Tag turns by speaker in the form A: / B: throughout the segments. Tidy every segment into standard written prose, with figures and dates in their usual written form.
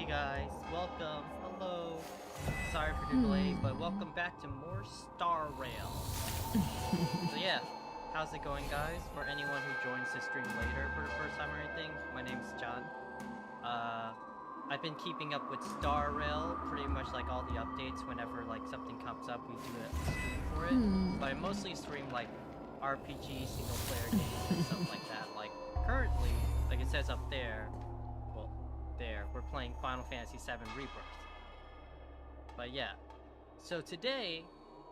A: guys, welcome, hello. Sorry for the delay, but welcome back to more Star Rail. So yeah, how's it going, guys? For anyone who joins the stream later for the first time or anything, my name's Chanh. I've been keeping up with Star Rail, pretty much like all the updates. Whenever like something comes up, we do a stream for it. But I mostly stream like RPG, single player games and stuff like that. Like currently, like it says up there, we're playing Final Fantasy VII Rebirth. But yeah, so today,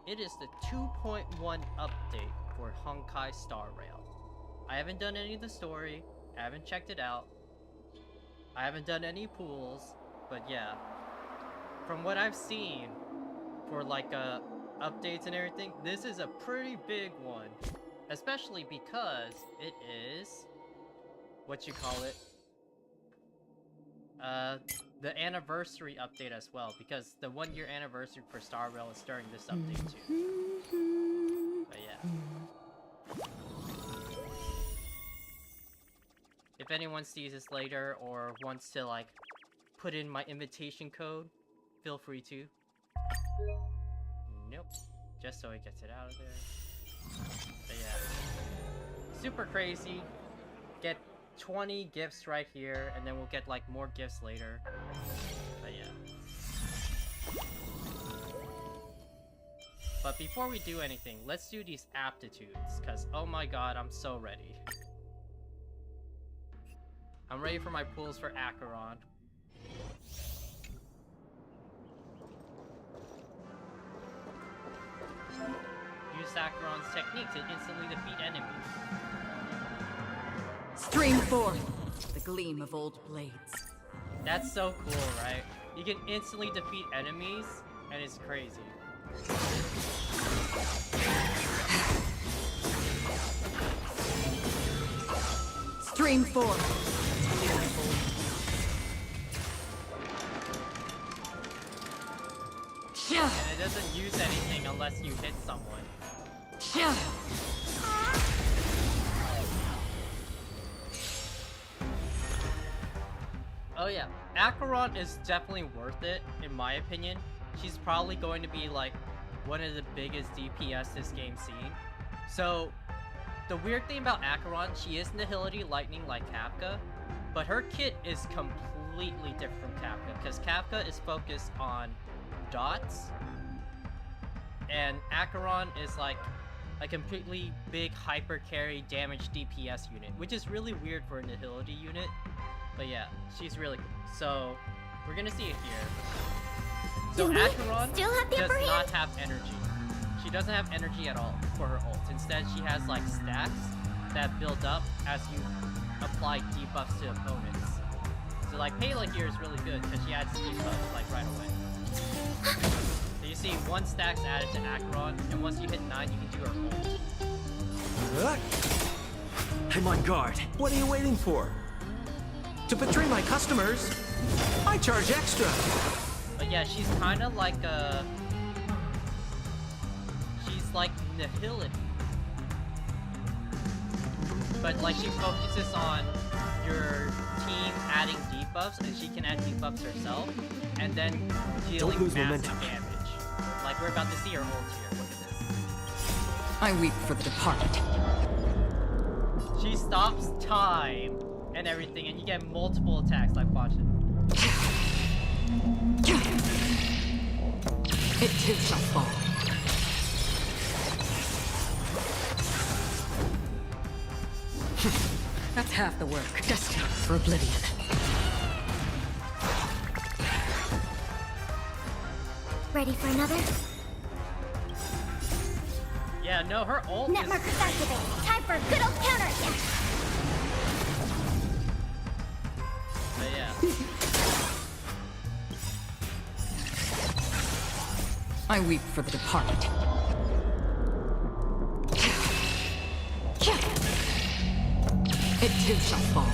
A: it is the 2.1 update for Honkai Star Rail. I haven't done any of the story, I haven't checked it out, I haven't done any pools, but yeah, from what I've seen for like updates and everything, this is a pretty big one. Especially because it is, the anniversary update as well, because the 1 year anniversary for Star Rail is during this update too. But yeah. If anyone sees this later or wants to like put in my invitation code, feel free to. Nope. Just so it gets it out of there. But yeah. Super crazy. Get 20 gifts right here, and then we'll get like more gifts later. But yeah. But before we do anything, let's do these aptitudes, because oh my god, I'm so ready. I'm ready for my pools for Acheron. Use Acheron's technique to instantly defeat enemies.
B: Stream forth the gleam of old blades.
A: That's so cool, right? You can instantly defeat enemies, and it's crazy.
B: Stream forth.
A: And it doesn't use anything unless you hit someone. Oh yeah, Acheron is definitely worth it, in my opinion. She's probably going to be like one of the biggest DPS this game's seen. So, the weird thing about Acheron, she is Nihility Lightning like Kafka, but her kit is completely different from Kafka, because Kafka is focused on dots, and Acheron is like a completely big hyper carry damage DPS unit, which is really weird for a Nihility unit. But yeah, she's really cool. So, we're gonna see it here. So Acheron does not have energy. She doesn't have energy at all for her ult. Instead, she has like stacks that build up as you apply debuffs to opponents. So like Pela here is really good because she adds debuffs like right away. So you see 1 stack's added to Acheron, and once you hit 9, you can do her ult.
C: I'm on guard. What are you waiting for? To betray my customers, I charge extra.
A: But yeah, she's kind of like she's like Nihility. But like she focuses on your team adding debuffs, and she can add debuffs herself, and then dealing massive damage. Like we're about to see her ult here. Look at this.
B: I weep for the departed.
A: She stops time and everything, and you get multiple attacks. Like watch it.
B: It too shall fall. That's half the work. Destined for oblivion.
D: Ready for another?
A: Yeah, no, her ult
D: Net
A: is
D: markers activated. Time for a good old counterattack.
A: But yeah.
B: I weep for the departed. It too shall fall.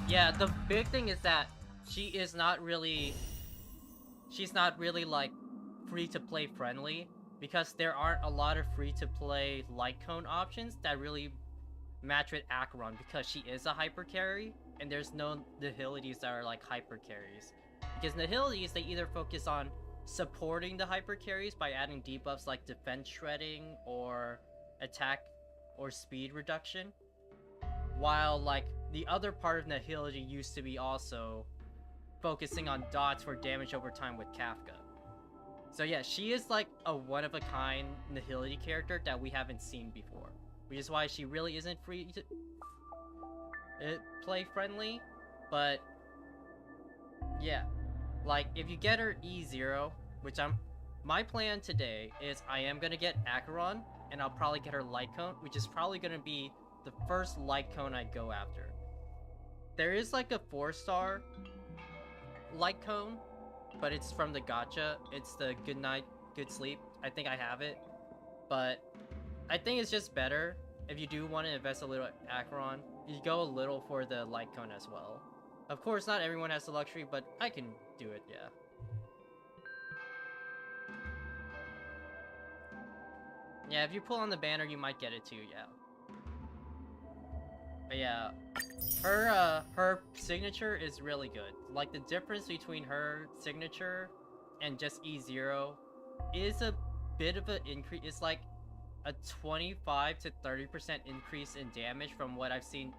A: Yeah, the big thing is that she's not really like free to play friendly, because there aren't a lot of free to play light cone options that really match with Acheron because she is a hyper carry, and there's no nihilities that are like hyper carries. Because nihilities, they either focus on supporting the hyper carries by adding debuffs like defense shredding or attack or speed reduction, while like the other part of nihility used to be also focusing on dots for damage over time with Kafka. So yeah, she is like a one-of-a-kind nihility character that we haven't seen before, which is why she really isn't free to play friendly. But yeah, like if you get her E0, which my plan today is I am gonna get Acheron, and I'll probably get her light cone, which is probably gonna be the first light cone I go after. There is like a 4-star light cone, but it's from the gacha. It's the good night, good sleep. I think I have it, but I think it's just better if you do want to invest a little Acheron, you go a little for the light cone as well. Of course, not everyone has the luxury, but I can do it, yeah. Yeah, if you pull on the banner, you might get it too, yeah. But yeah, her signature is really good. Like, the difference between her signature and just E0 is a bit of an increase. It's like a 25 to 30% increase in damage from what I've seen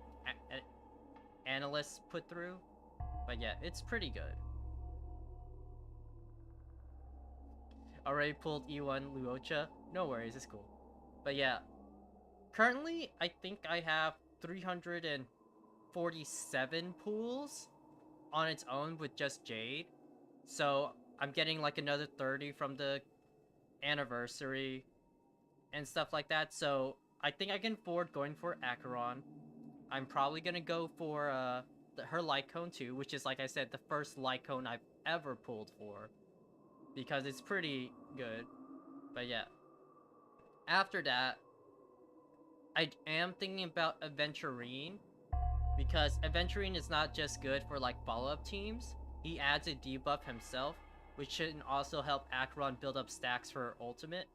A: analysts put through. But yeah, it's pretty good. Already pulled E1 Luocha. No worries, it's cool. But yeah, currently I think I have 347 pools on its own with just Jade. So I'm getting like another 30 from the anniversary and stuff like that. So I think I can afford going for Acheron. I'm probably gonna go for her light cone too, which is, like I said, the first light cone I've ever pulled for, because it's pretty good. But yeah, after that, I am thinking about Aventurine, because Aventurine is not just good for like follow-up teams. He adds a debuff himself, which should also help Acheron build up stacks for ultimate.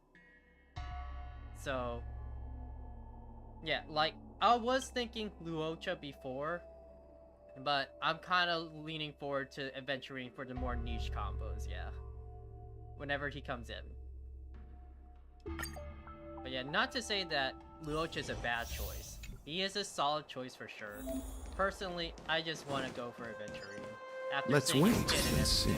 A: So yeah, like I was thinking Luocha before, but I'm kind of leaning forward to Aventurine for the more niche combos, yeah, whenever he comes in. But yeah, not to say that Luocha is a bad choice. He is a solid choice for sure. Personally, I just want to go for Aventurine.
E: Let's wait and see.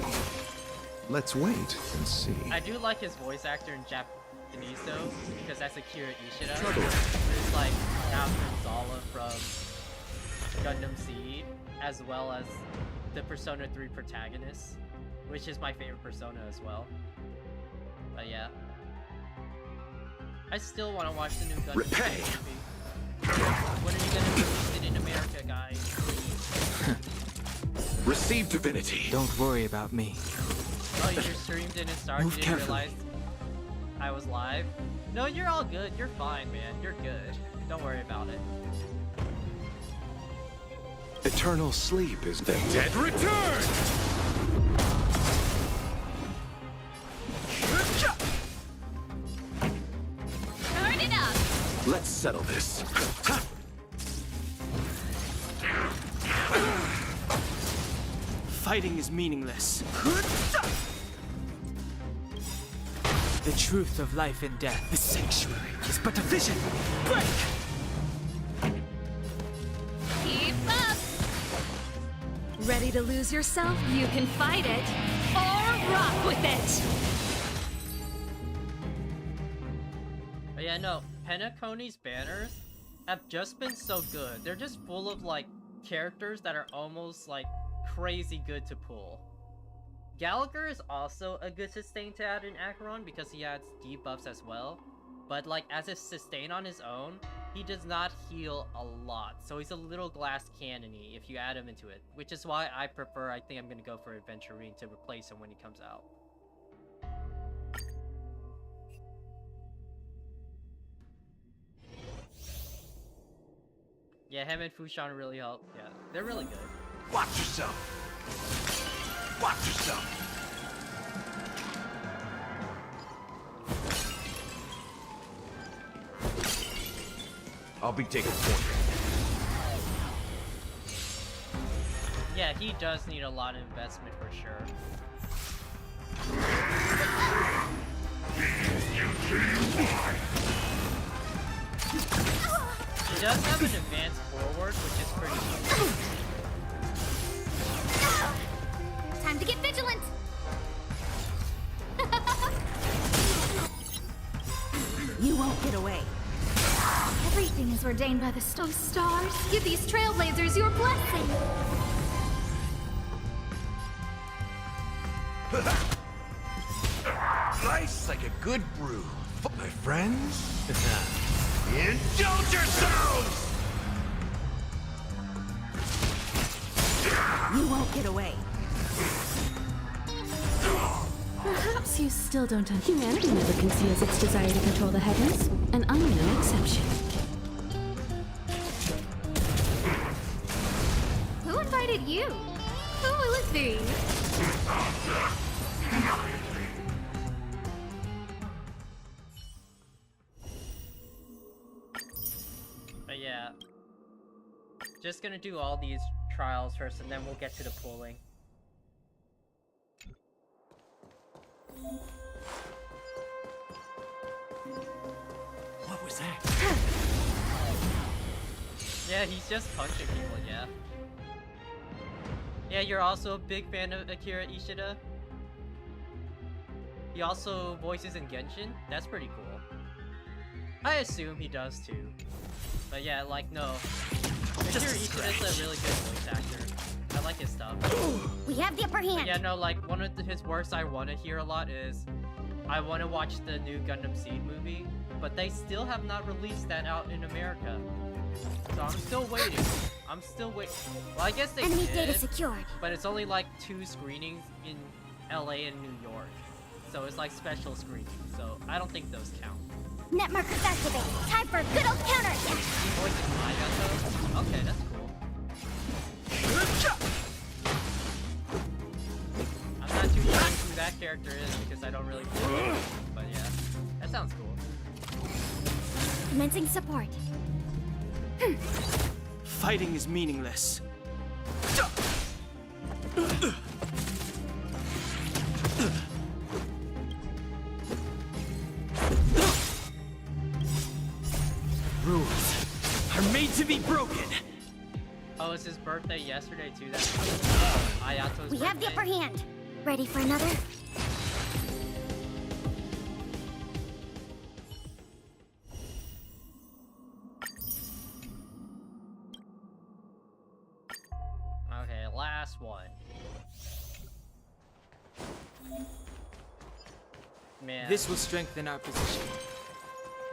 E: Let's wait and see.
A: I do like his voice actor in Japanese though, because that's Akira Ishida. There's like After Zala from Gundam Seed, as well as the Persona 3 protagonist, which is my favorite Persona as well. But yeah, I still want to watch the new Gundam Seed movie. When are you gonna release it in America, guys?
C: Receive divinity.
F: Don't worry about me.
A: Oh, your stream didn't start? You didn't realize I was live? No, you're all good. You're fine, man. You're good. Don't worry about it.
E: Eternal sleep is
C: The dead return!
D: Turn it up!
C: Let's settle this.
F: Fighting is meaningless. The truth of life and death. The sanctuary is but a vision. Break!
D: Keep up!
G: Ready to lose yourself? You can fight it, or rock with it!
A: But yeah, no, Penacony's banners have just been so good. They're just full of like characters that are almost like crazy good to pull. Gallagher is also a good sustain to add in Acheron because he adds debuffs as well. But like as a sustain on his own, he does not heal a lot. So he's a little glass cannon-y if you add him into it. Which is why I think I'm gonna go for Aventurine to replace him when he comes out. Yeah, him and Fushan really help. Yeah, they're really good.
C: Watch yourself. Watch yourself.
H: I'll be taking point.
A: Yeah, he does need a lot of investment for sure. He does have an advance forward, which is pretty cool.
D: Time to get vigilant.
G: You won't get away.
D: Everything is ordained by the stars. Give these trailblazers your blessing.
H: Nice like a good brew. My friends, indulge yourselves!
G: You won't get away. Perhaps you still don't understand. Humanity never conceals its desire to control the heavens, and I'm no exception.
D: Who invited you? Who will it be?
A: But yeah. Just gonna do all these trials first, and then we'll get to the pooling.
C: What was that?
A: Yeah, he's just punching people, yeah. Yeah, you're also a big fan of Akira Ishida? He also voices in Genshin? That's pretty cool. I assume he does too. But yeah, like, no. Akira Ishida's a really good voice actor. I like his stuff.
D: We have the upper hand.
A: But yeah, no, like, one of his works I want to hear a lot is I want to watch the new Gundam Seed movie, but they still have not released that out in America. So I'm still waiting. I'm still waiting. Well, I guess they
D: Enemy
A: did,
D: data secured.
A: but it's only like 2 screenings in LA and New York. So it's like special screenings, so I don't think those count.
D: Net markers activated. Time for a good old counterattack.
A: Voices Maya though? Okay, that's cool. I'm not too sure who that character is because I don't really play it, but yeah, that sounds cool.
D: Commencing support.
F: Fighting is meaningless. Rules are made to be broken.
A: Oh, it's his birthday yesterday too. That's Ayato's
D: We have the upper
A: birthday.
D: hand. Ready for another?
A: Okay, last one. Man,
F: This will strengthen our position.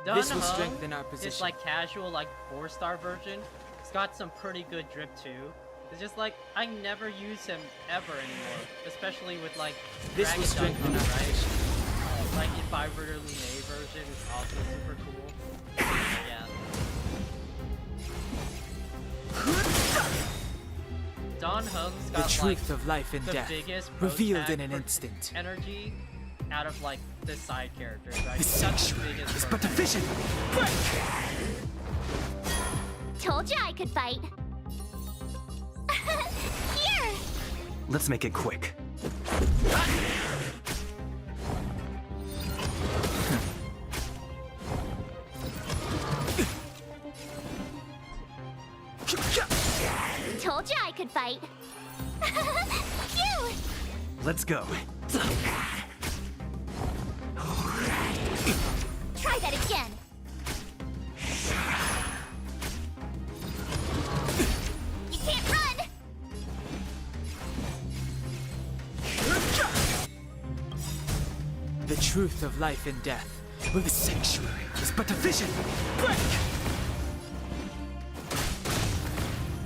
A: Dun
F: This will
A: Hung,
F: strengthen our
A: It's
F: position.
A: like casual, like 4-star version. It's got some pretty good drip too. It's just like I never use him ever anymore, especially with like
F: This
A: Dragon
F: will strengthen
A: Dunk,
F: our
A: right?
F: position.
A: Like in Fiverr Lune version is also super cool. Yeah. Don Hung's
F: The
A: got
F: truth
A: like
F: of life and
A: the
F: death,
A: biggest
F: revealed
A: pro
F: in an
A: tag
F: instant.
A: energy out of like the side characters, right?
F: The
A: He's got the
F: sanctuary
A: biggest
F: is
A: pro
F: but a
A: tag.
F: vision.
D: Told you I could fight. Here!
C: Let's make it quick.
D: Told you I could fight. Phew!
C: Let's go.
D: Try that again. You can't run!
F: The truth of life and death. Well, the sanctuary is but a vision. Break!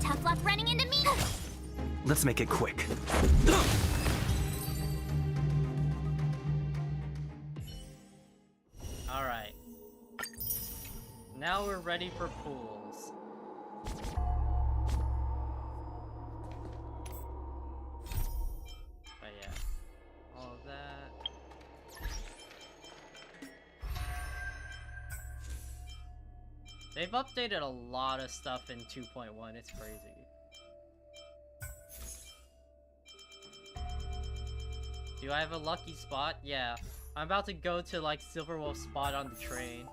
D: Tough luck running into me.
C: Let's make it quick.
A: Alright. Now we're ready for pools. But yeah. All of that. They've updated a lot of stuff in 2.1, it's crazy. Do I have a lucky spot? Yeah. I'm about to go to like Silverwolf's spot on the train.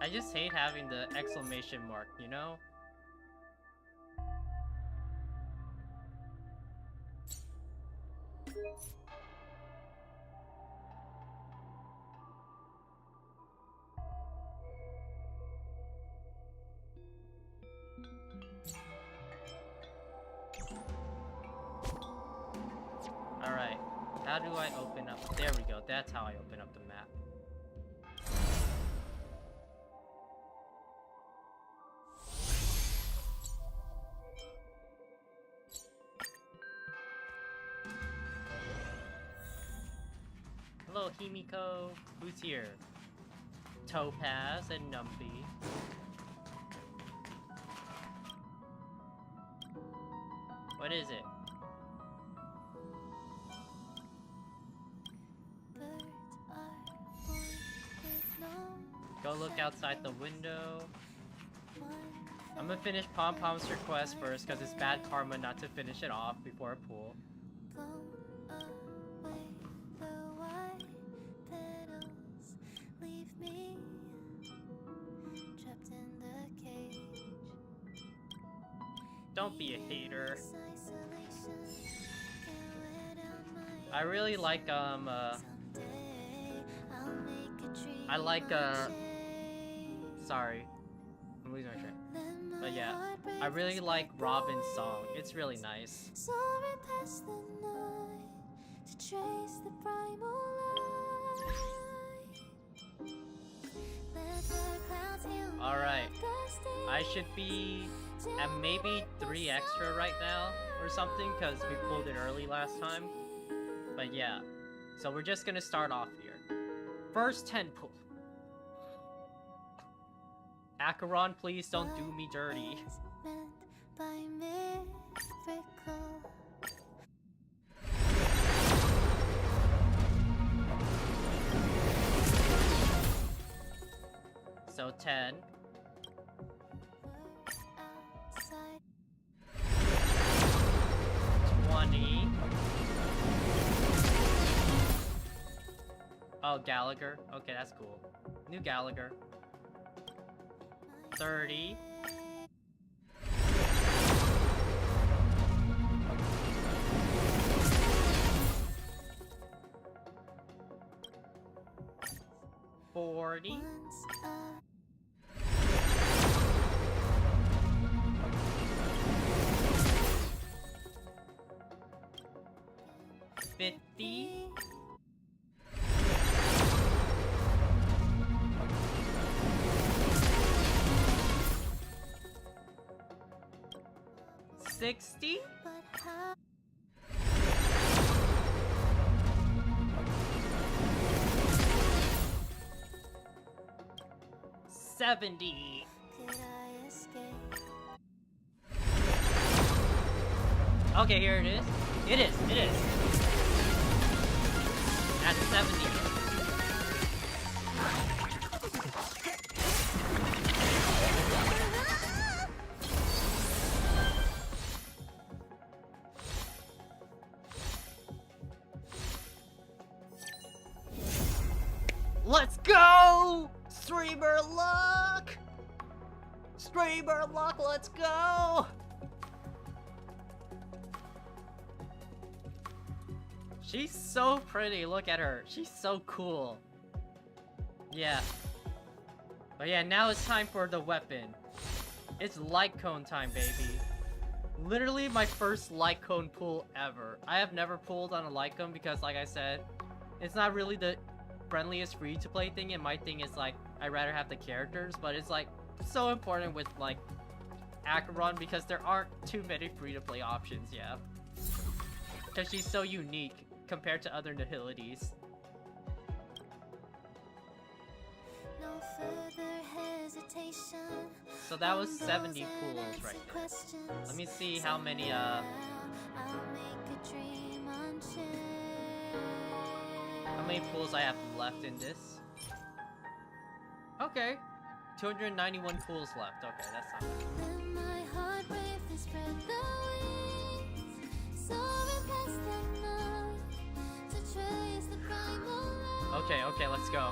A: I just hate having the exclamation mark, you know? Alright, how do I open up? There we go, that's how I open up the map. Hello, Himiko. Who's here? Topaz and Numpy. What is it? Go look outside the window. I'm gonna finish Pom Pom's request first because it's bad karma not to finish it off before a pool. Don't be a hater. I really like sorry, I'm losing my train. But yeah, I really like Robin's song. It's really nice. Alright, I should be at maybe 3 extra right now or something because we pulled it early last time. But yeah, so we're just gonna start off here. First 10 pull. Acheron, please don't do me dirty. So 10. 20. Oh, Gallagher. Okay, that's cool. New Gallagher. 30. 40. 50. 60. 70. Okay, here it is. It is. At 70. Let's go! Streamer luck! Streamer luck, let's go! She's so pretty, look at her. She's so cool. Yeah. But yeah, now it's time for the weapon. It's light cone time, baby. Literally my first light cone pull ever. I have never pulled on a light cone because, like I said, it's not really the friendliest free-to-play thing, and my thing is like, I'd rather have the characters, but it's like, so important with like, Acheron because there aren't too many free-to-play options, yeah. Because she's so unique compared to other nihilities. So that was 70 pools right there. Let me see how many how many pools I have left in this. Okay. 291 pools left. Okay, that's not bad. Okay, let's go.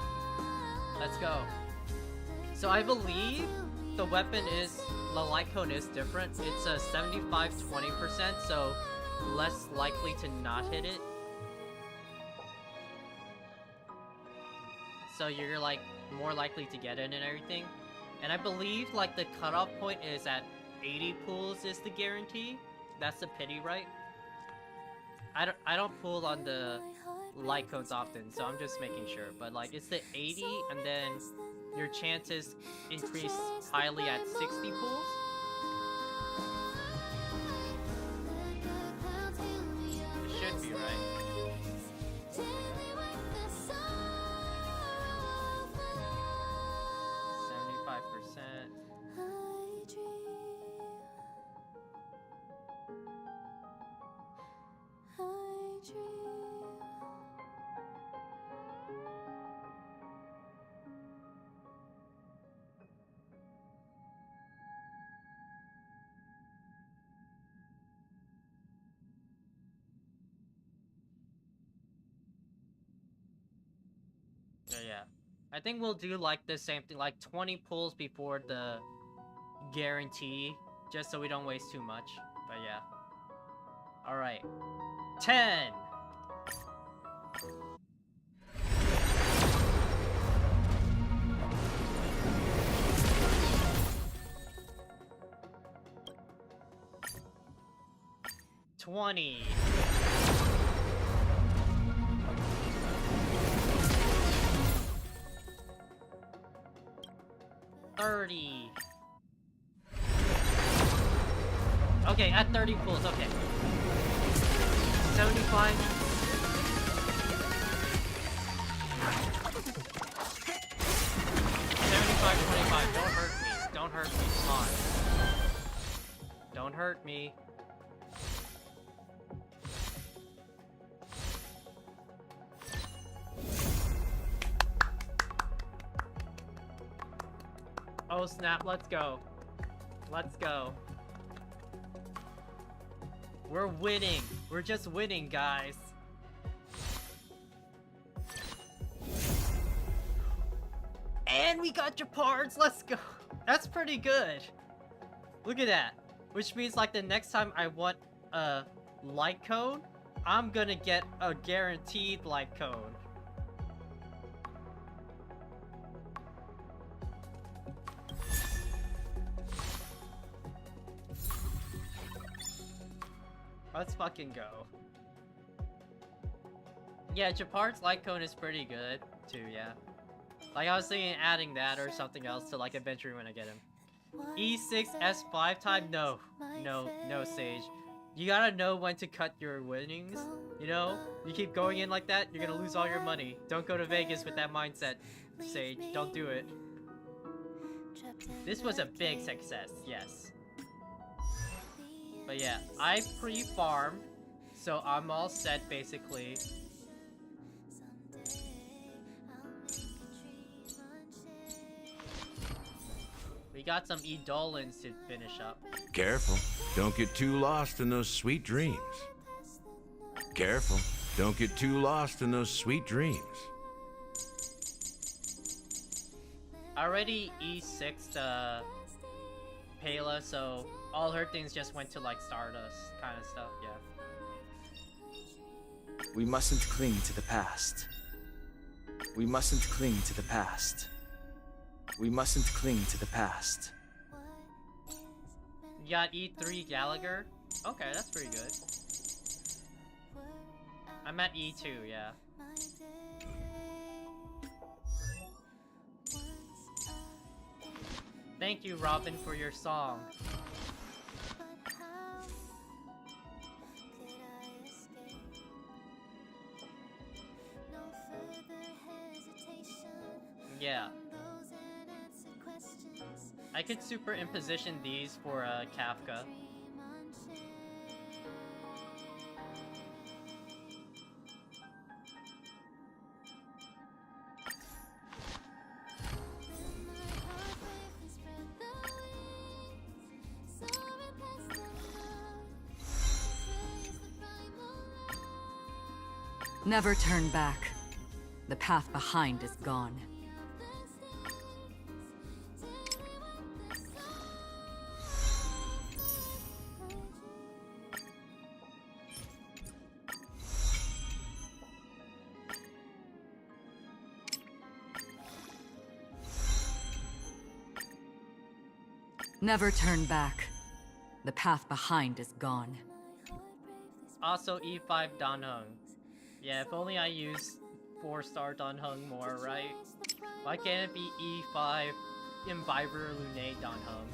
A: Let's go. So I believe the weapon is, the light cone is different. It's a 75-20%, so less likely to not hit it. So you're like more likely to get it and everything. And I believe like the cutoff point is at 80 pulls is the guarantee. That's the pity, right? I don't pull on the light codes often, so I'm just making sure. But like it's the 80, and then your chances increase highly at 60 pulls. It should be right. 75%. Yeah. I think we'll do like the same thing, like 20 pulls before the guarantee, just so we don't waste too much. But yeah. Alright. 10! $20. 30. Okay, at 30 pulls, okay. 75. 75, 25. Don't hurt me. Don't hurt me. Come on. Don't hurt me. Oh snap, let's go. Let's go. We're winning. We're just winning, guys. And we got your parts. Let's go. That's pretty good. Look at that. Which means like the next time I want a light cone, I'm gonna get a guaranteed light cone. Let's fucking go. Yeah, Japard's light cone is pretty good too, yeah. Like I was thinking adding that or something else to like eventually when I get him. E6 S5 time? No, Sage. You gotta know when to cut your winnings, you know? You keep going in like that, you're gonna lose all your money. Don't go to Vegas with that mindset, Sage. Don't do it. This was a big success, yes. But yeah, I pre-farmed, so I'm all set basically. We got some Eidolons to finish up.
H: Careful. Don't get too lost in those sweet dreams. Careful. Don't get too lost in those sweet dreams.
A: I already E6'd Pela, so all her things just went to like Stardust kind of stuff, yeah.
F: We mustn't cling to the past. We mustn't cling to the past. We mustn't cling to the past.
A: You got E3 Gallagher? Okay, that's pretty good. I'm at E2, yeah. Thank you, Robin, for your song. Yeah. I could superimposition these for Kafka.
B: Never turn back. The path behind is gone. Never turn back. The path behind is gone.
A: Also E5 Danheng. Yeah, if only I use 4-star Danheng more, right? Why can't it be E5 Imbiber Lune Danheng?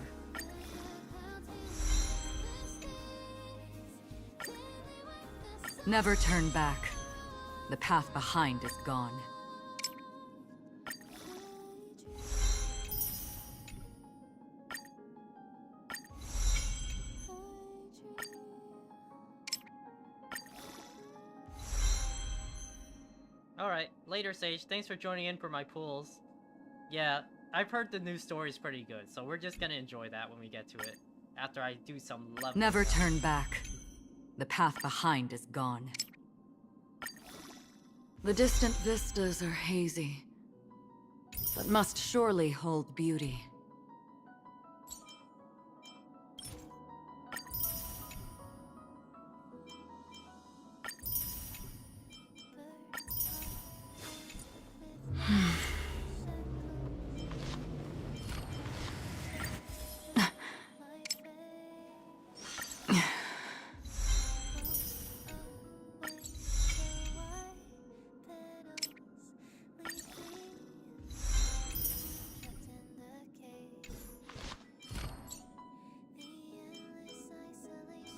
B: Never turn back. The path behind is gone.
A: Alright, later Sage, thanks for joining in for my pools. Yeah, I've heard the new story's pretty good, so we're just gonna enjoy that when we get to it. After I do some level
B: Never
A: stuff.
B: turn back. The path behind is gone. The distant vistas are hazy, but must surely hold beauty.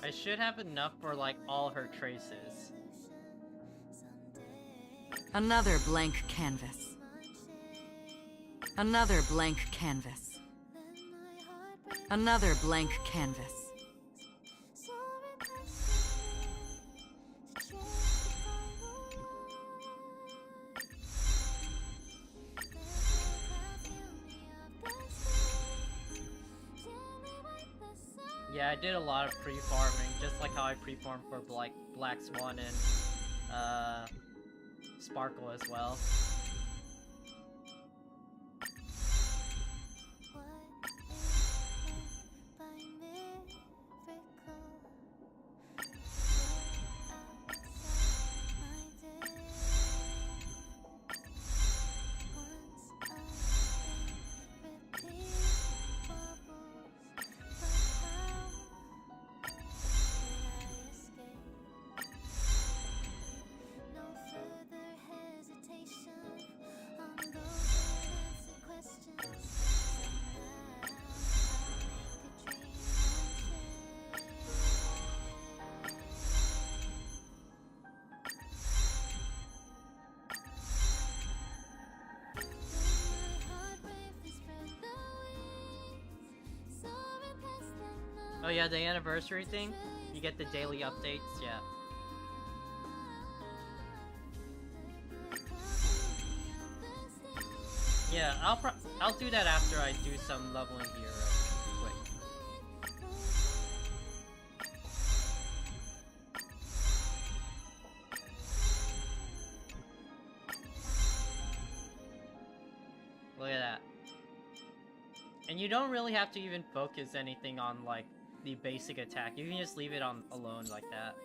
A: I should have enough for like all her traces.
B: Another blank canvas. Another blank canvas. Another blank canvas.
A: Yeah, I did a lot of pre-farming, just like how I pre-farmed for like Black Swan and Sparkle as well. Oh yeah, the anniversary thing? You get the daily updates, yeah. Yeah, I'll do that after I do some leveling here quick. Look at that. And you don't really have to even focus anything on like the basic attack. You can just leave it on alone like that.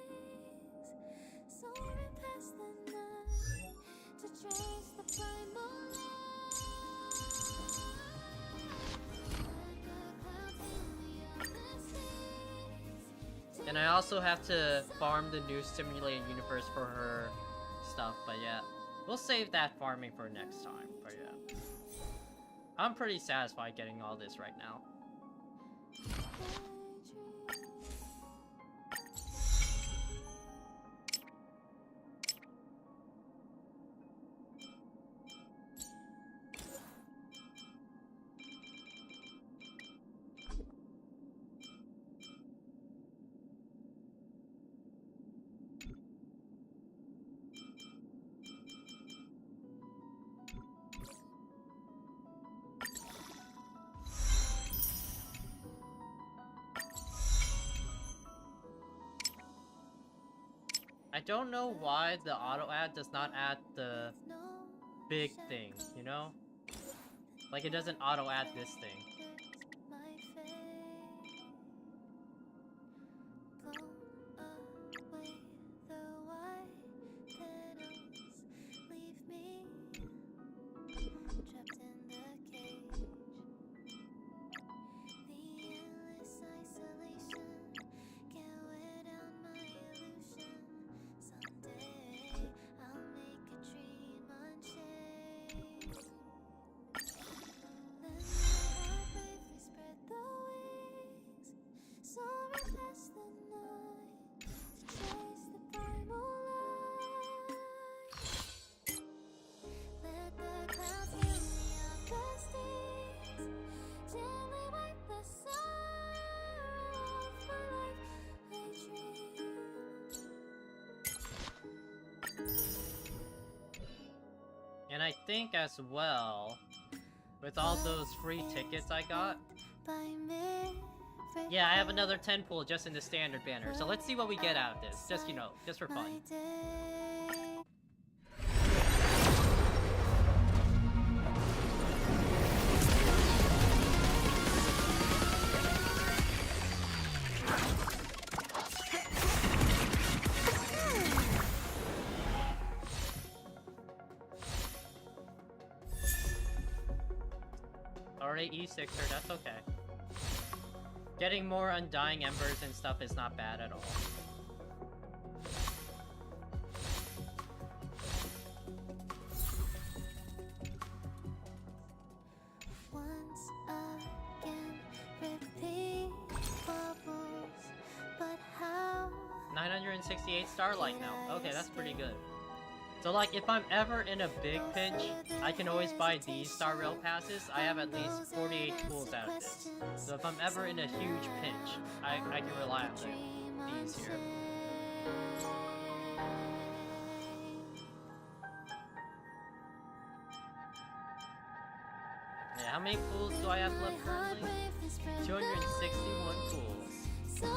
A: And I also have to farm the new simulated universe for her stuff, but yeah. We'll save that farming for next time, but yeah. I'm pretty satisfied getting all this right now. I don't know why the auto add does not add the big thing, you know? Like it doesn't auto add this thing. And I think as well, with all those free tickets I got, yeah, I have another 10 pool just in the standard banner. So let's see what we get out of this, just, you know, just for fun. Alright, E6er, that's okay. Getting more Undying Embers and stuff is not bad at all.
I: Once again, repeat bubbles, but how?
A: 968 Starlight now. Okay, that's pretty good. So like, if I'm ever in a big pinch, I can always buy these Star Rail passes. I have at least 48 pools out of this. So if I'm ever in a huge pinch, I can rely on these here. Yeah, how many pools do I have left currently? 261 pools.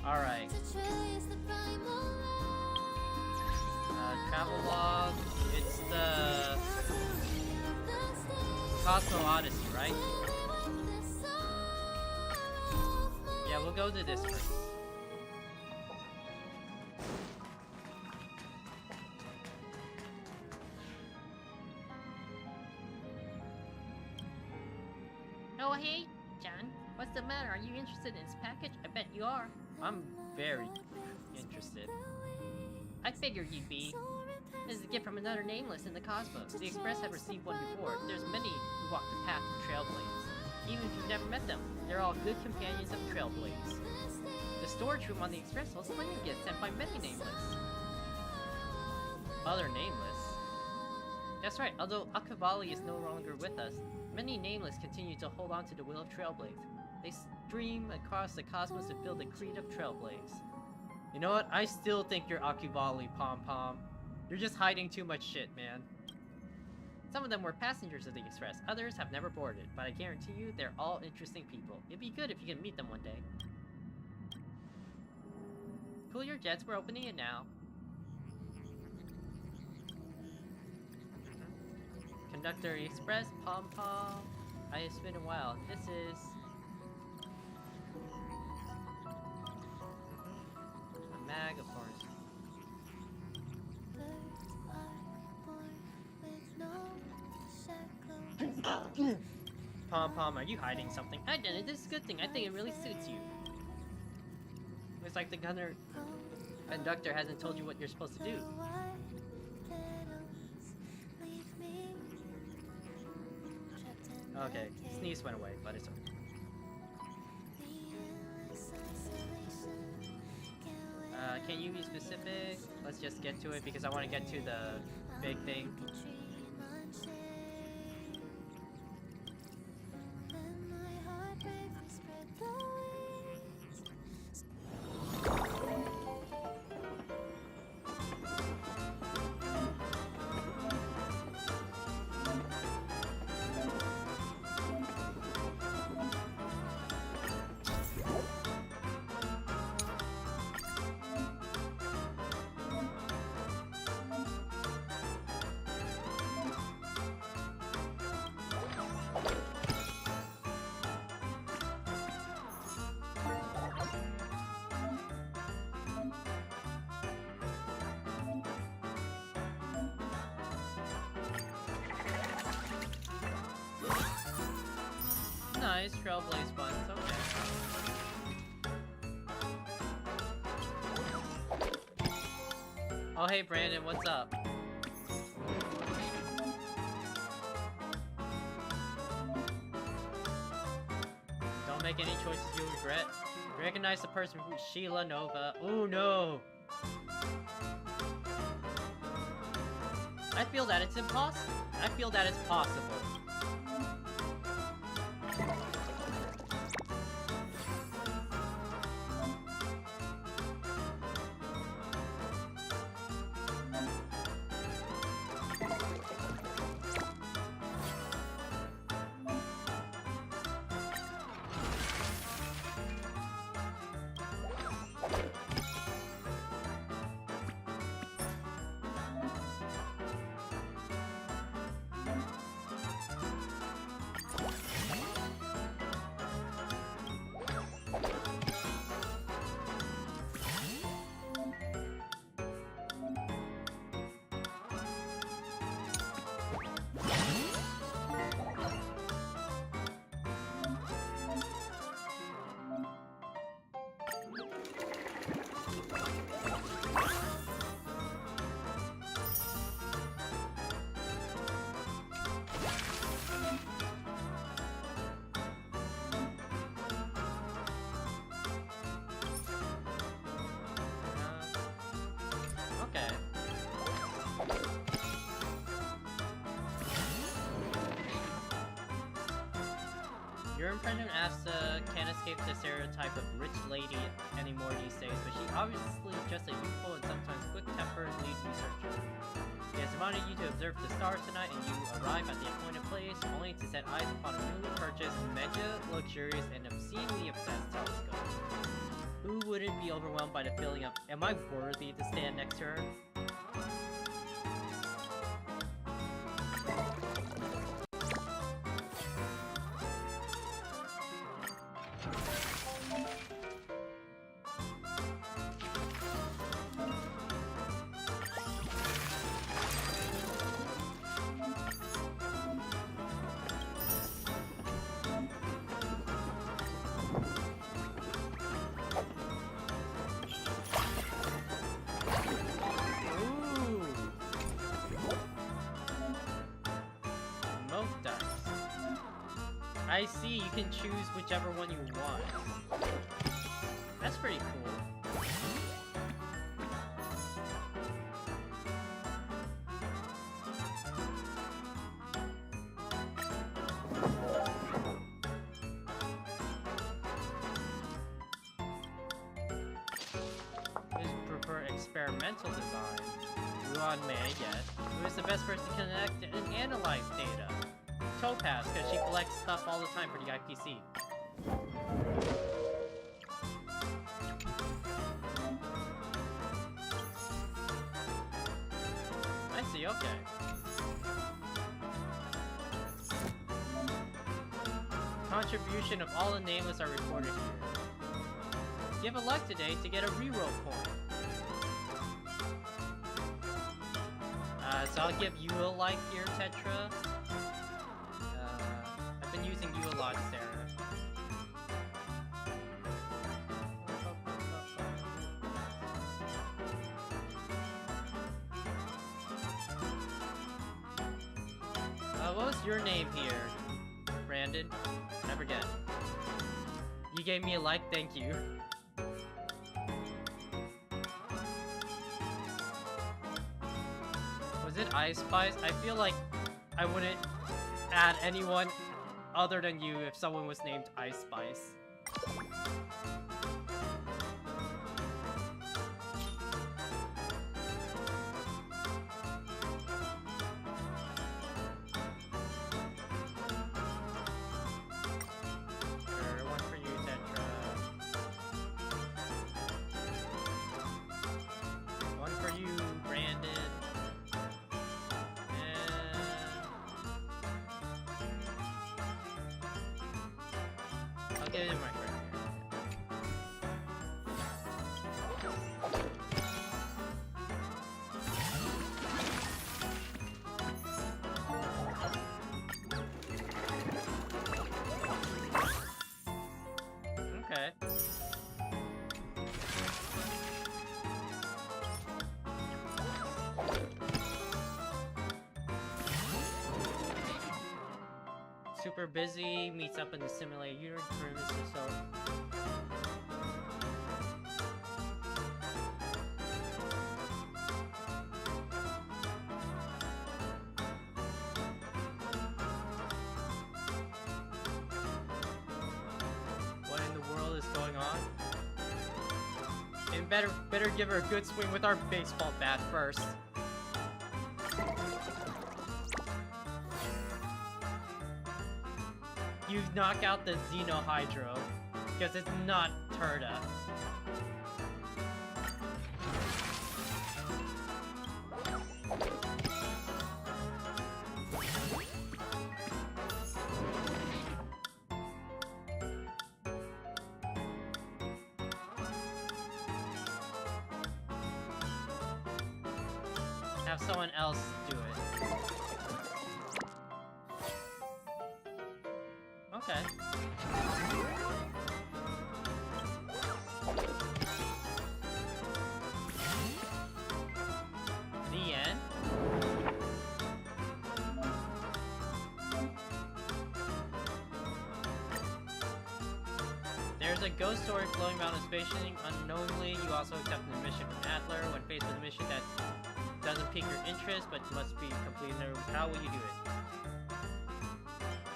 A: Alright. Travel log, it's the Cosmo Odyssey, right? Yeah, we'll go to this first.
J: Oh hey, John. What's the matter? Are you interested in this package? I bet you are.
A: I'm very interested.
J: I figured you'd be. This is a gift from another nameless in the cosmos. The Express have received one before. There's many who walk the path of Trailblades. Even if you've never met them, they're all good companions of Trailblades. The storage room on the Express holds plenty of gifts sent by many nameless.
A: Other nameless? That's right, although Akavali is no longer with us, many nameless continue to hold on to the will of Trailblades. They stream across the cosmos to build the creed of Trailblades. You know what? I still think you're Akivali, Pom Pom. You're just hiding too much shit, man.
J: Some of them were passengers of the Express, others have never boarded, but I guarantee you they're all interesting people. It'd be good if you can meet them one day. Cool your jets, we're opening it now.
A: Conductor Express, Pom Pom. It's been a while. This is... a mag, of course. Pom Pom, are you hiding something?
J: Hi Dennis, this is a good thing. I think it really suits you.
A: It's like the conductor hasn't told you what you're supposed to do. Okay, sneeze went away, but it's okay. Can you be specific? Let's just get to it because I want to get to the big thing. Nice Trailblaze buns, okay. Oh hey Brandon, what's up? Don't make any choices you regret. Recognize the person who's Sheila Nova. Oh no! I feel that it's impossible. I feel that it's possible. Okay. Your impression Asta can't escape the stereotype of rich lady anymore these days, but she obviously just a youthful and sometimes quick-tempered lead researcher. He has invited you to observe the stars tonight, and you arrive at the appointed place, only to set eyes upon a newly purchased, mega luxurious, and obscenely obsessed telescope. Who wouldn't be overwhelmed by the feeling of, am I worthy to stand next to her? I see, you can choose whichever one you want. That's pretty cool. Just prefer experimental design. Ruan Mei, yes. Who is the best person to connect and analyze data? Topaz, because she collects stuff all the time for the IPC. I see, okay. Contribution of all the nameless are recorded here. Give a like today to get a reroll point. So I'll give you a like here, Tetra. I've been using you a lot, Sarah. What was your name here, Brandon? I forget. You gave me a like, thank you. Was it Ice Spice? I feel like I wouldn't add anyone other than you if someone was named Ice Spice. Sure, one for you, Tetra. One for you, Brandon. I'll give it my friend here. Super busy, meets up in the simulated universe, so... What in the world is going on? And better give her a good swing with our baseball bat first. You knock out the Xenohydro, because it's not Turda. Have someone else do it. Okay. The end. There's a ghost story floating around in space. Unknowingly, you also accept a mission from Adler. When faced with a mission that doesn't pique your interest but must be completed, how will you do it?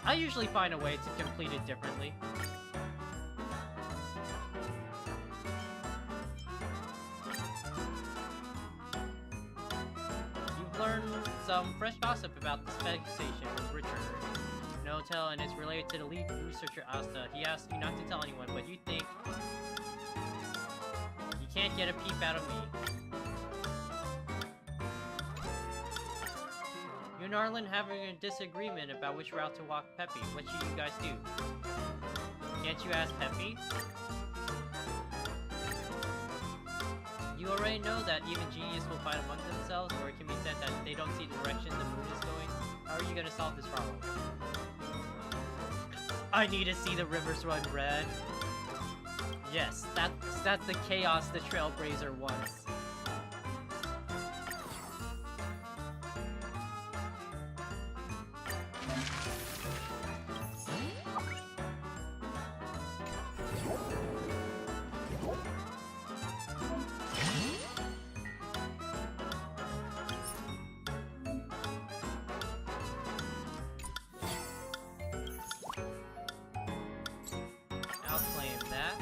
A: I usually find a way to complete it differently. You've learned some fresh gossip about the space station from Richard Notel, and it's related to the lead researcher Asta. He asked you not to tell anyone, but you think you can't get a peep out of me. You and Arlen having a disagreement about which route to walk Peppy. What should you guys do? Can't you ask Peppy? You already know that even geniuses will fight among themselves, or it can be said that they don't see the direction the moon is going. How are you gonna solve this problem? I need to see the rivers run red. Yes, that's the chaos the Trailblazer wants. I'll claim that.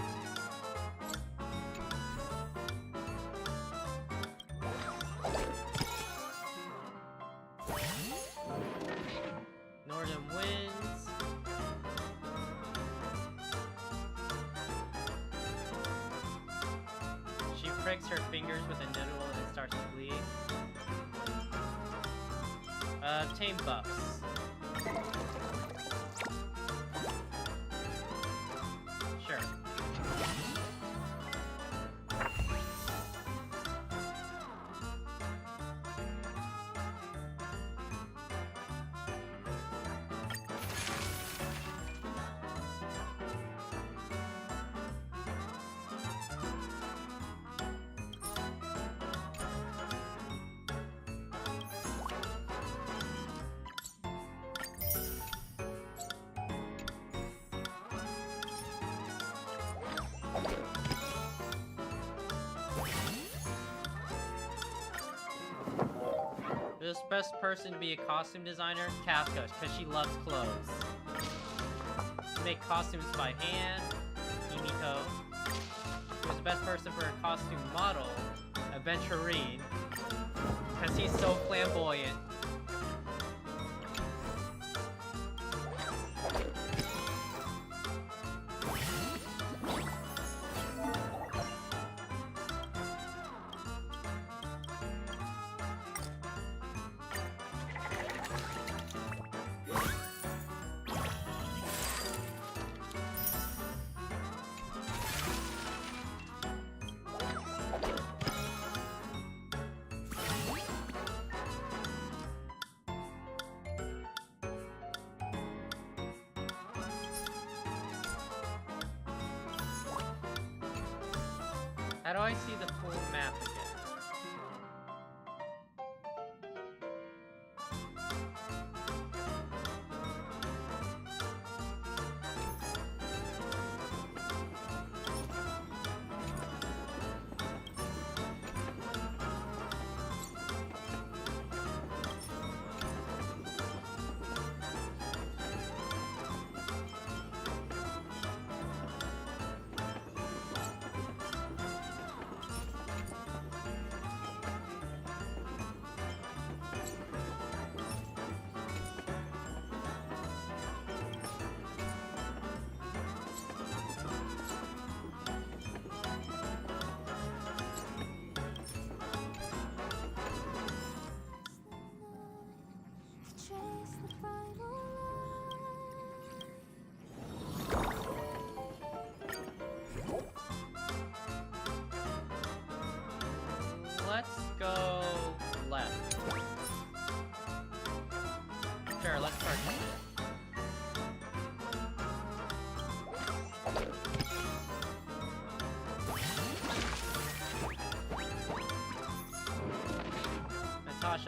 A: Northern winds. She pricks her fingers with a needle and starts to bleed. Obtain buffs. Sure. The best person to be a costume designer? Kafka, because she loves clothes. To make costumes by hand? Himiko. Who's the best person for a costume model? Aventurine. Because he's so flamboyant. How do I see the full map again?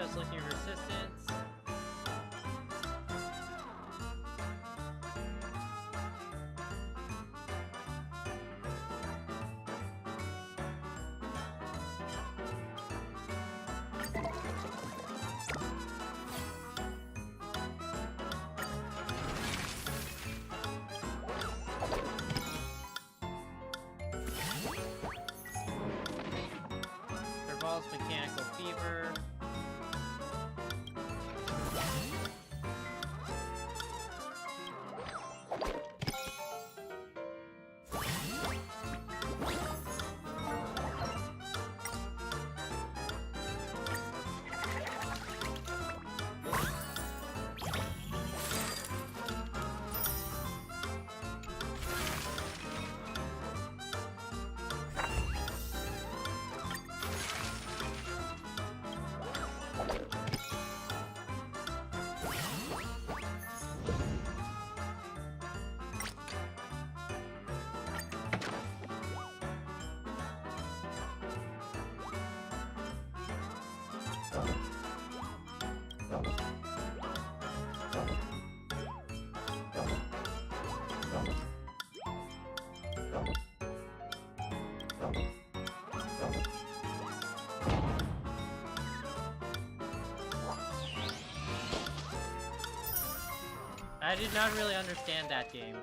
A: just looking for assistance. Derval's Mechanical Fever. I did not really understand that game.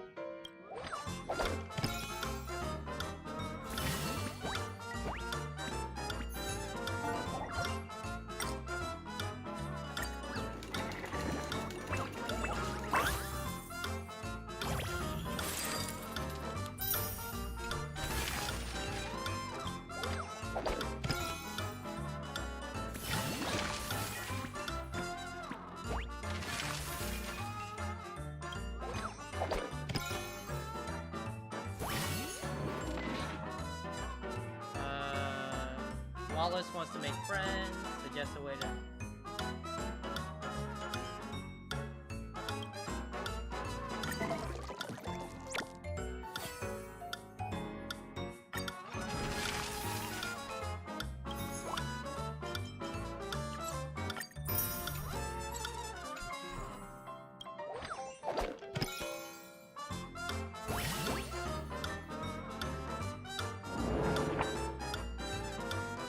A: Wallace wants to make friends, suggests a way to...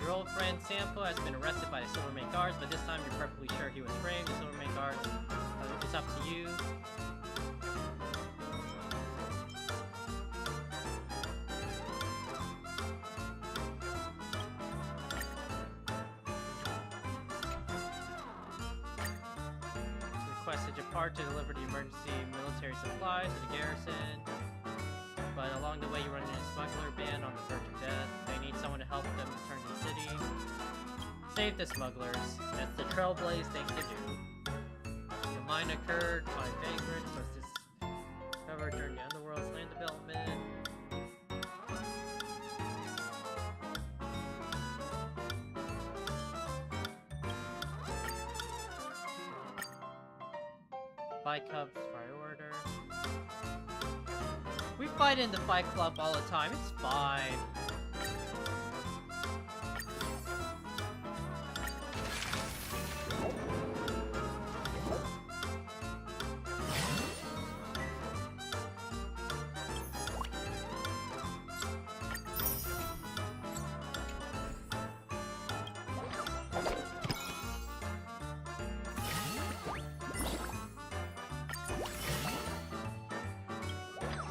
A: Your old friend Sampo has been arrested by the Silvermane guards, but this time you're perfectly sure he was framed. The Silvermane guards, it's up to you. Request to depart to deliver the emergency military supplies to the garrison. But along the way you run into a smuggler band on the verge of death. They need someone to help them return to the city. Save the smugglers. That's the Trailblaze thing to do. The mine occurred. 5 vagrants was discovered during the Underworld's land development. Fight Cubs Fire Order. We fight in the Fight Club all the time, it's fine.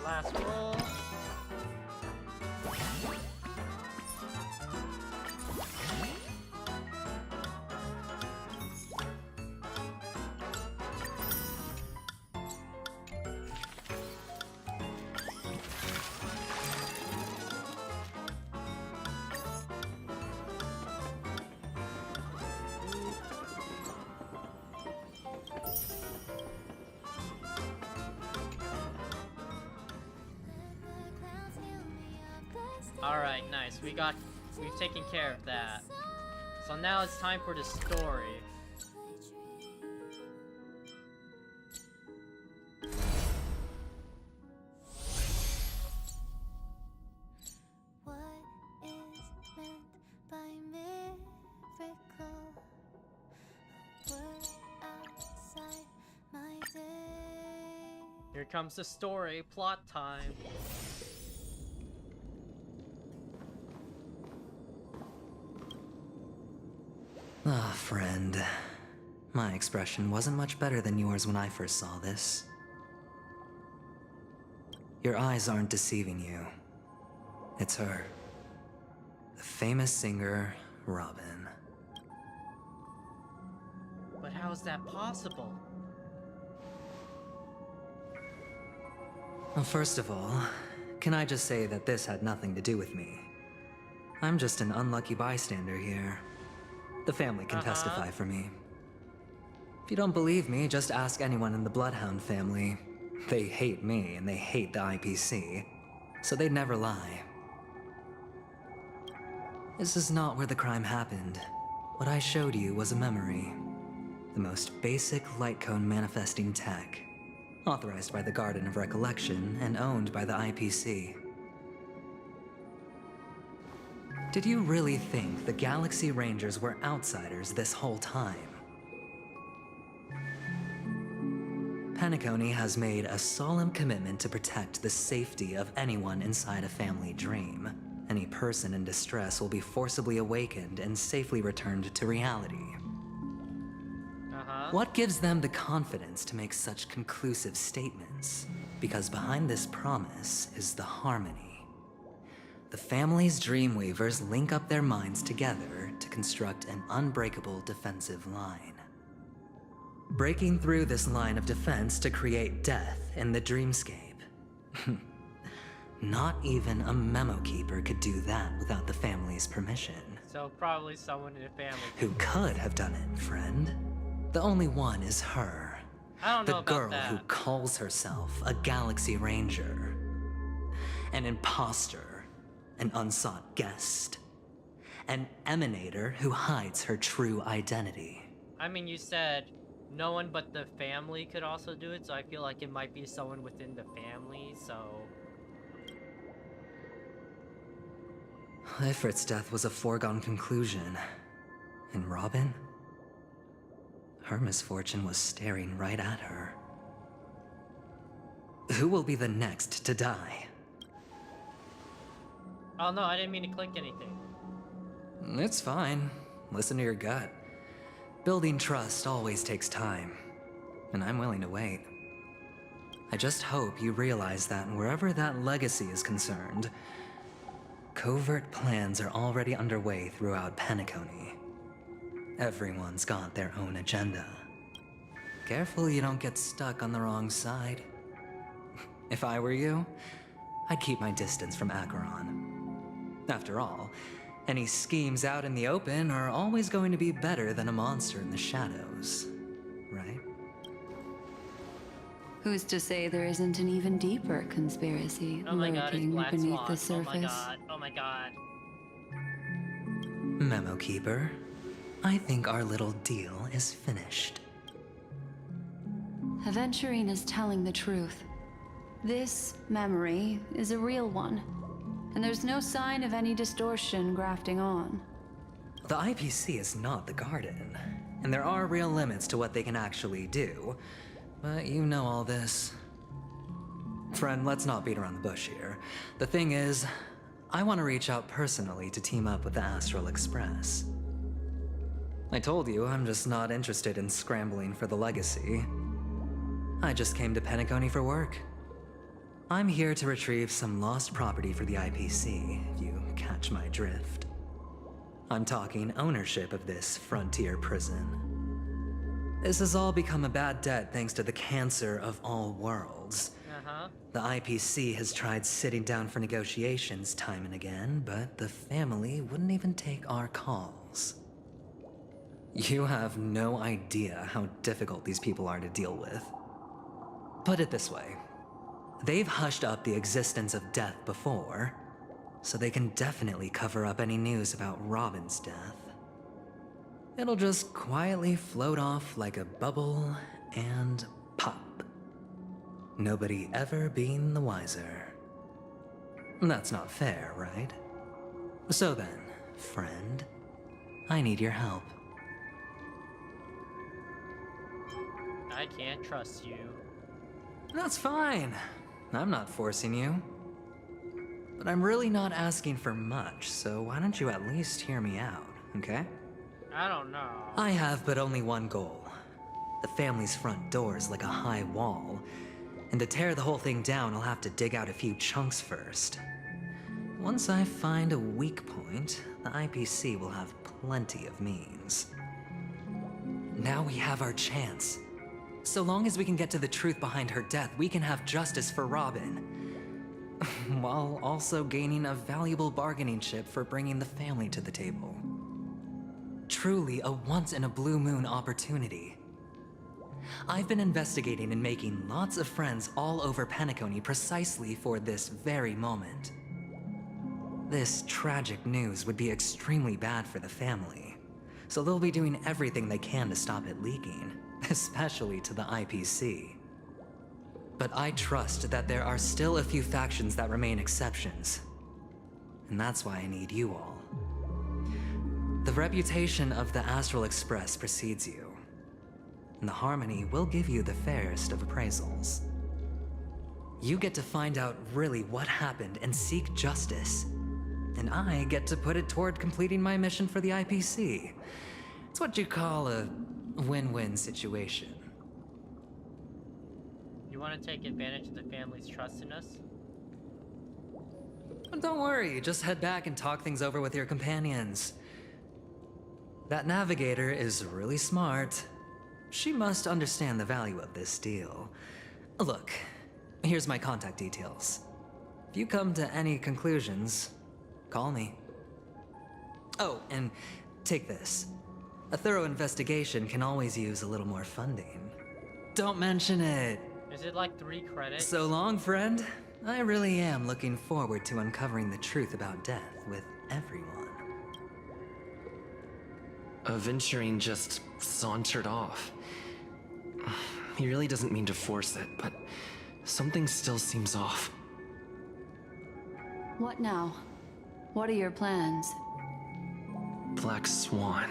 A: Last roll. Alright, nice. We've taken care of that. So now it's time for the story.
I: What is meant by miracle?
A: Here comes the story, plot time.
K: Ah, friend. My expression wasn't much better than yours when I first saw this. Your eyes aren't deceiving you. It's her. The famous singer, Robin.
A: But how is that possible?
K: Well, first of all, can I just say that this had nothing to do with me? I'm just an unlucky bystander here. The family can testify for me. If you don't believe me, just ask anyone in the Bloodhound family. They hate me and they hate the IPC, so they'd never lie. This is not where the crime happened. What I showed you was a memory. The most basic light cone manifesting tech. Authorized by the Garden of Recollection and owned by the IPC. Did you really think the Galaxy Rangers were outsiders this whole time? Penacony has made a solemn commitment to protect the safety of anyone inside a family dream. Any person in distress will be forcibly awakened and safely returned to reality. What gives them the confidence to make such conclusive statements? Because behind this promise is the harmony. The family's Dreamweavers link up their minds together to construct an unbreakable defensive line. Breaking through this line of defense to create death in the dreamscape. Not even a memo keeper could do that without the family's permission.
A: So probably someone in the family.
K: Who could have done it, friend? The only one is her.
A: I don't know
K: the
A: about
K: girl
A: that.
K: who calls herself a Galaxy Ranger. An imposter. An unsought guest. An emanator who hides her true identity.
A: I mean, you said no one but the family could also do it, so I feel like it might be someone within the family, so...
K: Ifrit's death was a foregone conclusion. And Robin? Her misfortune was staring right at her. Who will be the next to die?
A: Oh no, I didn't mean to click anything.
K: It's fine. Listen to your gut. Building trust always takes time, and I'm willing to wait. I just hope you realize that wherever that legacy is concerned, covert plans are already underway throughout Penacony. Everyone's got their own agenda. Careful you don't get stuck on the wrong side. If I were you, I'd keep my distance from Acheron. After all, any schemes out in the open are always going to be better than a monster in the shadows, right?
B: Who's to say there isn't an even deeper conspiracy
A: Oh my god, it's
B: lurking
A: Black
B: beneath
A: Swan.
B: the surface?
A: Oh my god, oh my god.
K: Memo Keeper, I think our little deal is finished.
B: Aventurine is telling the truth. This memory is a real one, and there's no sign of any distortion grafting on.
K: The IPC is not the Garden, and there are real limits to what they can actually do, but you know all this. Friend, let's not beat around the bush here. The thing is, I want to reach out personally to team up with the Astral Express. I told you I'm just not interested in scrambling for the legacy. I just came to Penacony for work. I'm here to retrieve some lost property for the IPC, if you catch my drift. I'm talking ownership of this frontier prison. This has all become a bad debt thanks to the cancer of all worlds. The IPC has tried sitting down for negotiations time and again, but the family wouldn't even take our calls. You have no idea how difficult these people are to deal with. Put it this way. They've hushed up the existence of death before, so they can definitely cover up any news about Robin's death. It'll just quietly float off like a bubble and pop. Nobody ever being the wiser. That's not fair, right? So then, friend, I need your help.
A: I can't trust you.
K: That's fine. I'm not forcing you. But I'm really not asking for much, so why don't you at least hear me out, okay?
A: I don't know.
K: I have but only one goal. The family's front door is like a high wall, and to tear the whole thing down, I'll have to dig out a few chunks first. Once I find a weak point, the IPC will have plenty of means. Now we have our chance. So long as we can get to the truth behind her death, we can have justice for Robin. While also gaining a valuable bargaining chip for bringing the family to the table. Truly a once-in-a-blue-moon opportunity. I've been investigating and making lots of friends all over Penacony precisely for this very moment. This tragic news would be extremely bad for the family, so they'll be doing everything they can to stop it leaking, especially to the IPC. But I trust that there are still a few factions that remain exceptions, and that's why I need you all. The reputation of the Astral Express precedes you, and the Harmony will give you the fairest of appraisals. You get to find out really what happened and seek justice, and I get to put it toward completing my mission for the IPC. It's what you call a win-win situation.
A: You want to take advantage of the family's trust in us?
K: Don't worry, just head back and talk things over with your companions. That navigator is really smart. She must understand the value of this deal. Look, here's my contact details. If you come to any conclusions, call me. Oh, and take this. A thorough investigation can always use a little more funding. Don't mention it.
A: Is it like 3 credits?
K: So long, friend. I really am looking forward to uncovering the truth about death with everyone.
C: Aventurine just sauntered off. He really doesn't mean to force it, but something still seems off.
B: What now? What are your plans?
C: Black Swan.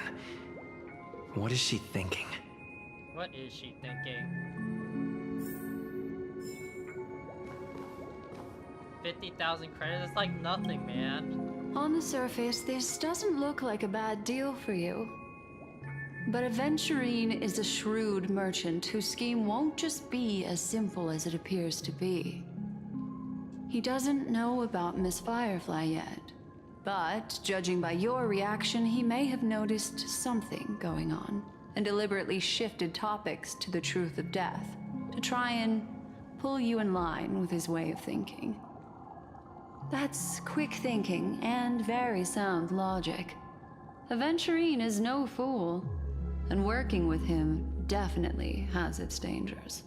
C: What is she thinking?
A: What is she thinking? 50,000 credits? It's like nothing, man.
B: On the surface, this doesn't look like a bad deal for you. But Aventurine is a shrewd merchant whose scheme won't just be as simple as it appears to be. He doesn't know about Miss Firefly yet, but judging by your reaction, he may have noticed something going on and deliberately shifted topics to the truth of death to try and pull you in line with his way of thinking. That's quick thinking and very sound logic. Aventurine is no fool, and working with him definitely has its dangers.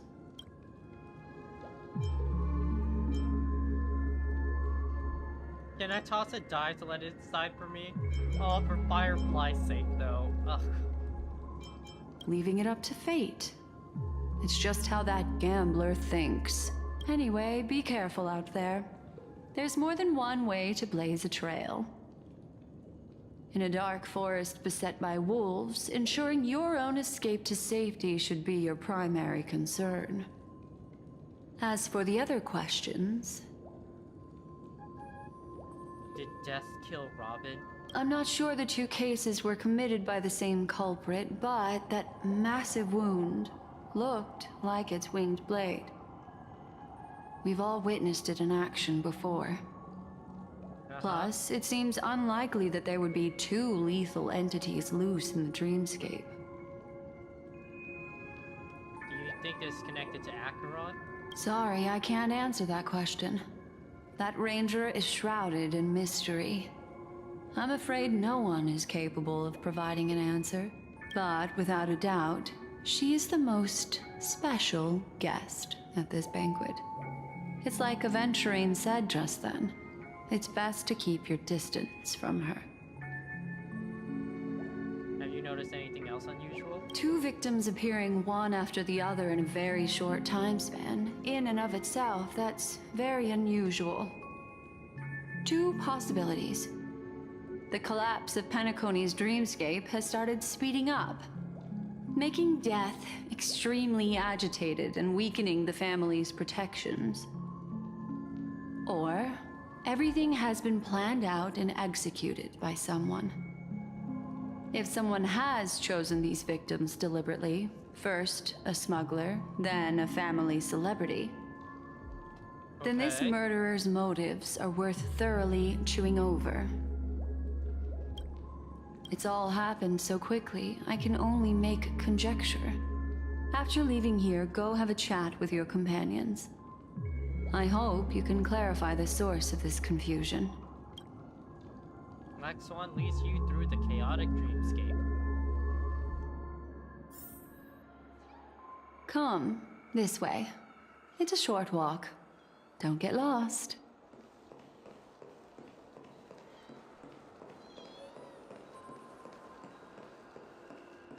A: Can I toss a die to let it decide for me? Oh, for Firefly's sake, though. Ugh.
B: Leaving it up to fate. It's just how that gambler thinks. Anyway, be careful out there. There's more than one way to blaze a trail. In a dark forest beset by wolves, ensuring your own escape to safety should be your primary concern. As for the other questions...
A: Did death kill Robin?
B: I'm not sure the 2 cases were committed by the same culprit, but that massive wound looked like its winged blade. We've all witnessed it in action before. Plus, it seems unlikely that there would be 2 lethal entities loose in the dreamscape.
A: Do you think this is connected to Acheron?
B: Sorry, I can't answer that question. That ranger is shrouded in mystery. I'm afraid no one is capable of providing an answer. But without a doubt, she is the most special guest at this banquet. It's like Aventurine said just then. It's best to keep your distance from her.
A: Have you noticed anything else unusual?
B: 2 victims appearing one after the other in a very short time span. In and of itself, that's very unusual. 2 possibilities. The collapse of Penacony's dreamscape has started speeding up. making death extremely agitated and weakening the family's protections. Or everything has been planned out and executed by someone. If someone has chosen these victims deliberately, first a smuggler, then a family celebrity, then this murderer's motives are worth thoroughly chewing over. It's all happened so quickly, I can only make conjecture. After leaving here, go have a chat with your companions. I hope you can clarify the source of this confusion.
A: Black Swan leads you through the chaotic dreamscape.
B: Come, this way. It's a short walk. Don't get lost.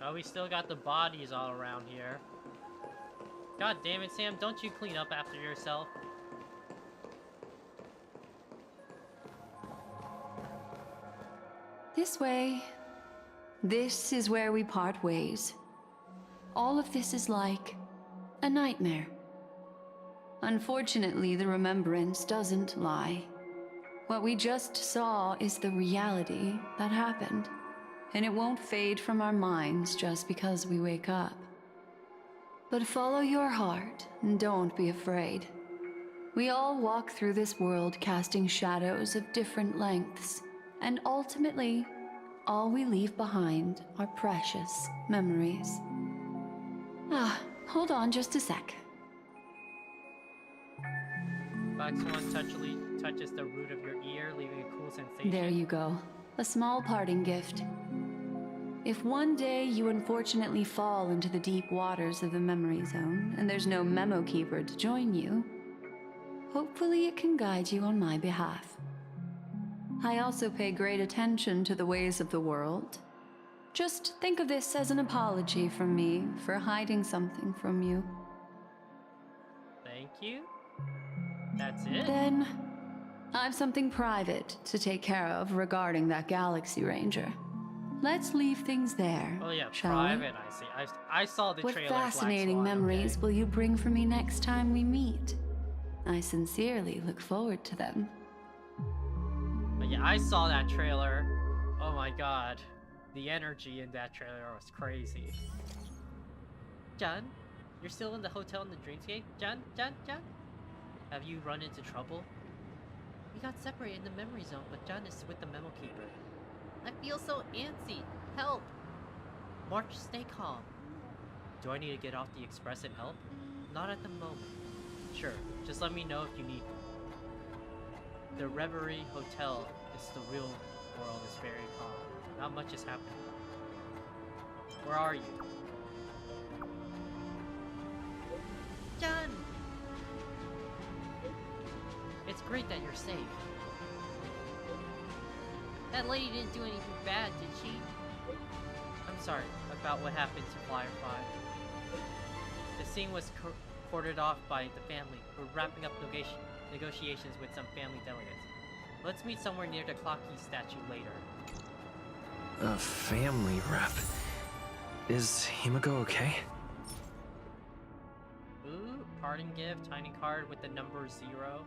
A: Oh, we still got the bodies all around here. God damn it, Sam, don't you clean up after yourself?
B: This way. This is where we part ways. All of this is like a nightmare. Unfortunately, the remembrance doesn't lie. What we just saw is the reality that happened, and it won't fade from our minds just because we wake up. But follow your heart and don't be afraid. We all walk through this world casting shadows of different lengths, and ultimately, all we leave behind are precious memories. Hold on just a sec.
A: Black Swan touches the root of your ear, leaving a cool sensation.
B: There you go. A small parting gift. If one day you unfortunately fall into the deep waters of the memory zone, and there's no memo keeper to join you, hopefully it can guide you on my behalf. I also pay great attention to the ways of the world. Just think of this as an apology from me for hiding something from you.
A: Thank you. That's it?
B: Then, I've something private to take care of regarding that Galaxy Ranger. Let's leave things there.
A: Oh yeah,
B: shall
A: private,
B: we?
A: I see. I saw the
B: What
A: trailer. What
B: fascinating memories will you bring for me next time we meet? I sincerely look forward to them.
A: But yeah, I saw that trailer. Oh my god. The energy in that trailer was crazy. John? You're still in the hotel in the dreamscape? John? Have you run into trouble? We got separated in the memory zone, but John is with the memo keeper. I feel so antsy. Help! March, stay calm. Do I need to get off the express and help? Not at the moment. Sure, just let me know if you need me. The Reverie Hotel is the real world is very calm. Not much is happening. Where are you? John! It's great that you're safe. That lady didn't do anything bad, did she? I'm sorry about what happened to Firefly. The scene was cordoned off by the family. We're wrapping up negotiations with some family delegates. Let's meet somewhere near the Clocky statue later.
C: A family rep. Is Himiko okay?
A: Ooh, parting gift, tiny card with the number 0.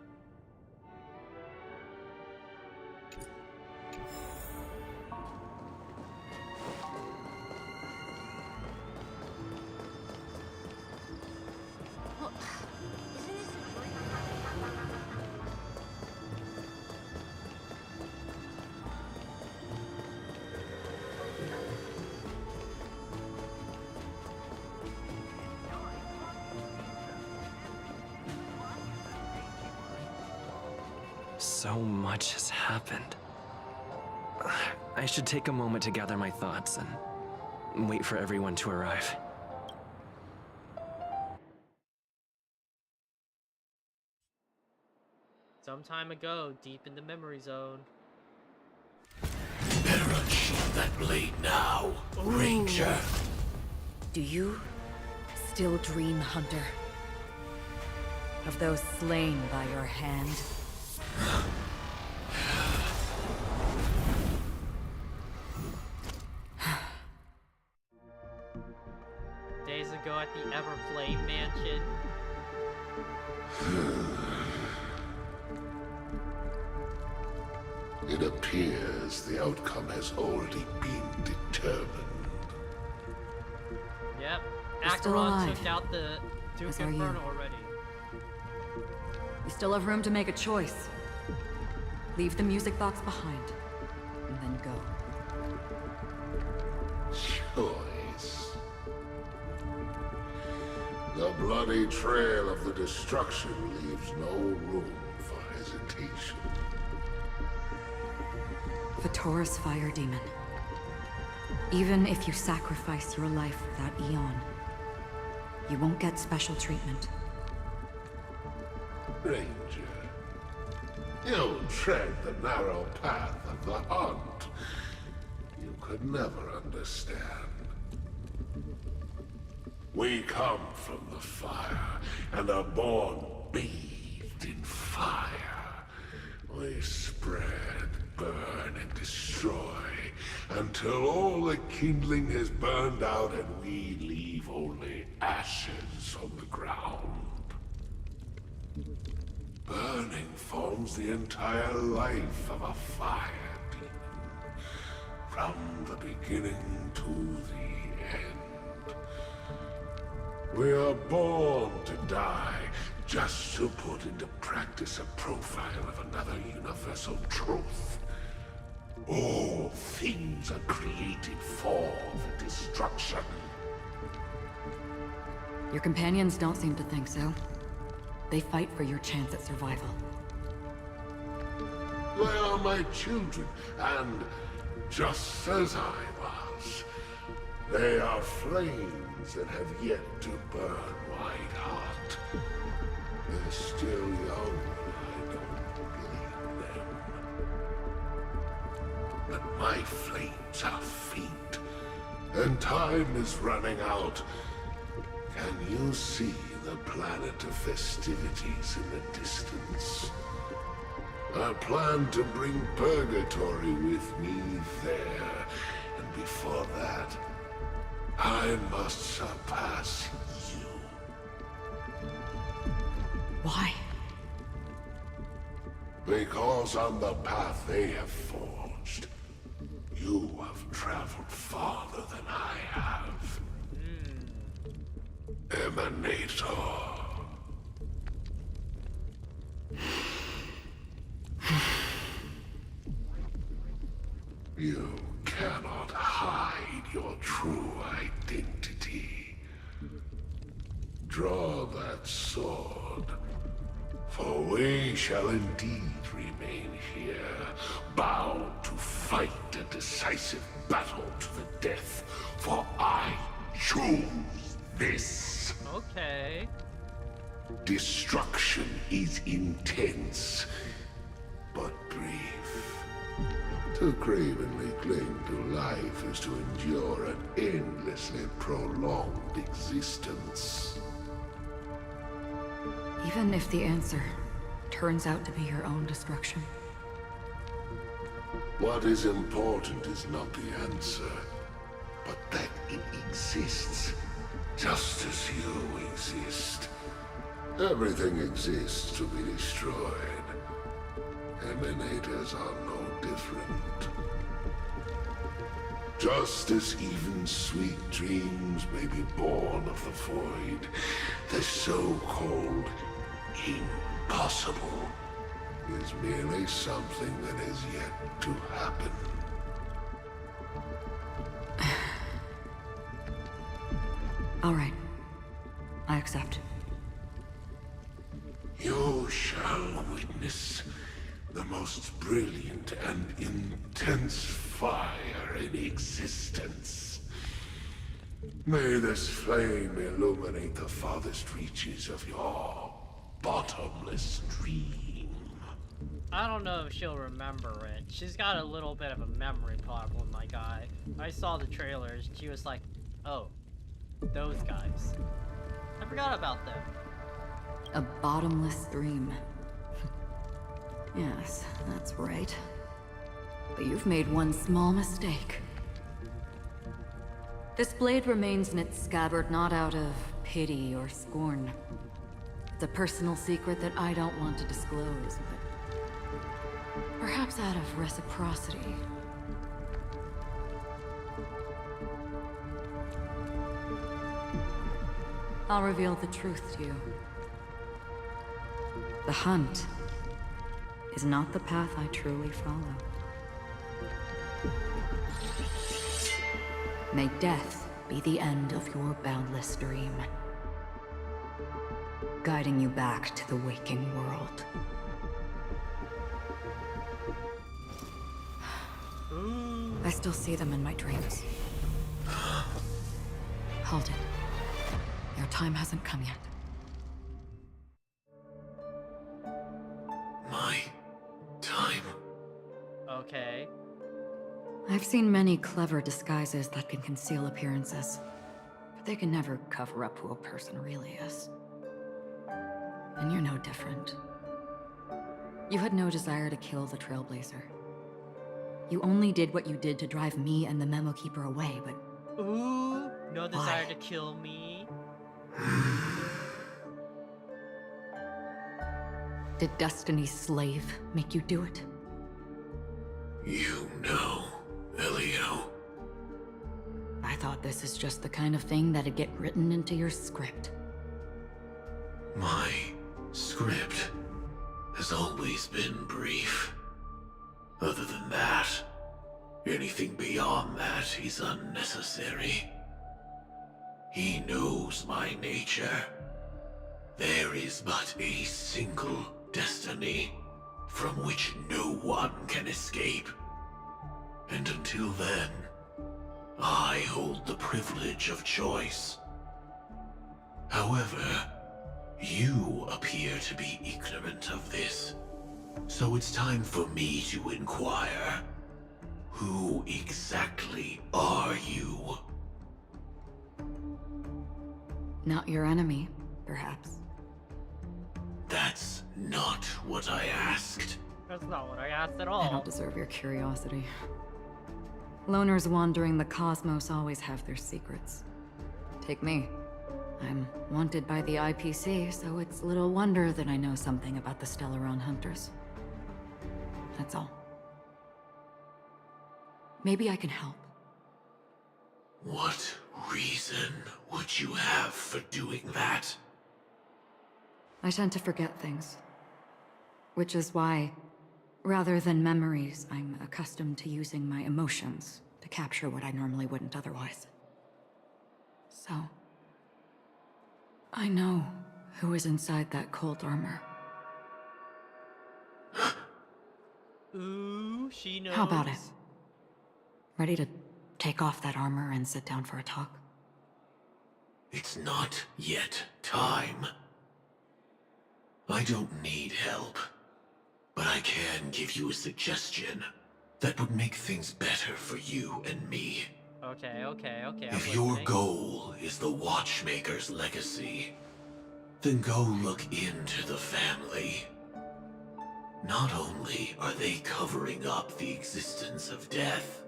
C: So much has happened. I should take a moment to gather my thoughts and wait for everyone to arrive.
A: Some time ago, deep in the memory zone.
H: Better unsheath that blade now, Ranger.
L: Do you still dream, Hunter? Of those slain by your hand?
J: go at the Everflame Mansion.
M: It appears the outcome has already been determined.
J: Yep.
L: You're still
J: Acheron
L: alive,
J: took out the Duke
L: as are you.
J: Inferno already.
L: You still have room to make a choice. Leave the music box behind, and then go.
M: Choice. The bloody trail of the destruction leaves no room for hesitation.
L: Vatora's fire demon. Even if you sacrifice your life for that Eon, you won't get special treatment.
M: Ranger, you tread the narrow path of the hunt. You could never understand. We come from the fire, and are born bathed in fire. We spread, burn, and destroy, until all the kindling is burned out and we leave only ashes on the ground. Burning forms the entire life of a fire demon, from the beginning to the end. We are born to die, just to put into practice a profile of another universal truth. All things are created for the destruction.
L: Your companions don't seem to think so. They fight for your chance at survival.
M: They are my children, and just as I was, they are flames that have yet to burn white hot. They're still young, I don't believe them. But my flames are faint, and time is running out. Can you see the planet of festivities in the distance? I plan to bring Purgatory with me there, and before that, I must surpass you.
L: Why?
M: Because on the path they have forged, you have traveled farther than I have. Emanator. You cannot hide your true identity. Draw that sword, for we shall indeed remain here, bound to fight a decisive battle to the death, for I choose this.
J: Okay.
M: Destruction is intense, but brief. To cravenly cling to life is to endure an endlessly prolonged existence.
L: Even if the answer turns out to be your own destruction.
M: What is important is not the answer, but that it exists, just as you exist. Everything exists to be destroyed. Emanators are no different. Just as even sweet dreams may be born of the void, the so-called impossible is merely something that is yet to happen.
L: All right. I accept.
M: You shall witness the most brilliant and intense fire in existence. May this flame illuminate the farthest reaches of your bottomless dream.
J: I don't know if she'll remember it. She's got a little bit of a memory problem, my guy. I saw the trailers, she was like, oh, those guys. I forgot about them.
L: A bottomless dream. Yes, that's right. But you've made one small mistake. This blade remains in its scabbard not out of pity or scorn. It's a personal secret that I don't want to disclose, but perhaps out of reciprocity. I'll reveal the truth to you. The hunt is not the path I truly follow. May death be the end of your boundless dream, guiding you back to the waking world. I still see them in my dreams. Hold it. Your time hasn't come yet.
M: My time?
A: Okay.
L: I've seen many clever disguises that can conceal appearances, but they can never cover up who a person really is. And you're no different. You had no desire to kill the Trailblazer. You only did what you did to drive me and the Memo Keeper away, but...
A: Ooh, no desire
L: Why?
A: to kill me.
L: Did Destiny's slave make you do it?
M: You know, Elio.
L: I thought this is just the kind of thing that'd get written into your script.
M: My script has always been brief. Other than that, anything beyond that is unnecessary. He knows my nature. There is but a single destiny from which no one can escape. And until then, I hold the privilege of choice. However, you appear to be ignorant of this. So it's time for me to inquire. Who exactly are you?
L: Not your enemy, perhaps.
M: That's not what I asked.
A: That's not what I asked at
L: I
A: all.
L: don't deserve your curiosity. Loners wandering the cosmos always have their secrets. Take me. I'm wanted by the IPC, so it's little wonder that I know something about the Stellaron Hunters. That's all. Maybe I can help.
M: What reason would you have for doing that?
L: I tend to forget things. Which is why, rather than memories, I'm accustomed to using my emotions to capture what I normally wouldn't otherwise. So... I know who is inside that cold armor.
A: Ooh, she knows.
L: How about it? Ready to take off that armor and sit down for a talk?
M: It's not yet time. I don't need help, but I can give you a suggestion that would make things better for you and me.
A: Okay.
M: If
A: I'm
M: your
A: listening.
M: goal is the Watchmaker's legacy, then go look into the family. Not only are they covering up the existence of death,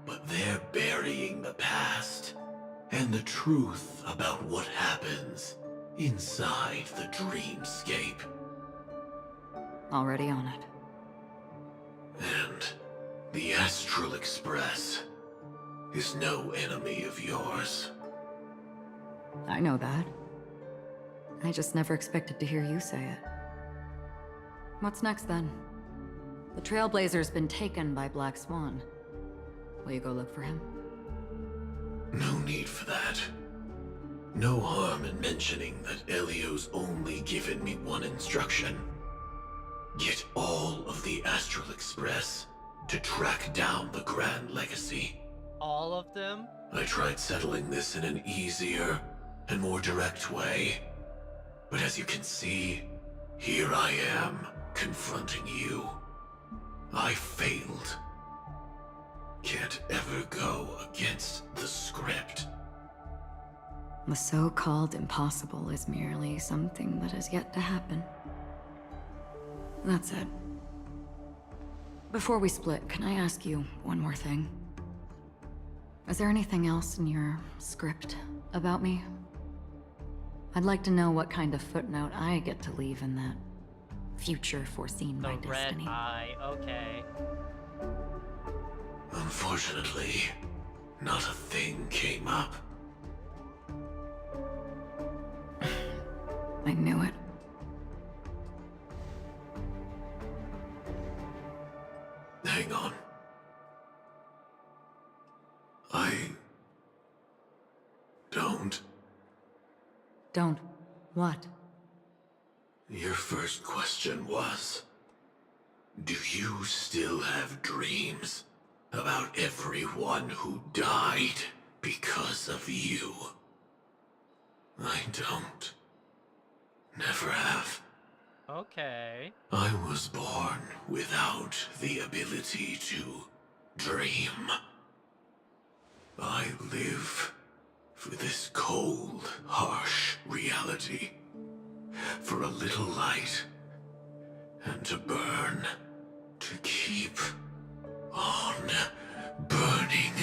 M: but they're burying the past and the truth about what happens inside the dreamscape.
L: Already on it.
M: And the Astral Express is no enemy of yours.
L: I know that. I just never expected to hear you say it. What's next, then? The Trailblazer's been taken by Black Swan. Will you go look for him?
M: No need for that. No harm in mentioning that Elio's only given me one instruction. Get all of the Astral Express to track down the Grand Legacy.
A: All of them?
M: I tried settling this in an easier and more direct way. But as you can see, here I am, confronting you. I failed. Can't ever go against the script.
L: The so-called impossible is merely something that has yet to happen. That's it. Before we split, can I ask you one more thing? Is there anything else in your script about me? I'd like to know what kind of footnote I get to leave in that future foreseen by
A: The red
L: destiny.
A: eye, okay.
M: Unfortunately, not a thing came up.
L: I knew it.
M: Hang on. I don't.
L: Don't. What?
M: Your first question was, do you still have dreams about everyone who died because of you? I don't. Never have.
A: Okay.
M: I was born without the ability to dream. I live for this cold, harsh reality. For a little light. And to burn. To keep on burning.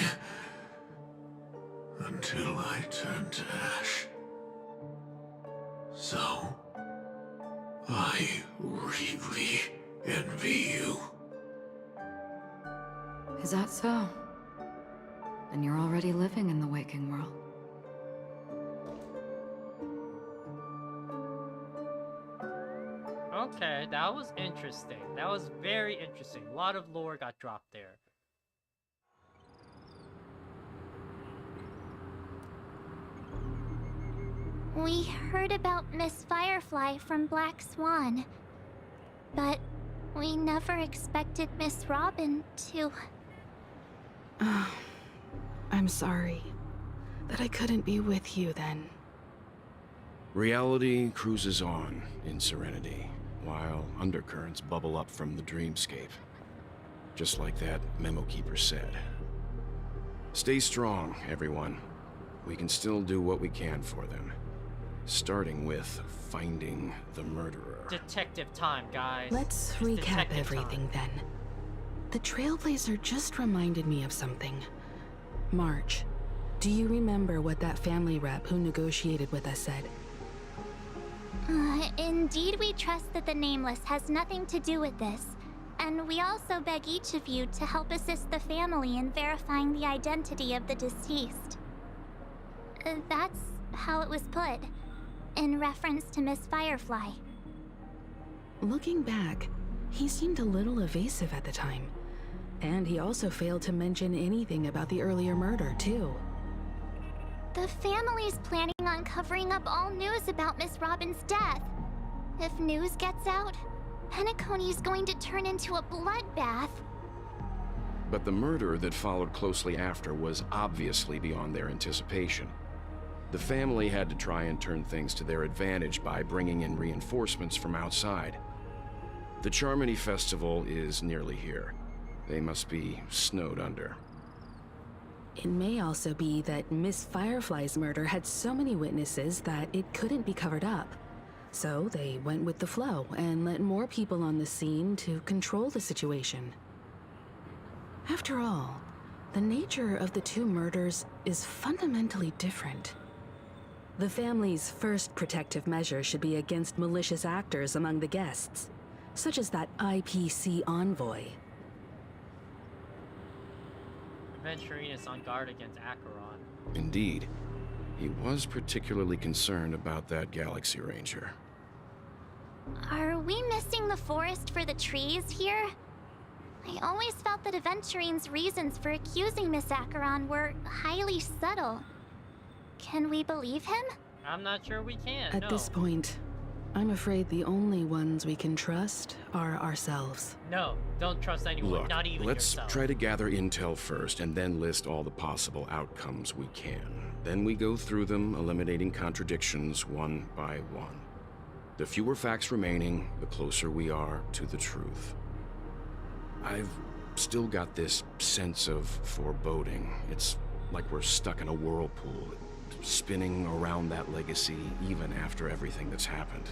M: Until I turn to ash. So, I really envy you.
L: Is that so? Then you're already living in the waking world.
A: Okay, that was interesting. That was very interesting. A lot of lore got dropped there.
D: We heard about Miss Firefly from Black Swan, but we never expected Miss Robin to...
G: I'm sorry that I couldn't be with you then.
N: Reality cruises on in serenity, while undercurrents bubble up from the dreamscape. Just like that memo keeper said. Stay strong, everyone. We can still do what we can for them. Starting with finding the murderer.
A: Detective time, guys.
G: Let's
A: It's
G: recap
A: detective
G: everything
A: time.
G: then. The Trailblazer just reminded me of something. March, do you remember what that family rep who negotiated with us said?
D: Indeed, we trust that the Nameless has nothing to do with this. And we also beg each of you to help assist the family in verifying the identity of the deceased. That's how it was put, in reference to Miss Firefly.
G: Looking back, he seemed a little evasive at the time. And he also failed to mention anything about the earlier murder, too.
D: The family's planning on covering up all news about Miss Robin's death. If news gets out, Penacony's going to turn into a bloodbath.
N: But the murder that followed closely after was obviously beyond their anticipation. The family had to try and turn things to their advantage by bringing in reinforcements from outside. The Charmony Festival is nearly here. They must be snowed under.
G: It may also be that Miss Firefly's murder had so many witnesses that it couldn't be covered up. So they went with the flow and let more people on the scene to control the situation. After all, the nature of the two murders is fundamentally different. The family's first protective measure should be against malicious actors among the guests, such as that IPC envoy.
A: Aventurine is on guard against Acheron.
N: Indeed. He was particularly concerned about that Galaxy Ranger.
D: Are we missing the forest for the trees here? I always felt that Aventurine's reasons for accusing Miss Acheron were highly subtle. Can we believe him?
A: I'm not sure we can,
G: At this point, I'm afraid the only ones we can trust are ourselves.
A: No, don't trust anyone,
N: Look,
A: not even
N: let's
A: yourself.
N: try to gather intel first and then list all the possible outcomes we can. Then we go through them, eliminating contradictions one by one. The fewer facts remaining, the closer we are to the truth. I've still got this sense of foreboding. It's like we're stuck in a whirlpool, spinning around that legacy even after everything that's happened.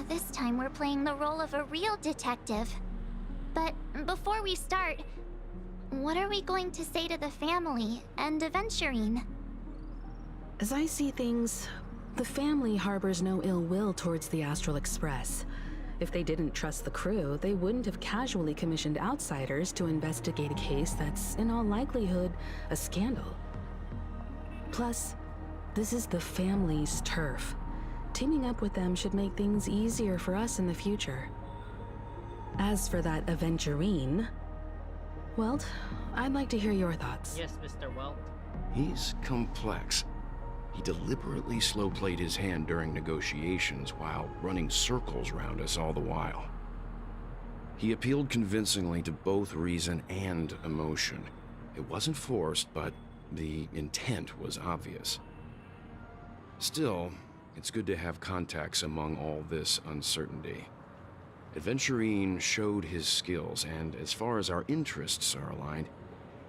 D: This time we're playing the role of a real detective. But before we start, what are we going to say to the family and Aventurine?
G: As I see things, the family harbors no ill will towards the Astral Express. If they didn't trust the crew, they wouldn't have casually commissioned outsiders to investigate a case that's, in all likelihood, a scandal. Plus, this is the family's turf. Teaming up with them should make things easier for us in the future. As for that Aventurine, Welt, I'd like to hear your thoughts.
A: Yes, Mr. Welt.
N: He's complex. He deliberately slow-played his hand during negotiations while running circles around us all the while. He appealed convincingly to both reason and emotion. It wasn't forced, but the intent was obvious. Still, it's good to have contacts among all this uncertainty. Aventurine showed his skills, and as far as our interests are aligned,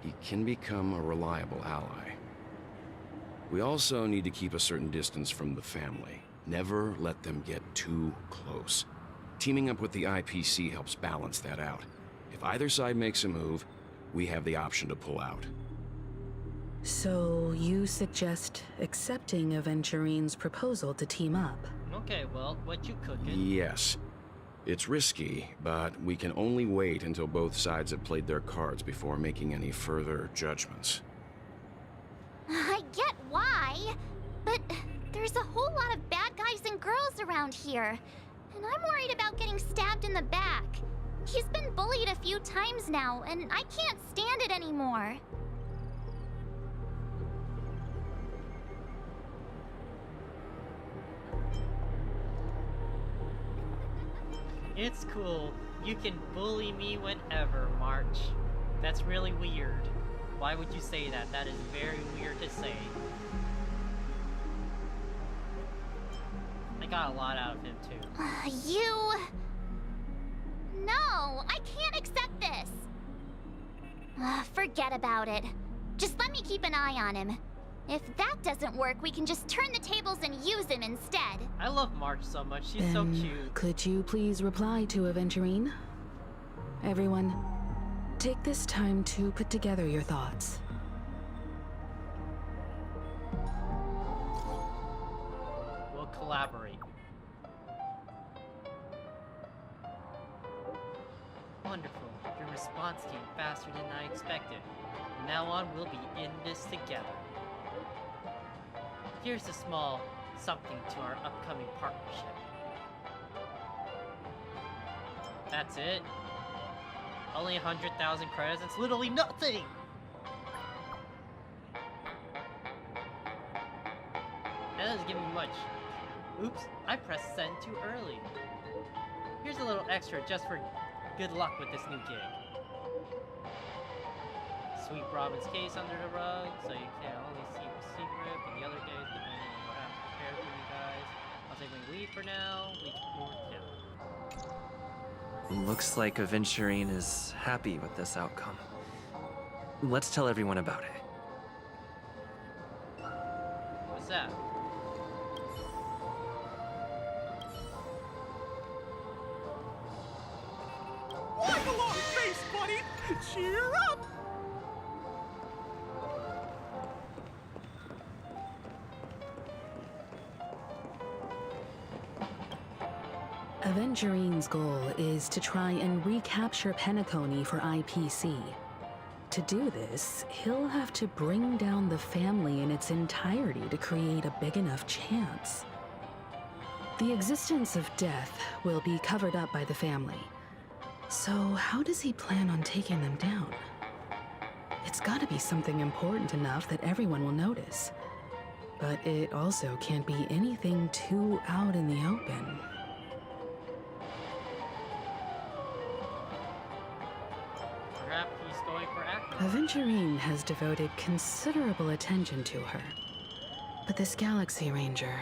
N: he can become a reliable ally. We also need to keep a certain distance from the family. Never let them get too close. Teaming up with the IPC helps balance that out. If either side makes a move, we have the option to pull out.
G: So you suggest accepting Aventurine's proposal to team up?
A: Okay, well, what you cooking?
N: Yes. It's risky, but we can only wait until both sides have played their cards before making any further judgments.
D: I get why, but there's a whole lot of bad guys and girls around here, and I'm worried about getting stabbed in the back. He's been bullied a few times now, and I can't stand it anymore.
A: It's cool. You can bully me whenever, March. That's really weird. Why would you say that? That is very weird to say. I got a lot out of him, too.
D: No, I can't accept this. Forget about it. Just let me keep an eye on him. If that doesn't work, we can just turn the tables and use him instead.
A: I love March so much. She's so cute.
G: Could you please reply to Aventurine? Everyone, take this time to put together your thoughts.
A: We'll collaborate. Wonderful. Your response came faster than I expected. From now on, we'll be in this together. Here's a small something to our upcoming partnership. That's it? Only 100,000 credits? It's literally nothing! That doesn't give me much. Oops, I pressed send too early. Here's a little extra just for good luck with this new gig. Sweep Robin's case under the rug, so you can only see the secret, but the other case, depending on what I have prepared for you guys. I'll take my leave for now. Leave report down.
C: Looks like Aventurine is happy with this outcome. Let's tell everyone about it.
A: What's that?
O: Wipe a long face, buddy! Cheer up!
G: Aventurine's goal is to try and recapture Penacony for IPC. To do this, he'll have to bring down the family in its entirety to create a big enough chance. The existence of death will be covered up by the family. So how does he plan on taking them down? It's gotta be something important enough that everyone will notice. But it also can't be anything too out in the open.
A: Perhaps he's going for Acheron.
G: Aventurine has devoted considerable attention to her. But this Galaxy Ranger,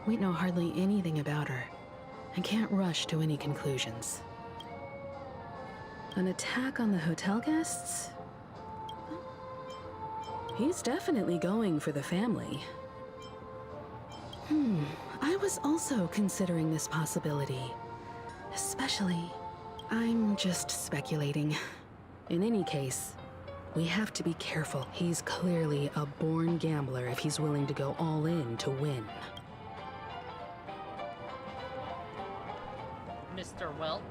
G: we know hardly anything about her, and can't rush to any conclusions. An attack on the hotel guests? He's definitely going for the family. I was also considering this possibility. Especially, I'm just speculating. In any case, we have to be careful. He's clearly a born gambler if he's willing to go all in to win.
J: Mr. Welt?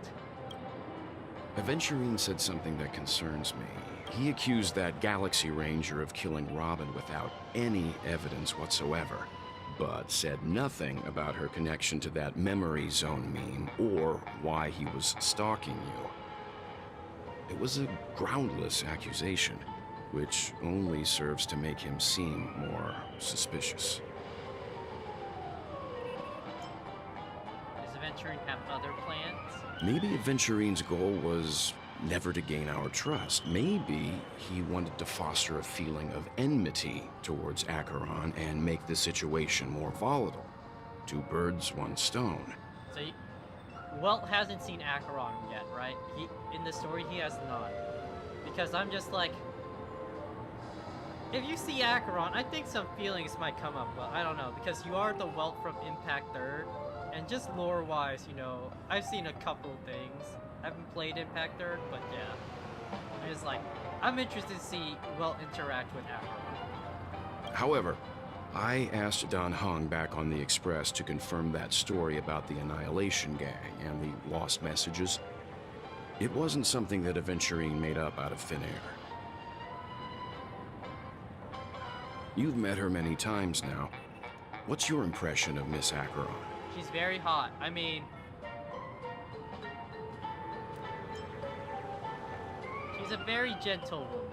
N: Aventurine said something that concerns me. He accused that Galaxy Ranger of killing Robin without any evidence whatsoever, but said nothing about her connection to that memory zone meme or why he was stalking you. It was a groundless accusation, which only serves to make him seem more suspicious.
J: Does Aventurine have other plans?
N: Maybe Aventurine's goal was never to gain our trust. Maybe he wanted to foster a feeling of enmity towards Acheron and make the situation more volatile. Two birds, one stone.
J: So, Welt hasn't seen Acheron yet, right? In the story, he has not. Because I'm just like, if you see Acheron, I think some feelings might come up. Well, I don't know, because you are the Welt from Impact 3rd, and just lore-wise, you know, I've seen a couple things. I haven't played Impact 3rd, but yeah. I'm just like, I'm interested to see Welt interact with Acheron.
N: However, I asked Don Hung back on the Express to confirm that story about the Annihilation Gang and the lost messages. It wasn't something that Aventurine made up out of thin air. You've met her many times now. What's your impression of Miss Acheron?
J: She's very hot. I mean, she's a very gentle woman.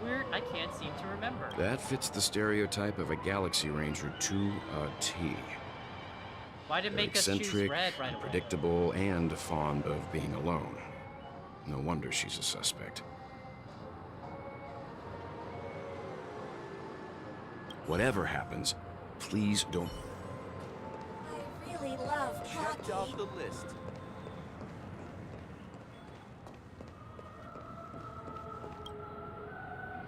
J: Weird, I can't seem to remember.
N: That fits the stereotype of a Galaxy Ranger to a T.
J: Why did it make us choose
N: eccentric,
J: red right away?
N: predictable, and fond of being alone. No wonder she's a suspect. Whatever happens, please don't...
I: I really love
O: Checked off the list.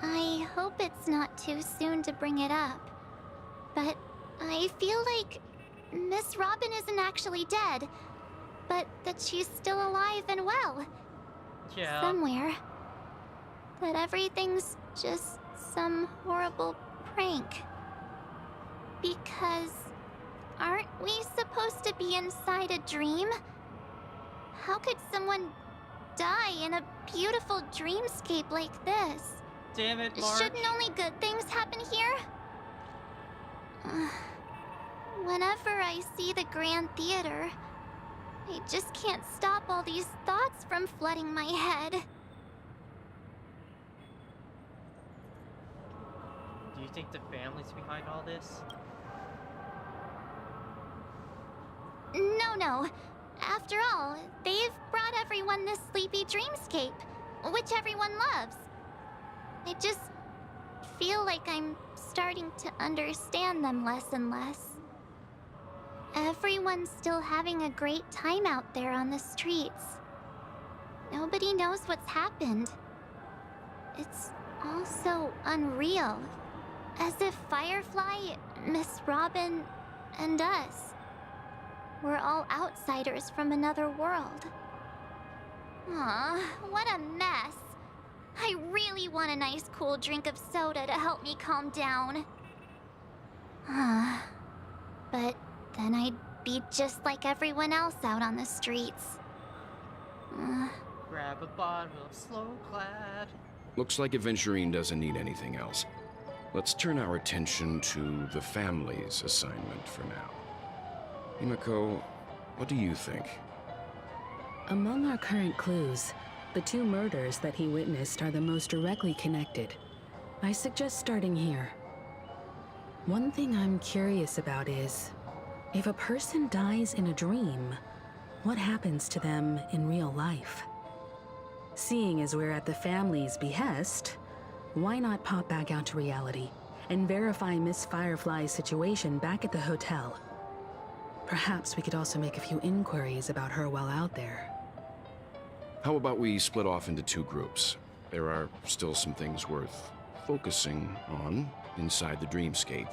D: I hope it's not too soon to bring it up, but I feel like Miss Robin isn't actually dead, but that she's still alive and well.
J: Yeah.
D: Somewhere. That everything's just some horrible prank. Because aren't we supposed to be inside a dream? How could someone die in a beautiful dreamscape like this?
J: Damn it, Mark.
D: Shouldn't only good things happen here? Whenever I see the Grand Theater, I just can't stop all these thoughts from flooding my head.
J: Do you think the family's behind all this?
D: No. After all, they've brought everyone this sleepy dreamscape, which everyone loves. I just feel like I'm starting to understand them less and less. Everyone's still having a great time out there on the streets. Nobody knows what's happened. It's all so unreal. As if Firefly, Miss Robin, and us were all outsiders from another world. Aw, what a mess. I really want a nice cool drink of soda to help me calm down. But then I'd be just like everyone else out on the streets.
J: Grab a bottle of Slow Clad.
N: Looks like Aventurine doesn't need anything else. Let's turn our attention to the family's assignment for now. Himiko, what do you think?
G: Among our current clues, the two murders that he witnessed are the most directly connected. I suggest starting here. One thing I'm curious about is, if a person dies in a dream, what happens to them in real life? Seeing as we're at the family's behest, why not pop back out to reality and verify Miss Firefly's situation back at the hotel? Perhaps we could also make a few inquiries about her while out there.
N: How about we split off into two groups? There are still some things worth focusing on inside the dreamscape.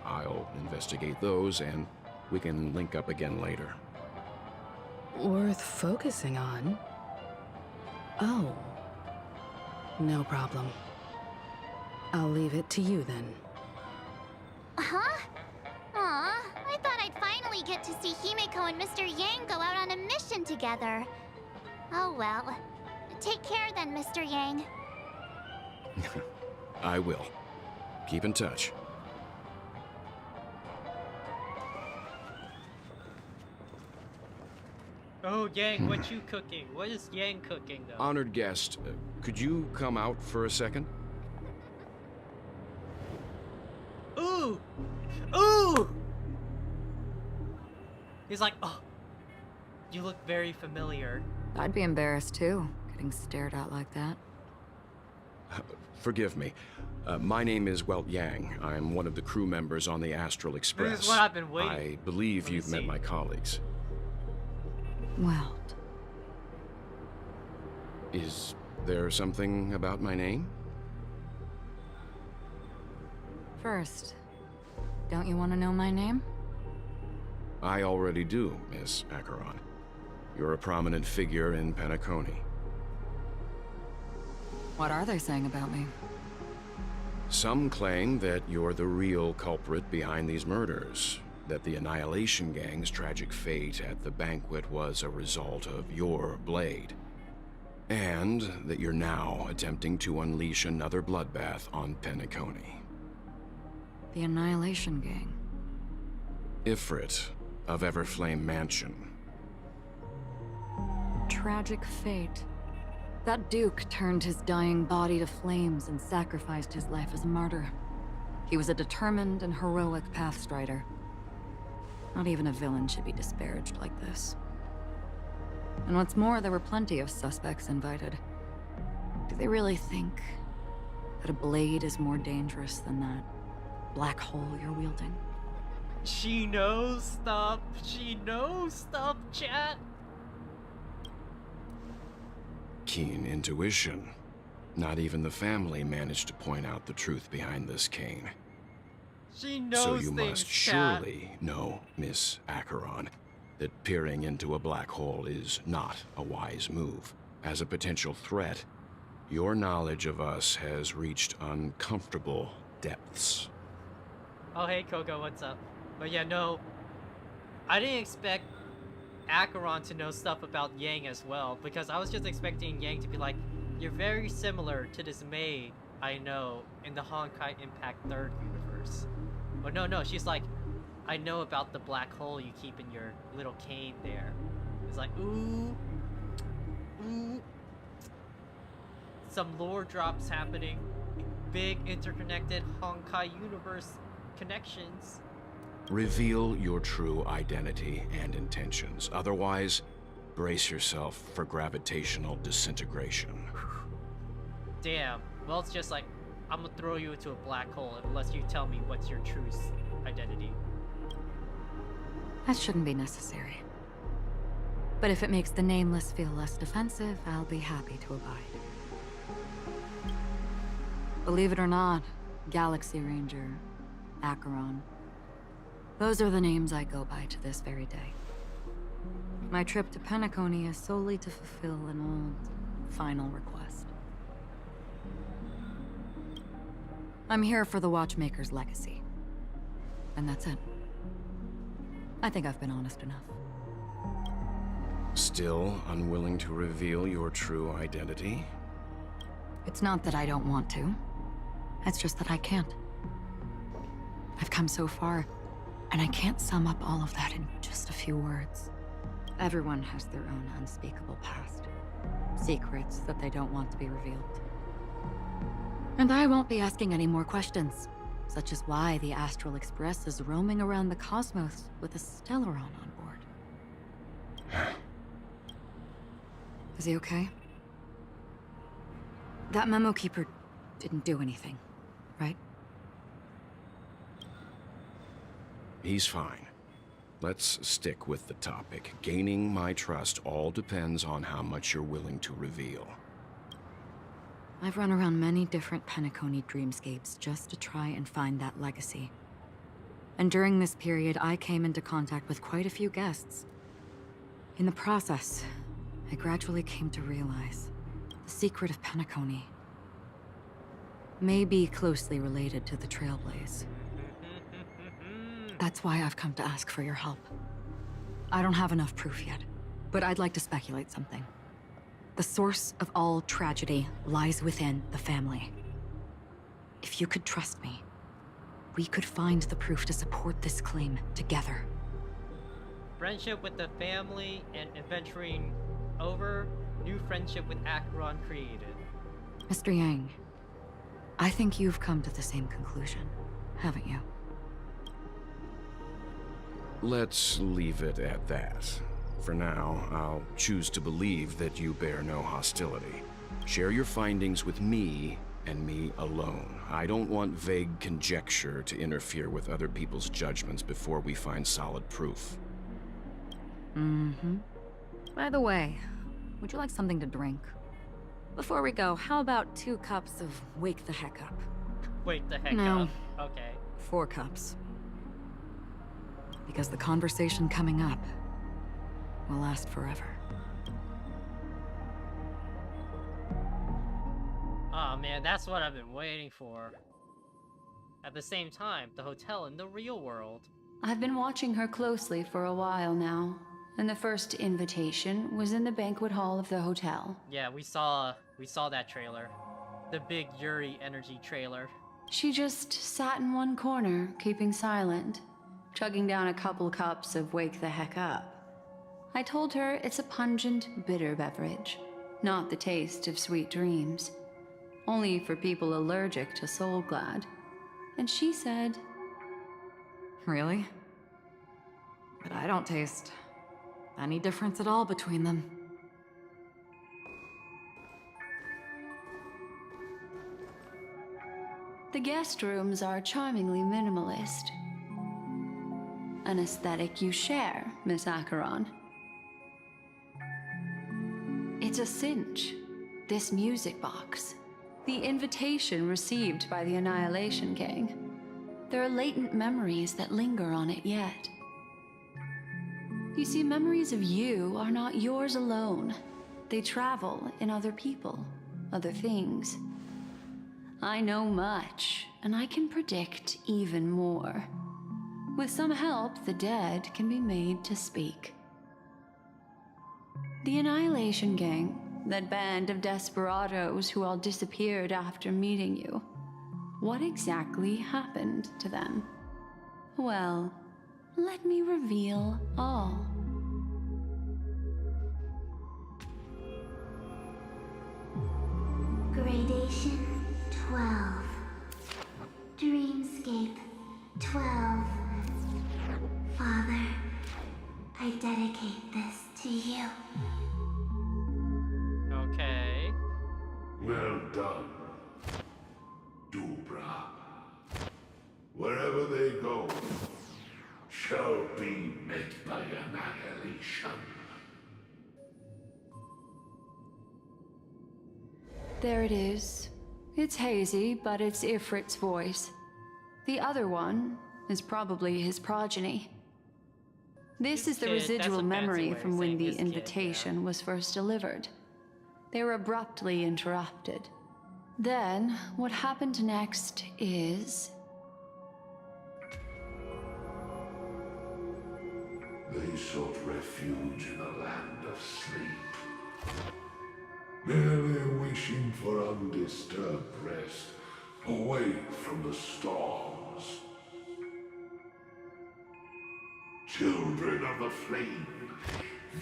N: I'll investigate those, and we can link up again later.
G: Worth focusing on? Oh. No problem. I'll leave it to you then.
D: Huh? Aw, I thought I'd finally get to see Himeko and Mr. Yang go out on a mission together. Oh well. Take care then, Mr. Yang.
N: I will. Keep in touch.
A: Oh, Yang, what you cooking? What is Yang cooking, though?
N: Honored guest, could you come out for a second?
A: Ooh! Ooh! He's like, oh, you look very familiar.
L: I'd be embarrassed too, getting stared at like that.
N: Forgive me. My name is Welt Yang. I'm one of the crew members on the Astral Express.
A: This is what I've been waiting.
N: I believe you've met my colleagues.
L: Welt.
N: Is there something about my name?
L: First, don't you want to know my name?
N: I already do, Miss Acheron. You're a prominent figure in Penacony.
L: What are they saying about me?
N: Some claim that you're the real culprit behind these murders, that the Annihilation Gang's tragic fate at the banquet was a result of your blade, and that you're now attempting to unleash another bloodbath on Penacony.
L: The Annihilation Gang.
N: Ifrit of Everflame Mansion.
L: Tragic fate. That Duke turned his dying body to flames and sacrificed his life as a martyr. He was a determined and heroic pathstrider. Not even a villain should be disparaged like this. And what's more, there were plenty of suspects invited. Do they really think that a blade is more dangerous than that black hole you're wielding?
A: She knows stuff. She knows stuff, chat.
N: Keen intuition. Not even the family managed to point out the truth behind this cane.
A: She knows
N: So you
A: things,
N: must
A: chat.
N: surely know, Miss Acheron, that peering into a black hole is not a wise move. As a potential threat, your knowledge of us has reached uncomfortable depths.
A: Oh, hey, Coco, what's up? But yeah, no. I didn't expect Acheron to know stuff about Yang as well, because I was just expecting Yang to be like, you're very similar to this maid I know in the Honkai Impact 3rd universe. But no, she's like, I know about the black hole you keep in your little cane there. It's like, ooh. Some lore drops happening. Big interconnected Honkai universe connections.
N: Reveal your true identity and intentions. Otherwise, brace yourself for gravitational disintegration.
A: Damn. Well, it's just like, I'm gonna throw you into a black hole unless you tell me what's your true identity.
L: That shouldn't be necessary. But if it makes the Nameless feel less defensive, I'll be happy to abide. Believe it or not, Galaxy Ranger, Acheron, those are the names I go by to this very day. My trip to Penacony is solely to fulfill an old, final request. I'm here for the Watchmaker's legacy. And that's it. I think I've been honest enough.
N: Still unwilling to reveal your true identity?
L: It's not that I don't want to. It's just that I can't. I've come so far, and I can't sum up all of that in just a few words. Everyone has their own unspeakable past. Secrets that they don't want to be revealed. And I won't be asking any more questions, such as why the Astral Express is roaming around the cosmos with a Stellaron on board. Is he okay? That memo keeper didn't do anything, right?
N: He's fine. Let's stick with the topic. Gaining my trust all depends on how much you're willing to reveal.
L: I've run around many different Penacony dreamscapes just to try and find that legacy. And during this period, I came into contact with quite a few guests. In the process, I gradually came to realize The secret of Penacony may be closely related to the Trailblaze. That's why I've come to ask for your help. I don't have enough proof yet, but I'd like to speculate something. The source of all tragedy lies within the family. If you could trust me, we could find the proof to support this claim together.
A: Friendship with the family and adventuring over. New friendship with Acheron created.
L: Mr. Yang, I think you've come to the same conclusion, haven't you?
N: Let's leave it at that. For now, I'll choose to believe that you bear no hostility. Share your findings with me, and me alone. I don't want vague conjecture to interfere with other people's judgments before we find solid proof.
L: Mm-hmm. By the way, would you like something to drink? Before we go, how about 2 cups of Wake the Heck Up?
A: Wake the heck
L: No.
A: up. Okay.
L: 4 cups. Because the conversation coming up will last forever.
A: Oh man, that's what I've been waiting for. At the same time, the hotel in the real world.
B: I've been watching her closely for a while now, and the first invitation was in the banquet hall of the hotel.
A: Yeah, we saw that trailer. The big Yuri energy trailer.
B: She just sat in one corner, keeping silent, chugging down a couple cups of Wake the Heck Up. I told her it's a pungent, bitter beverage, not the taste of sweet dreams. Only for people allergic to Soul Glad. And she said,
L: Really? But I don't taste any difference at all between them.
B: the guest rooms are charmingly minimalist. An aesthetic you share, Miss Acheron. It's a cinch, this music box. The invitation received by the Annihilation Gang. There are latent memories that linger on it yet. You see, memories of you are not yours alone. They travel in other people, other things. I know much, and I can predict even more. With some help, the dead can be made to speak. The Annihilation Gang, that band of desperados who all disappeared after meeting you. What exactly happened to them? Well, let me reveal all.
D: Gradation 12. Dreamscape 12. Father, I dedicate this to you.
A: Okay.
M: Well done, Dubra. Wherever they go, shall be met by annihilation.
B: There it is. It's hazy, but it's Ifrit's voice. The other one is probably his progeny. This is the residual memory from when the invitation was first delivered. They were abruptly interrupted. Then, what happened next is...
M: They sought refuge in a land of sleep, merely wishing for undisturbed rest, away from the storms. Children of the flame,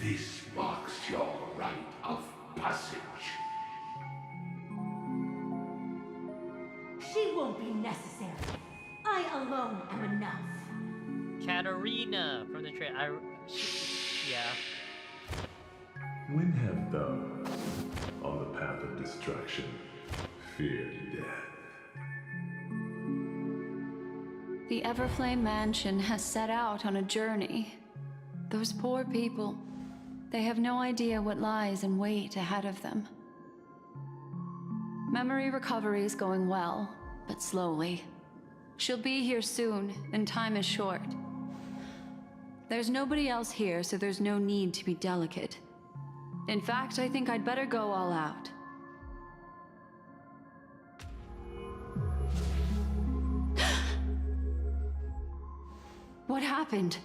M: this marks your rite of passage.
I: She won't be necessary. I alone am enough.
A: Katarina from the trailer. Yeah.
P: When have those on the path of destruction feared death?
B: The Everflame Mansion has set out on a journey. Those poor people, they have no idea what lies in wait ahead of them. Memory recovery is going well, but slowly. She'll be here soon, and time is short. There's nobody else here, so there's no need to be delicate. In fact, I think I'd better go all out. happened?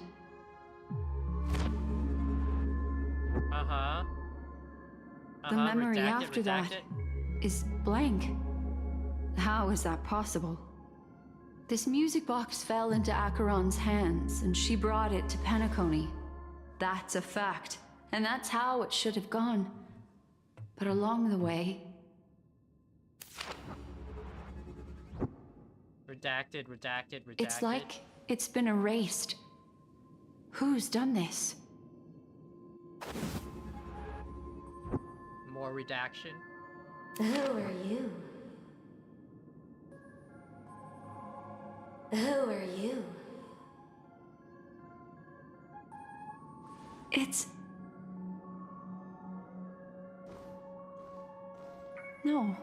B: The memory after that is blank. How is that possible? This music box fell into Acheron's hands, and she brought it to Penacony. That's a fact, and that's how it should have gone. But along the way...
A: Redacted.
B: It's like it's been erased. Who's done this?
A: More redaction.
I: Who are you? Who are you?
B: It's... No.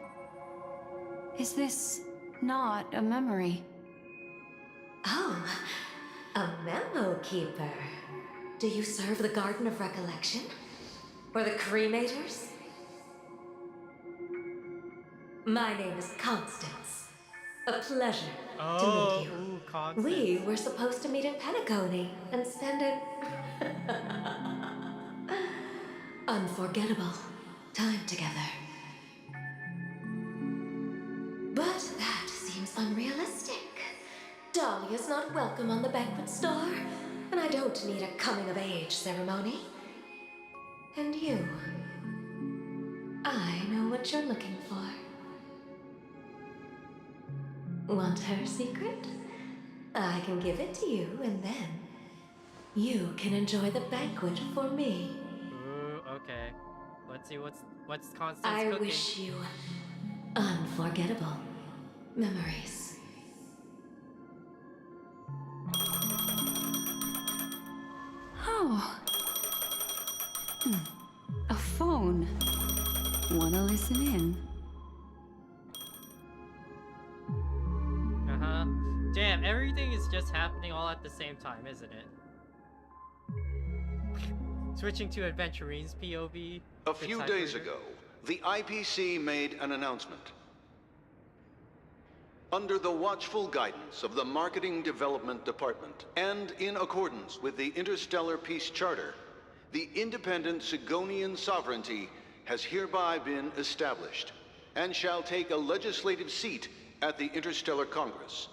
B: Is this not a memory?
I: Oh, a memo keeper. Do you serve the Garden of Recollection? Or the Cremators? My name is Constance. A pleasure to meet you.
A: Ooh, Constance.
I: We were supposed to meet in Penacony and spend an unforgettable time together. But that seems unrealistic. Dahlia's not welcome on the banquet star, and I don't need a coming-of-age ceremony. And you, I know what you're looking for. Want her secret? I can give it to you, and then you can enjoy the banquet for me.
A: Ooh, okay. Let's see what's Constance
I: I
A: cooking.
I: wish you unforgettable memories.
B: Oh. A phone. Wanna listen in?
A: Damn, everything is just happening all at the same time, isn't it? Switching to Adventurine's POV.
Q: A few days ago, the IPC made an announcement. Under the watchful guidance of the Marketing Development Department, and in accordance with the Interstellar Peace Charter, the independent Sigonian sovereignty has hereby been established, and shall take a legislative seat at the Interstellar Congress.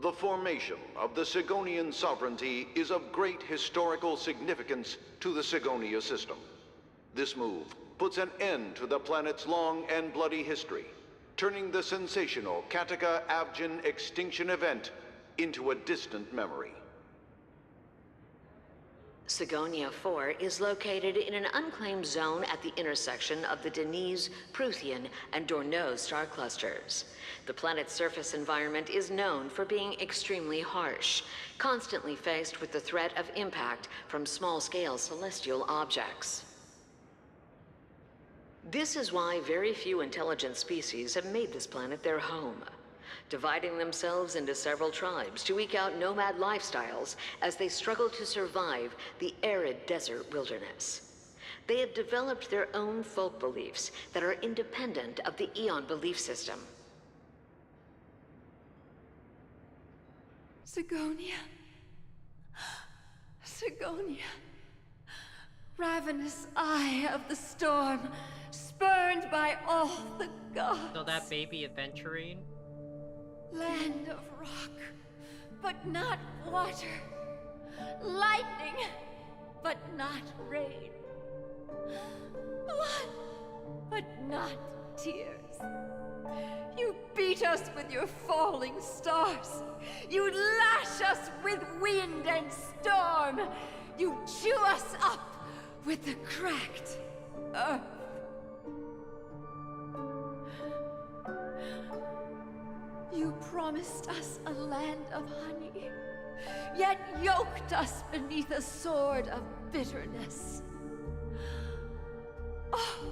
Q: The formation of the Sigonian sovereignty is of great historical significance to the Sigonia system. This move puts an end to the planet's long and bloody history, turning the sensational Kataka-Avgin extinction event into a distant memory.
R: Sigonia 4 is located in an unclaimed zone at the intersection of the Denise, Prothean, and Dorneau star clusters. The planet's surface environment is known for being extremely harsh, constantly faced with the threat of impact from small-scale celestial objects. This is why very few intelligent species have made this planet their home, dividing themselves into several tribes to eke out nomad lifestyles as they struggle to survive the arid desert wilderness. They have developed their own folk beliefs that are independent of the Eon belief system.
B: Sigonia. Sigonia. Ravenous eye of the storm, spurned by all the gods.
A: So that baby Adventurine?
B: Land of rock, but not water. Lightning, but not rain. Blood, but not tears. You beat us with your falling stars. You lash us with wind and storm. You chew us up with the cracked earth. You promised us a land of honey, yet yoked us beneath a sword of bitterness. Oh,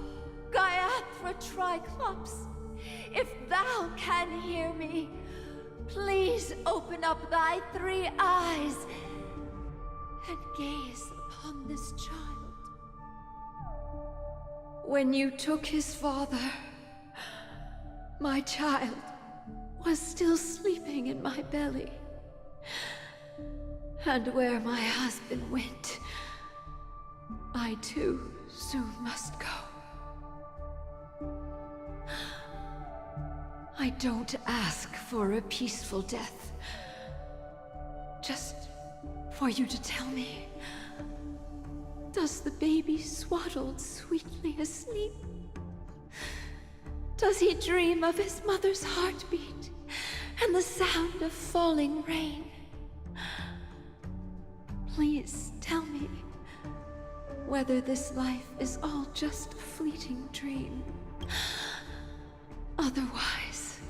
B: Gaiathra Triclops, if thou can hear me, please open up thy 3 eyes and gaze upon this child. When you took his father, my child was still sleeping in my belly. And where my husband went, I too soon must go. I don't ask for a peaceful death. Just for you to tell me, does the baby swaddled sweetly asleep? Does he dream of his mother's heartbeat and the sound of falling rain? Please tell me whether this life is all just a fleeting dream. Otherwise,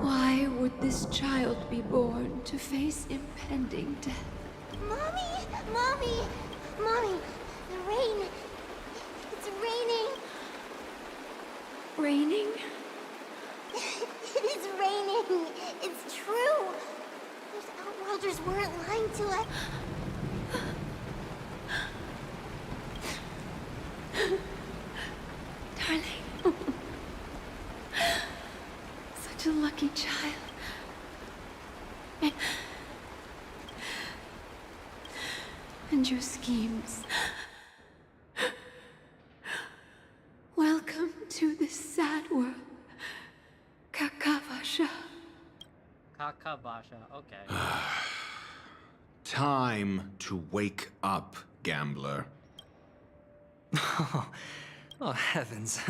B: why would this child be born to face impending death?
D: Mommy! Mommy! Mommy! The rain! It's raining!
B: Raining?
D: It is raining! It's true! Those Outworlders weren't lying to us.
B: Darling. Such a lucky child. And your schemes. Welcome to this sad world, Kakavasha.
A: Kakabasha, okay.
E: Time to wake up, gambler.
K: Oh, heavens.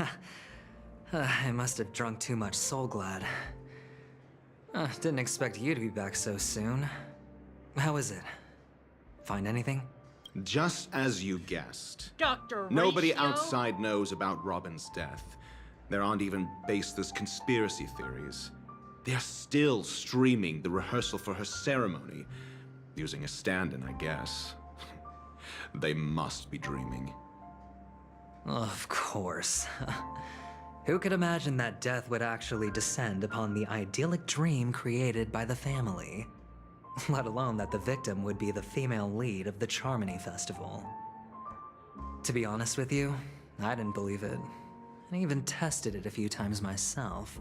K: I must have drunk too much Soul Glad. Didn't expect you to be back so soon. How is it? Find anything?
E: Just as you guessed.
A: Dr.
E: Nobody
A: Ratio?
E: outside knows about Robin's death. There aren't even baseless conspiracy theories. They're still streaming the rehearsal for her ceremony, using a stand-in, I guess. They must be dreaming.
K: Of course. Who could imagine that death would actually descend upon the idyllic dream created by the family? Let alone that the victim would be the female lead of the Charmony Festival. To be honest with you, I didn't believe it. I even tested it a few times myself.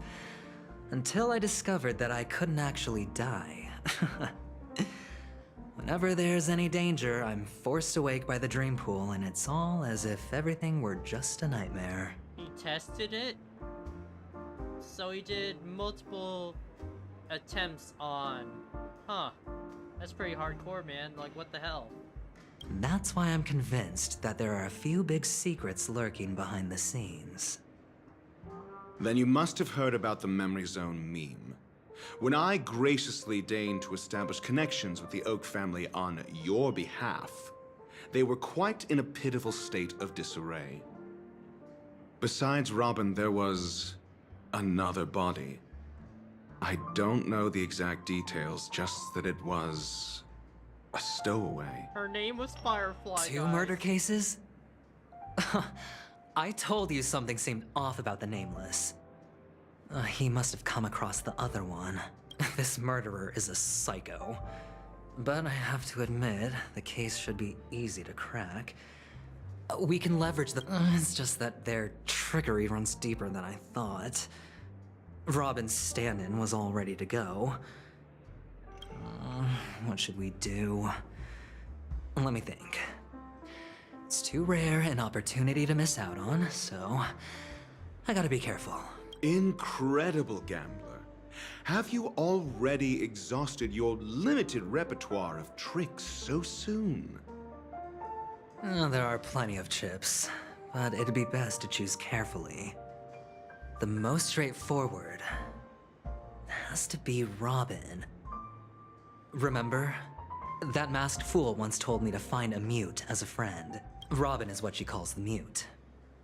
K: Until I discovered that I couldn't actually die. Whenever there's any danger, I'm forced awake by the dream pool, and it's all as if everything were just a nightmare.
A: He tested it? So he did multiple attempts on... Huh. That's pretty hardcore, man. Like, what the hell?
K: That's why I'm convinced that there are a few big secrets lurking behind the scenes.
E: Then you must have heard about the Memory Zone meme. When I graciously deigned to establish connections with the Oak family on your behalf, they were quite in a pitiful state of disarray. Besides Robin, there was another body. I don't know the exact details, just that it was a stowaway.
A: Her name was Firefly,
K: Two
A: guys.
K: murder cases? I told you something seemed off about the Nameless. He must have come across the other one. This murderer is a psycho. But I have to admit, the case should be easy to crack. We can leverage the... It's just that their trickery runs deeper than I thought. Robin's stand-in was all ready to go. What should we do? Let me think. It's too rare an opportunity to miss out on, so I gotta be careful.
E: Incredible, gambler. Have you already exhausted your limited repertoire of tricks so soon?
K: There are plenty of chips, but it'd be best to choose carefully. The most straightforward has to be Robin. Remember? That masked fool once told me to find a mute as a friend. Robin is what she calls the mute.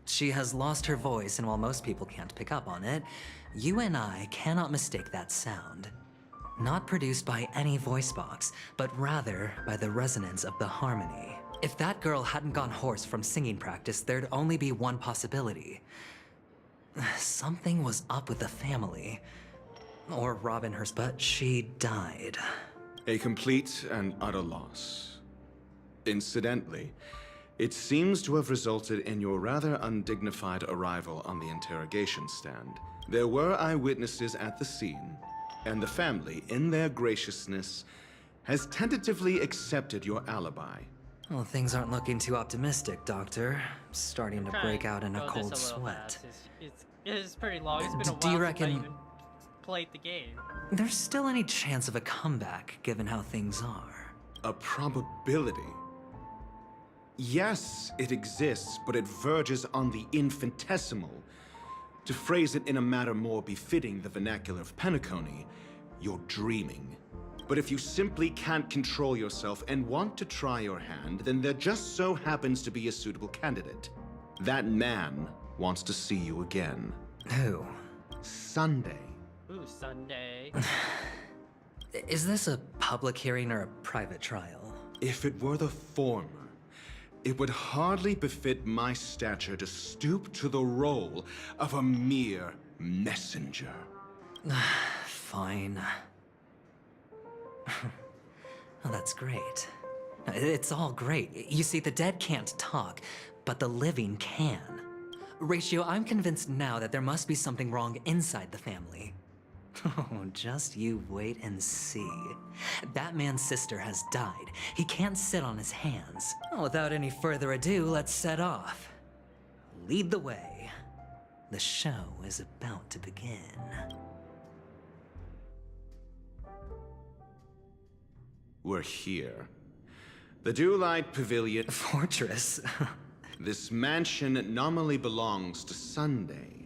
K: She has lost her voice, and while most people can't pick up on it, you and I cannot mistake that sound. Not produced by any voice box, but rather by the resonance of the harmony. If that girl hadn't gone hoarse from singing practice, there'd only be one possibility. Something was up with the family. Or Robin hers, but she died.
E: A complete and utter loss. Incidentally, it seems to have resulted in your rather undignified arrival on the interrogation stand. There were eyewitnesses at the scene, and the family, in their graciousness, has tentatively accepted your alibi.
K: Well, things aren't looking too optimistic, Doctor. I'm starting to break out in a cold sweat.
A: It's pretty long. It's been a while
K: Do you
A: since
K: reckon
A: I even played the game.
K: there's still any chance of a comeback, given how things are?
E: A probability? Yes, it exists, but it verges on the infinitesimal. To phrase it in a manner more befitting the vernacular of Penacony, you're dreaming. But if you simply can't control yourself and want to try your hand, then there just so happens to be a suitable candidate. That man wants to see you again.
K: Who?
E: Sunday.
A: Ooh, Sunday.
K: Is this a public hearing or a private trial?
E: If it were the former, it would hardly befit my stature to stoop to the role of a mere messenger.
K: Fine. Oh, that's great. It's all great. You see, the dead can't talk, but the living can. Ratio, I'm convinced now that there must be something wrong inside the family. Oh, just you wait and see. That man's sister has died. He can't sit on his hands. Well, without any further ado, let's set off. Lead the way. The show is about to begin.
E: We're here. The Dewlight Pavilion.
K: Fortress.
E: This mansion nominally belongs to Sunday,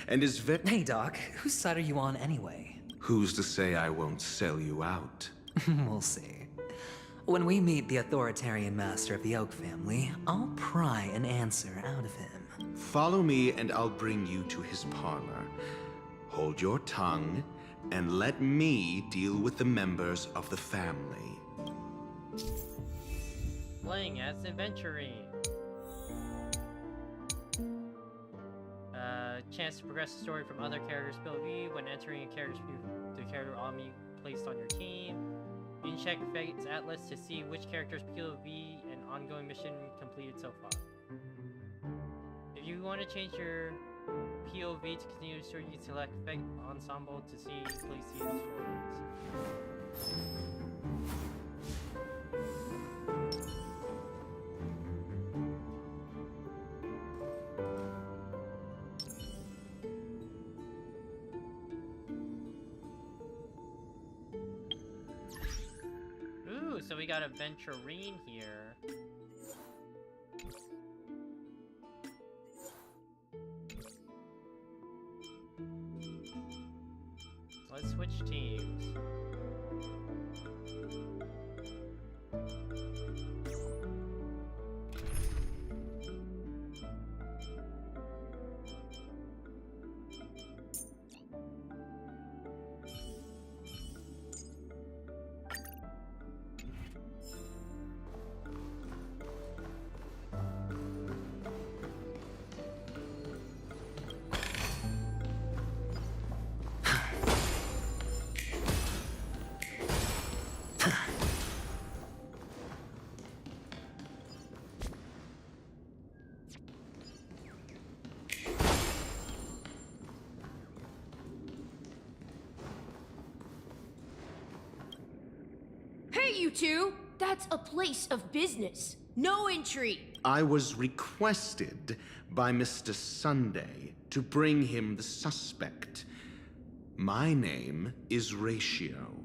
E: and is
K: Hey, Doc, whose side are you on anyway?
E: Who's to say I won't sell you out?
K: We'll see. When we meet the authoritarian master of the Oak family, I'll pry an answer out of him.
E: Follow me and I'll bring you to his parlor. Hold your tongue and let me deal with the members of the family.
A: Playing as Adventuring. Chance to progress the story from other characters' POV when entering a character's the character army placed on your team. You can check Fate's Atlas to see which character's POV and ongoing mission completed so far. If you want to change your POV to continue the story, you can select Fate Ensemble to see please see the stories. So we got a Venturine here. Let's switch teams.
S: Hey, you two! That's a place of business. No entry.
E: I was requested by Mr. Sunday to bring him the suspect. My name is Ratio.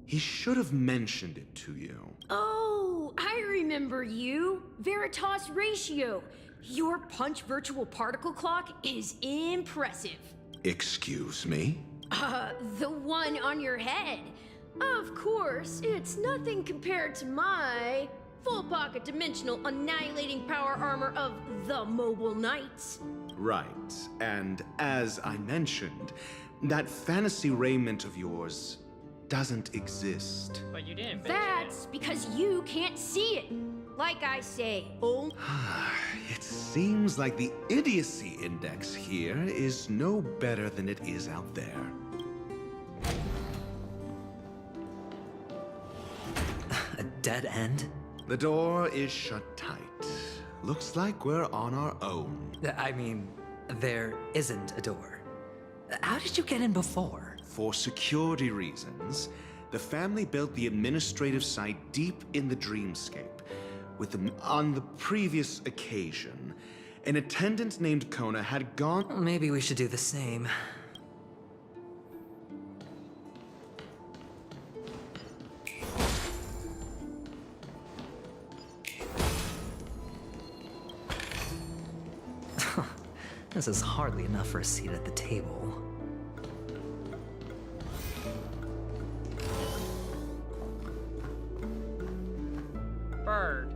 E: He should have mentioned it to you.
S: Oh, I remember you. Veritas Ratio. Your punch virtual particle clock is impressive.
E: Excuse me?
S: The one on your head. Of course, it's nothing compared to my full pocket dimensional annihilating power armor of the Mobile Knights.
E: Right, and as I mentioned, that fantasy raiment of yours doesn't exist.
A: But you didn't.
S: That's because you can't see it. Like I say, oh.
E: It seems like the idiocy index here is no better than it is out there.
K: A dead end?
E: The door is shut tight. Looks like we're on our own.
K: I mean, there isn't a door. How did you get in before?
E: For security reasons, the family built the administrative site deep in the dreamscape. On the previous occasion, an attendant named Kona had gone...
K: Maybe we should do the same. This is hardly enough for a seat at the table.
A: Bird.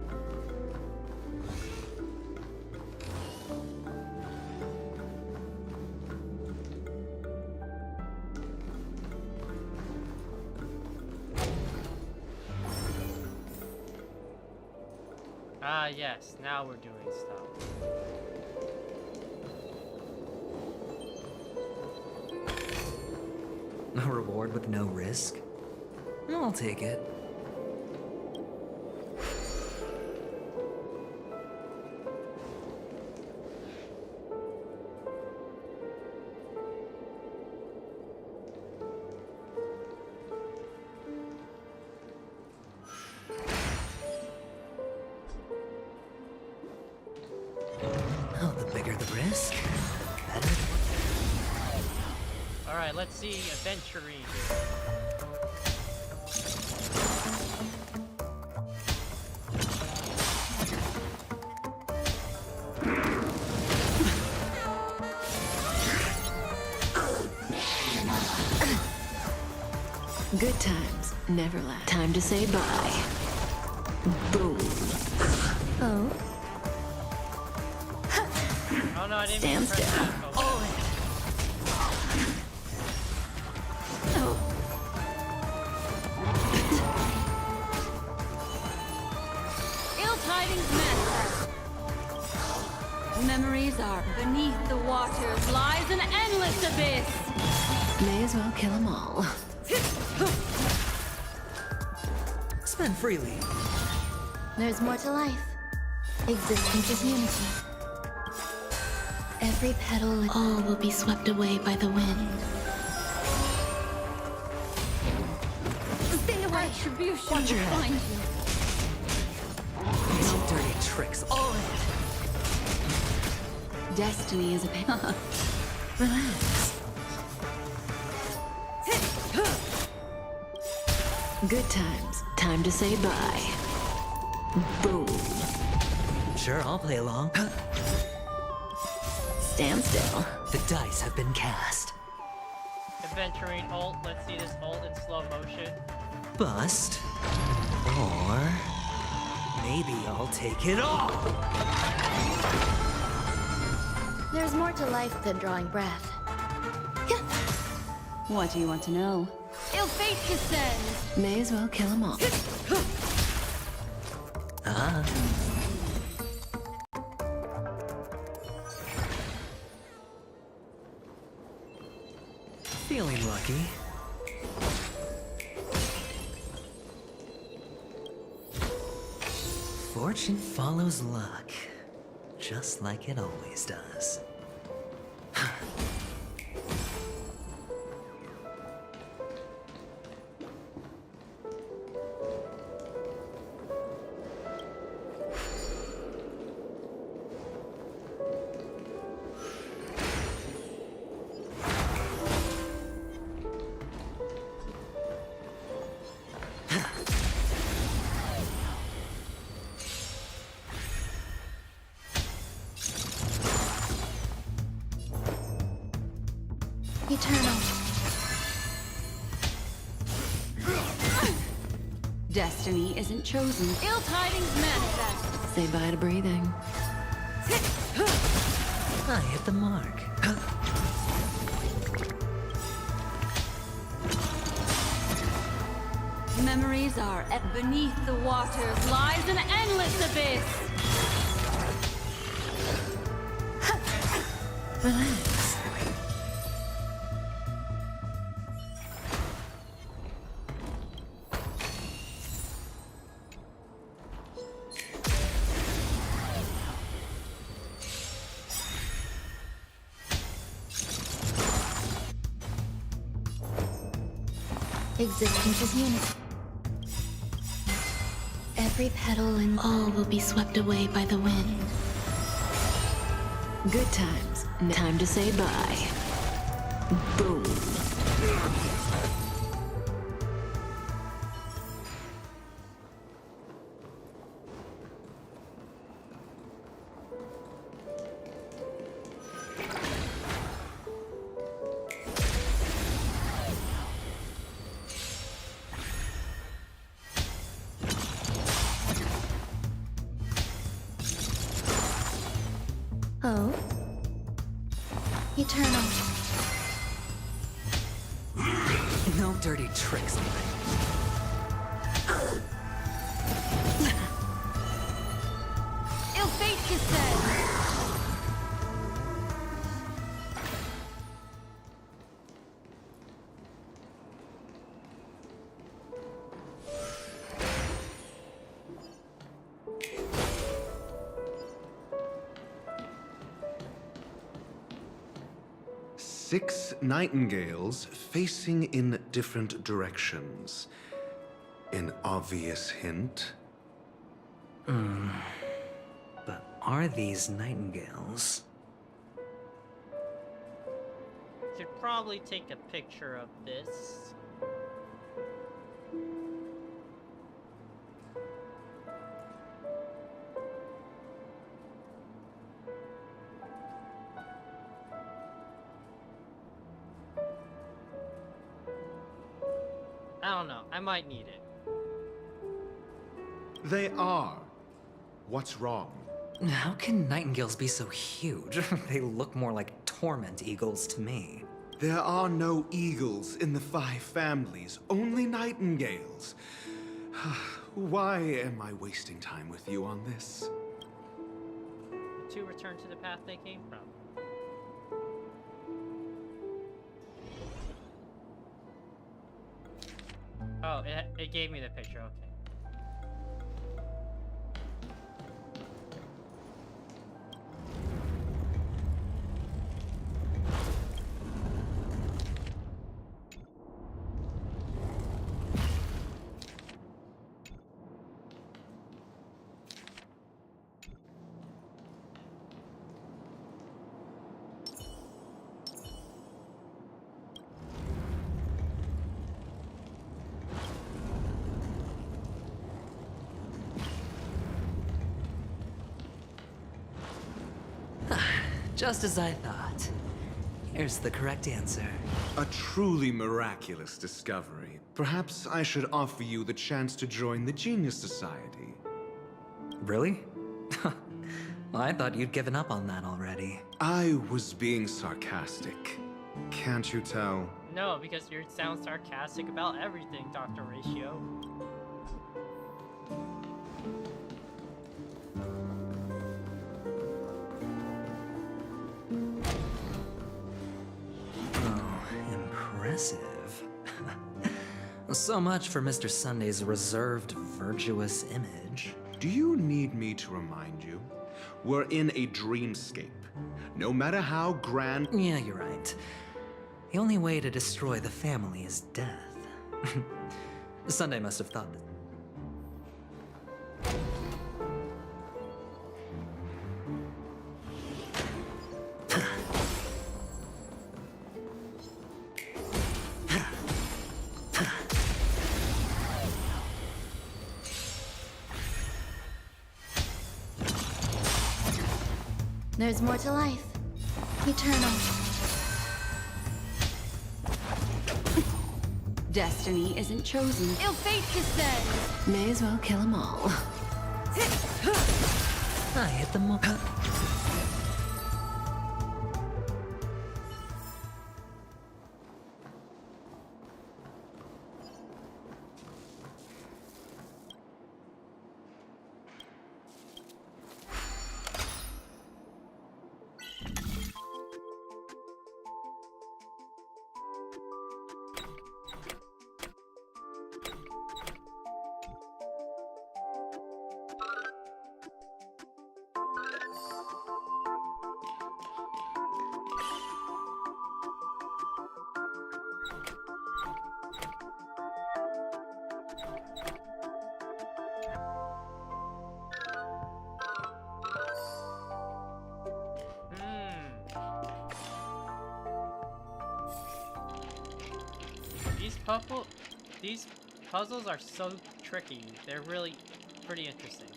A: Ah, yes, now we're doing stuff.
K: A reward with no risk? I'll take it. Oh, the bigger the risk, the better.
A: Alright, let's see adventuring here.
B: Good times never last. Time to say bye. Boom. Oh.
A: Oh no, I didn't
B: Stand
A: mean to press
B: still.
A: that. Oh.
B: Ill tidings manifest. Memories are beneath the waters lies an endless abyss. May as well kill them all.
K: Spend freely.
I: There's more to life. Existence is unity. Every petal, all will be swept away by the wind.
B: Stay away. Retribution will find you.
K: These dirty tricks, all in it.
B: Destiny is a pain. Relax. Good times. Time to say bye. Boom.
K: Sure, I'll play along.
B: Stand still.
K: The dice have been cast.
A: Adventuring ult, let's see this ult in slow motion.
K: Bust. Or maybe I'll take it all.
I: There's more to life than drawing breath.
B: What do you want to know?
S: Ill fate descends.
B: May as well kill them all.
K: Ah. Feeling lucky. Fortune follows luck, just like it always does.
I: Eternal.
B: Destiny isn't chosen.
S: Ill tidings manifest.
B: Say bye to breathing.
K: I hit the mark.
B: Memories are beneath the waters lies an endless abyss. Relax.
T: Existence is unity. Every petal and all will be swept away by the wind.
B: Good times. Time to say bye. Boom.
T: Oh? Eternal.
K: No dirty tricks, man.
S: Il fate que said.
E: Six nightingales facing in different directions. An obvious hint.
K: But are these nightingales?
A: Should probably take a picture of this. I don't know. I might need it.
E: They are. What's wrong?
K: How can nightingales be so huge? They look more like torment eagles to me.
E: There are no eagles in the 5 families, only nightingales. Why am I wasting time with you on this?
A: The two return to the path they came from. Oh, it gave me the picture, okay.
K: Just as I thought. Here's the correct answer.
E: A truly miraculous discovery. Perhaps I should offer you the chance to join the Genius Society.
K: Really? I thought you'd given up on that already.
E: I was being sarcastic. Can't you tell?
A: No, because you sound sarcastic about everything, Dr. Ratio.
K: Impressive. So much for Mr. Sunday's reserved, virtuous image.
E: Do you need me to remind you? We're in a dreamscape. No matter how grand...
K: Yeah, you're right. The only way to destroy the family is death. Sunday must have thought that.
T: There's more to life. Eternal.
B: Destiny isn't chosen.
S: Il fate que said.
B: May as well kill them all.
K: I hit the mark.
A: these puzzles are so tricky. They're really pretty interesting.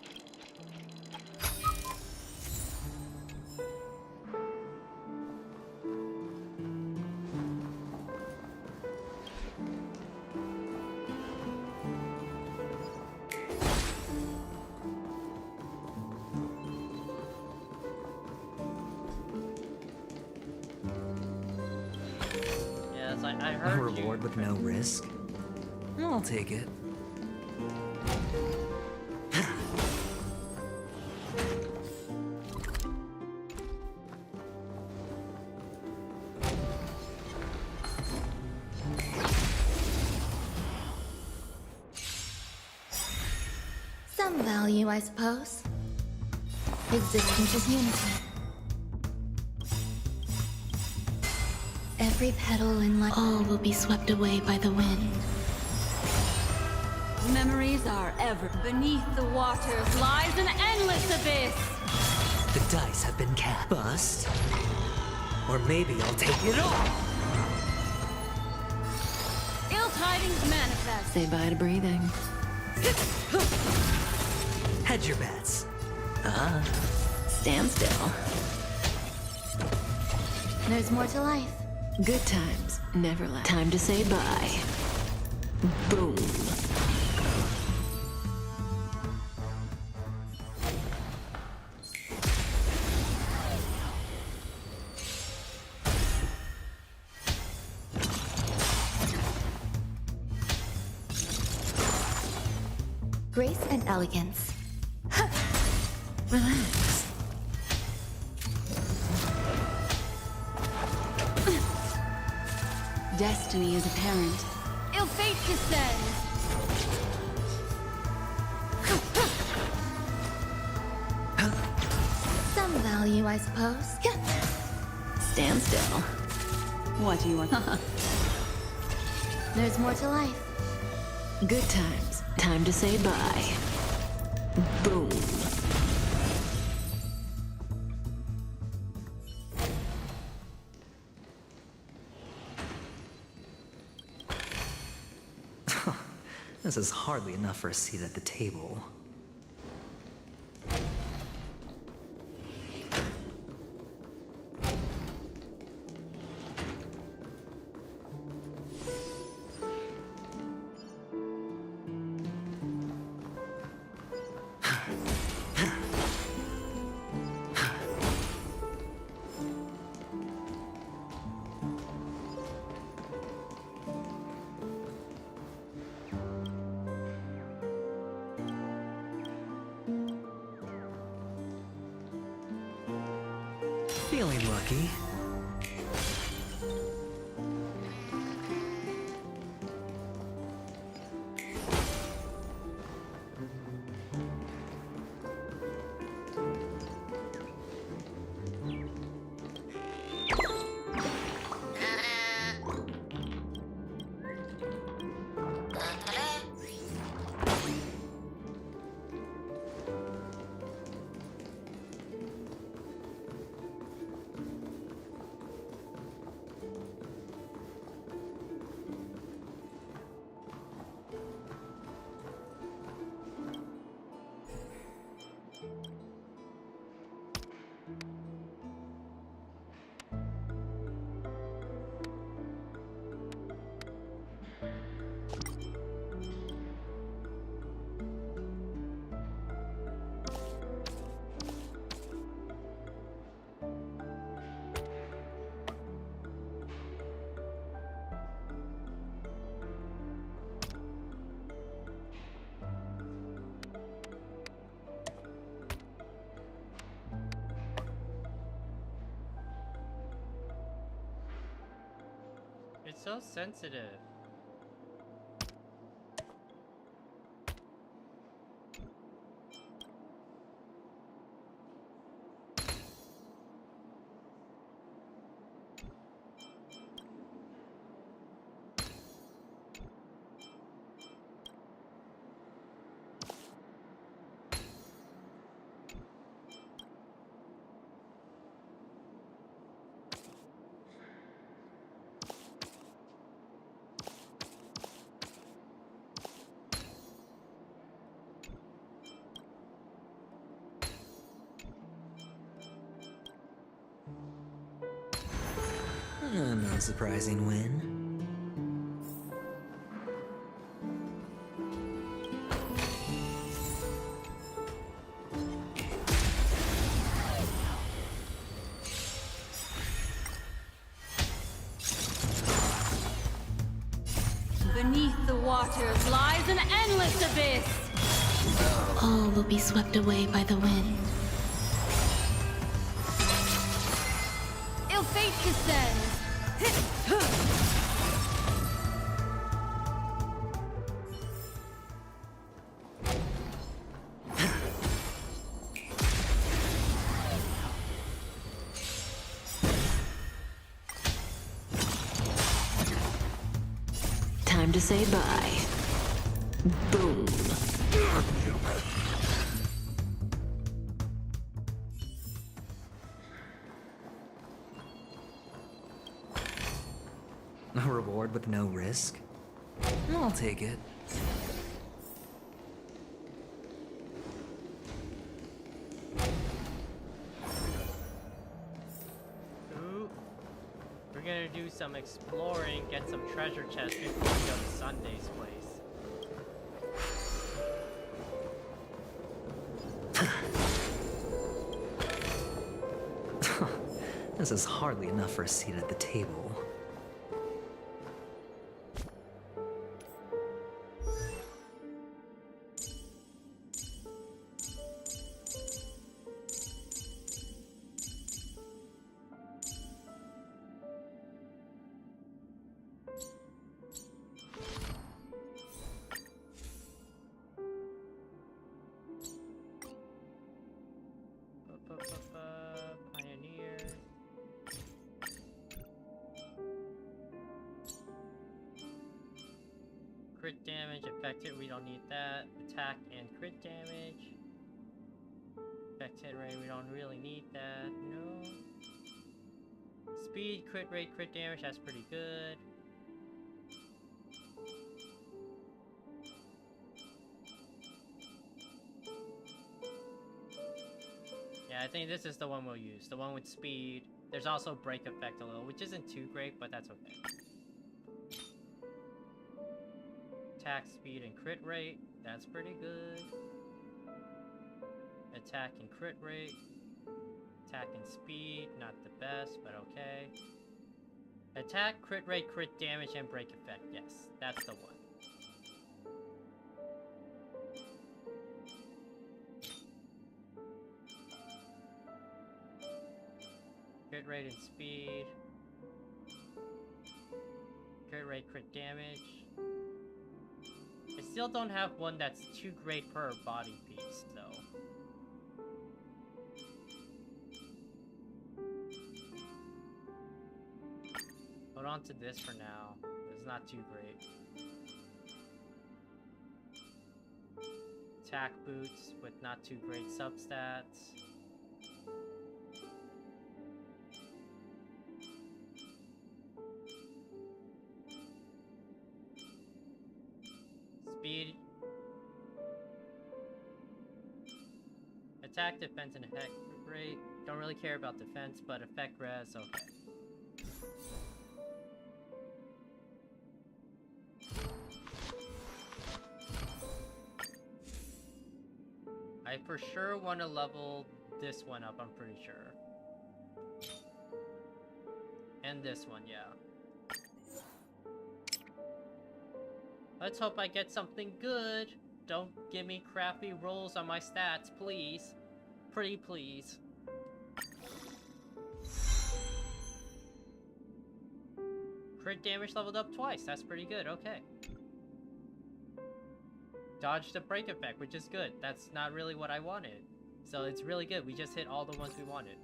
A: Yes, I heard
K: A reward with no risk? I'll take it.
T: Some value, I suppose. Existence is unity. Every petal in life, all will be swept away by the wind.
B: Memories are ever. Beneath the waters lies an endless abyss.
K: The dice have been cast. Bust. Or maybe I'll take it all.
B: Ill tidings manifest.
L: Say bye to breathing.
K: Hedge your bets.
L: Stand still.
T: There's more to life.
L: Good times never last. Time to say bye. Boom.
T: Grace and elegance.
L: Relax.
B: Destiny is apparent. Ill fate descends.
T: Some value, I suppose.
L: Stand still.
B: What do you want?
T: There's more to life.
L: Good times. Time to say bye. Boom.
K: This is hardly enough for a seat at the table. Feeling lucky.
A: It's so sensitive.
K: No surprising win.
B: Beneath the waters lies an endless abyss.
T: All will be swept away by the wind.
B: Ill fate descends.
T: Time to say bye. Boom.
K: A reward with no risk? I'll take it.
A: Ooh. We're gonna do some exploring, get some treasure chests before we go to Sunday's place.
K: This is hardly enough for a seat at the table.
A: Pioneer. Crit damage, effect hit, we don't need that. Attack and crit damage. Effect hit rate, we don't really need that. No. Speed, crit rate, crit damage, that's pretty good. Yeah, I think this is the one we'll use. The one with speed. There's also break effect a little, which isn't too great, but that's okay. Attack, speed, and crit rate. That's pretty good. Attack and crit rate. Attack and speed. Not the best, but okay. Attack, crit rate, crit damage, and break effect. Yes, that's the one. Crit rate and speed. Crit rate, crit damage. I still don't have one that's too great per body piece, though. Hold on to this for now. It's not too great. Attack boots with not too great substats. Speed. Attack, defense, and effect rate. Don't really care about defense, but effect res, okay. I for sure want to level this one up, I'm pretty sure. And this one, yeah. Let's hope I get something good. Don't give me crappy rolls on my stats, please. Pretty please. Crit damage leveled up twice, that's pretty good, okay. Dodge the break effect, which is good. That's not really what I wanted. So it's really good, we just hit all the ones we wanted.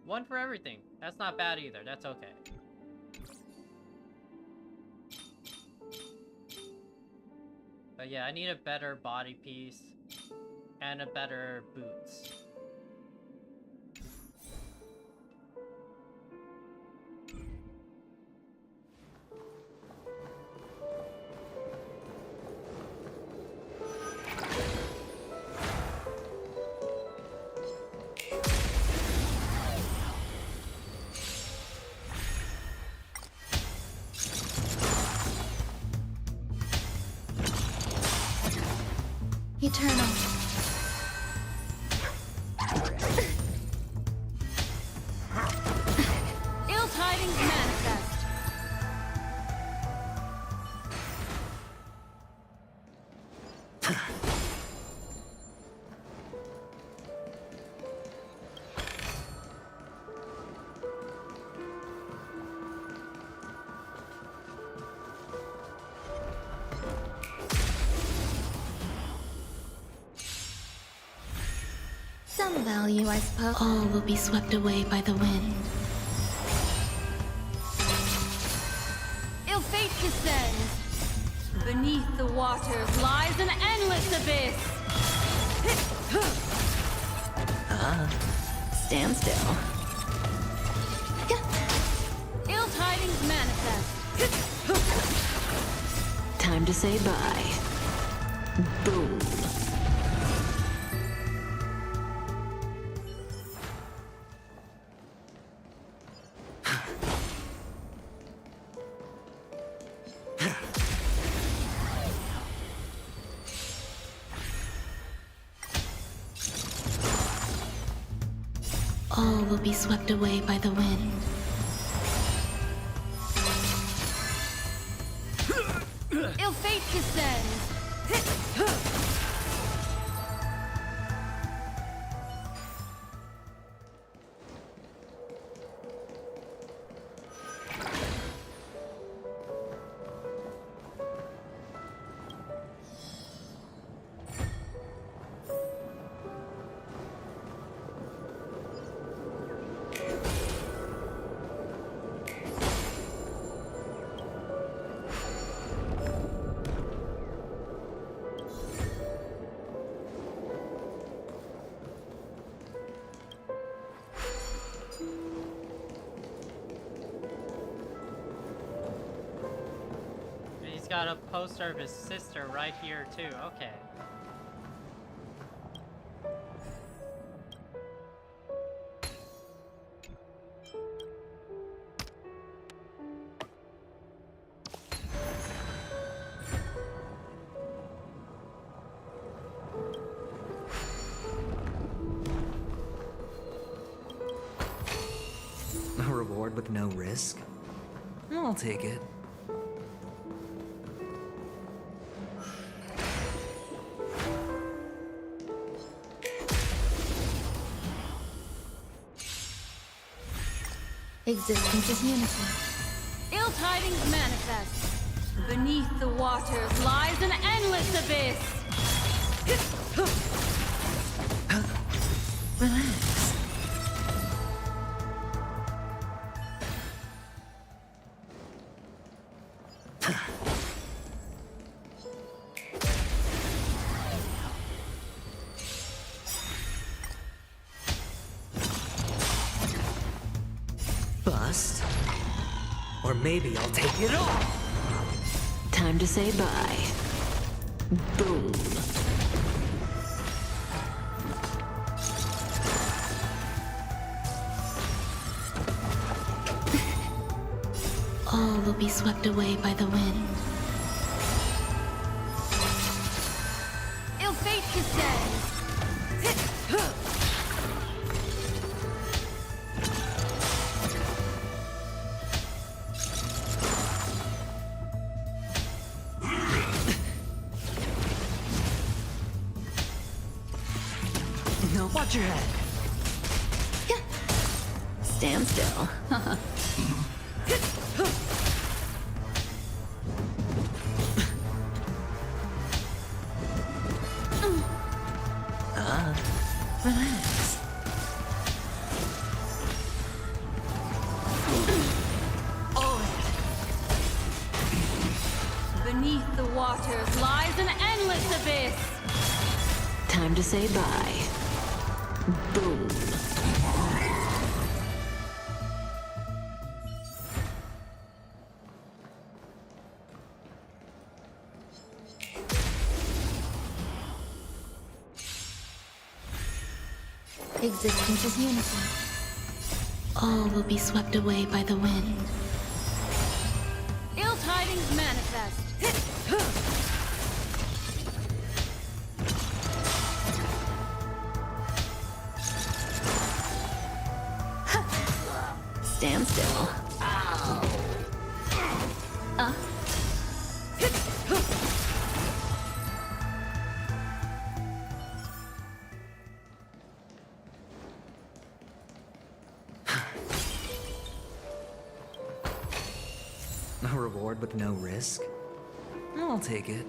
A: One for everything. That's not bad either. That's okay. But yeah, I need a better body piece and a better boots.
T: Eternal.
B: Ill tidings manifest.
T: Some value, I suppose. All will be swept away by the wind.
B: Ill fate descends. Beneath the waters lies an endless abyss.
L: Stand still.
B: Ill tidings manifest.
L: Time to say bye. Boom.
T: All will be swept away by the wind.
B: Ill fate descends.
A: He's got a poster of his sister right here too. Okay.
K: A reward with no risk? I'll take it.
T: Existence is unity.
B: Ill tidings manifest. Beneath the waters lies an endless abyss.
L: Relax.
K: Bust. Or maybe I'll take it all.
L: Time to say bye. Boom.
T: All will be swept away by the wind.
B: Ill fate descends.
K: No, watch your head.
L: Stand still. Relax.
B: Beneath the waters lies an endless abyss.
L: Time to say bye. Boom.
T: Existence is unity. All will be swept away by the wind.
B: Ill tidings manifest.
L: stand still.
K: A reward with no risk? I'll take it.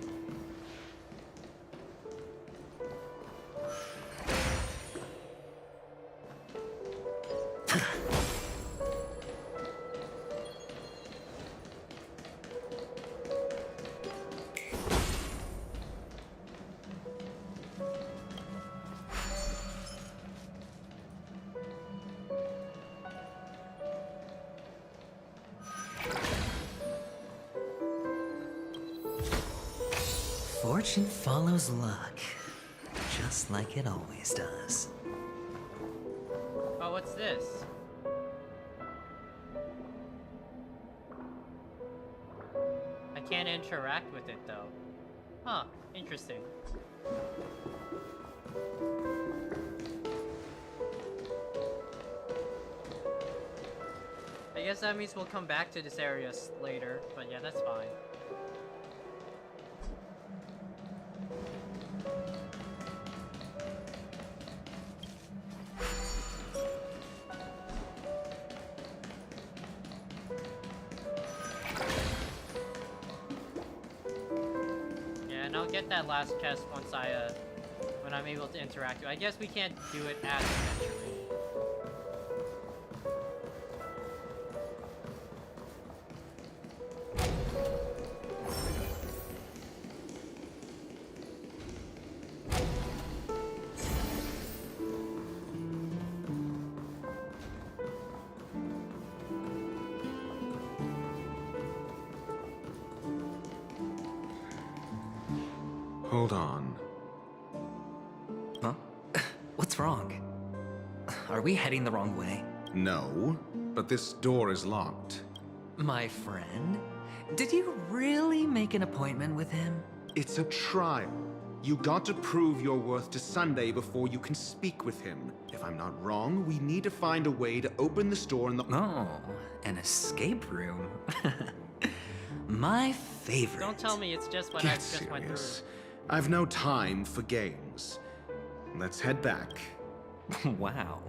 K: Fortune follows luck, just like it always does.
A: Oh, what's this? I can't interact with it though. Huh, interesting. I guess that means we'll come back to this area later, but yeah, that's fine. And I'll get that last chest once when I'm able to interact with it. I guess we can't do it as eventually.
E: Hold on.
K: Huh? What's wrong? Are we heading the wrong way?
E: No, but this door is locked.
K: My friend? Did you really make an appointment with him?
E: It's a trial. You got to prove your worth to Sunday before you can speak with him. If I'm not wrong, we need to find a way to open this door in the—
K: Oh, an escape room. My favorite.
A: Don't tell me it's just what I just went through.
E: I've no time for games. Let's head back.
K: Wow.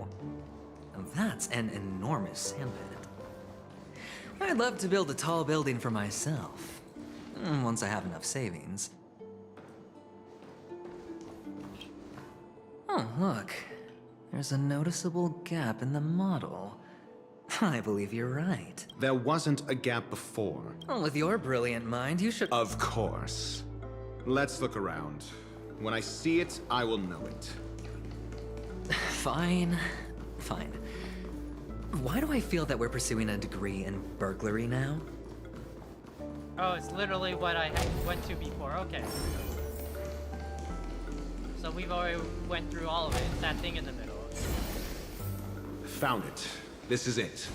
K: That's an enormous sandpit. I'd love to build a tall building for myself. Once I have enough savings. Oh, look. There's a noticeable gap in the model. I believe you're right.
E: There wasn't a gap before.
K: Well, with your brilliant mind, you should—
E: Of course. Let's look around. When I see it, I will know it.
K: Fine. Fine. Why do I feel that we're pursuing a degree in burglary now?
A: Oh, it's literally what I went to before. Okay. So we've already went through all of it. It's that thing in the middle.
E: Found it. This is it.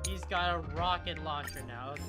A: He's got a rocket launcher now, okay.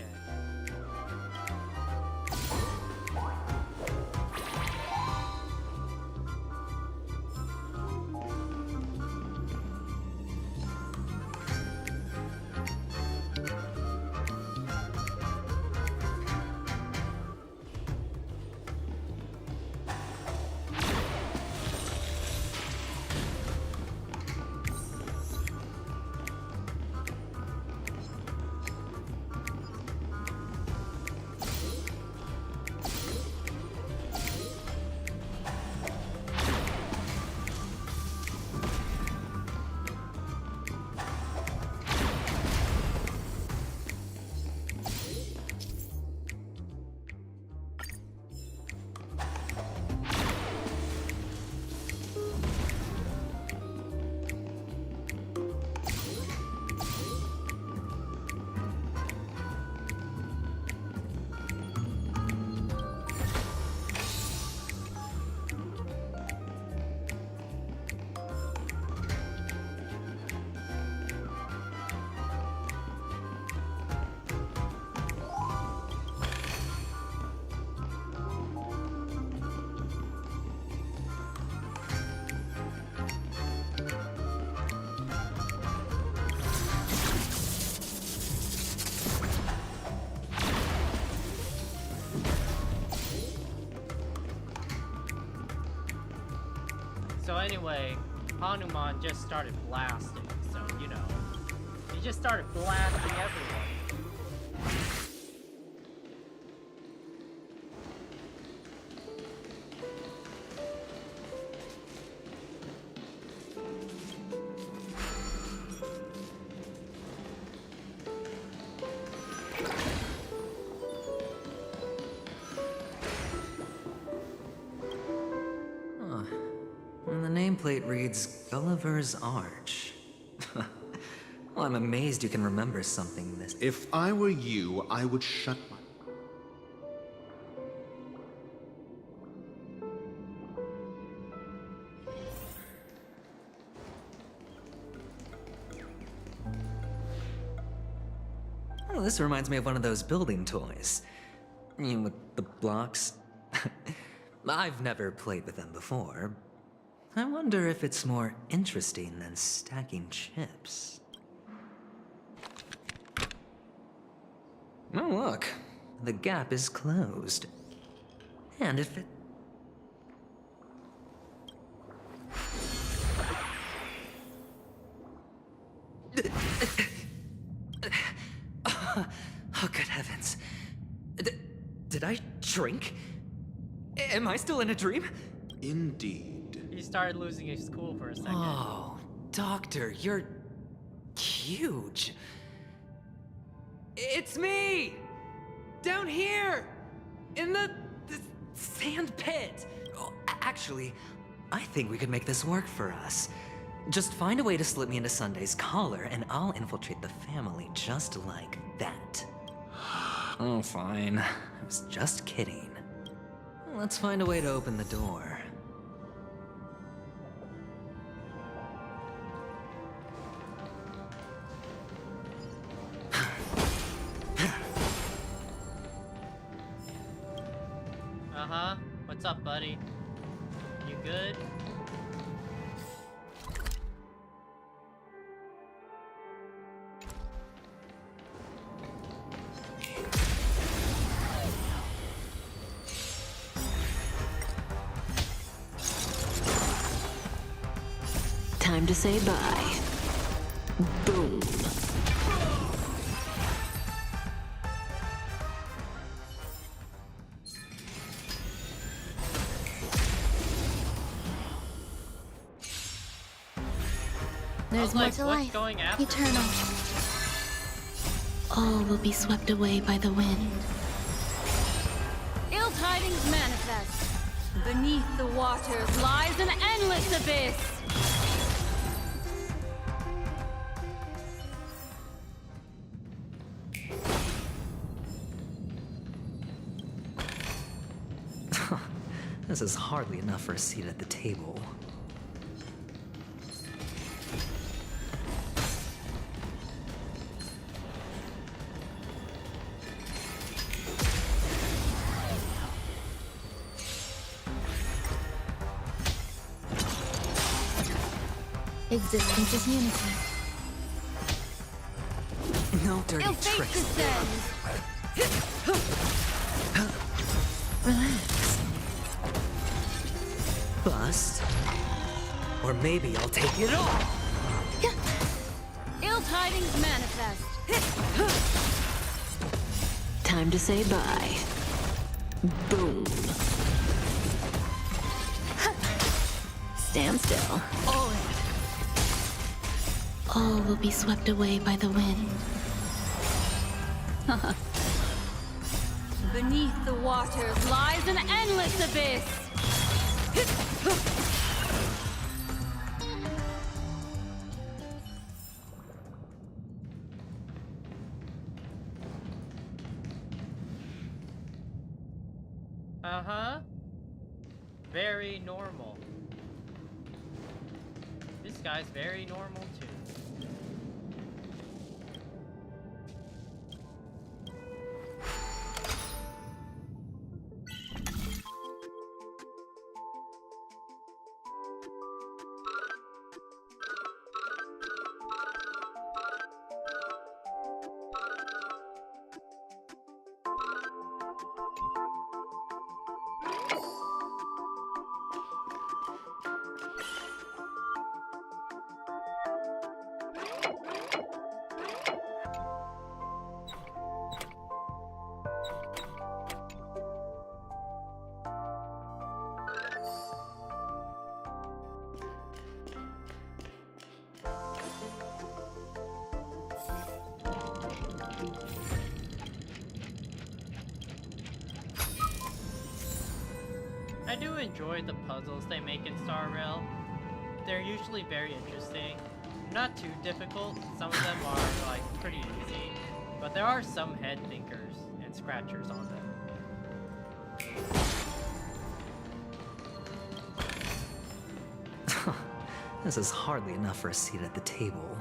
A: anyway, Hanuman just started blasting, so you know. He just started blasting everyone.
K: And the nameplate reads Gulliver's Arch. Well, I'm amazed you can remember something this.
E: If I were you, I would shut my...
K: Oh, this reminds me of one of those building toys. You know, with the blocks. I've never played with them before. I wonder if it's more interesting than stacking chips. Oh, look. The gap is closed. And if it... Oh, good heavens. Did I drink? Am I still in a dream?
E: Indeed.
A: He started losing his cool for a second.
K: Oh, Doctor, you're huge. It's me! Down here! In the sand pit! Oh, actually, I think we could make this work for us. Just find a way to slip me into Sunday's collar, and I'll infiltrate the family just like that. Oh, fine. I was just kidding. Let's find a way to open the door.
A: Uh-huh. What's up, buddy? You good?
B: Time to say bye. Boom.
T: There's more to life. Eternal. All will be swept away by the wind.
S: Ill tidings manifest. Beneath the waters lies an endless abyss.
K: This is hardly enough for a seat at the table.
T: Existence is unity.
K: No dirty
S: Ill fate
K: tricks.
S: descends.
K: Relax. Bust. Or maybe I'll take it all.
S: Ill tidings manifest.
B: Time to say bye. Boom. Stand still.
T: All will be swept away by the wind.
S: Beneath the waters lies an endless abyss.
A: Uh-huh. Very normal. This guy's very normal too. enjoy the puzzles they make in Star Rail, they're usually very interesting. Not too difficult, some of them are like pretty easy, but there are some head thinkers and scratchers on them.
K: This is hardly enough for a seat at the table.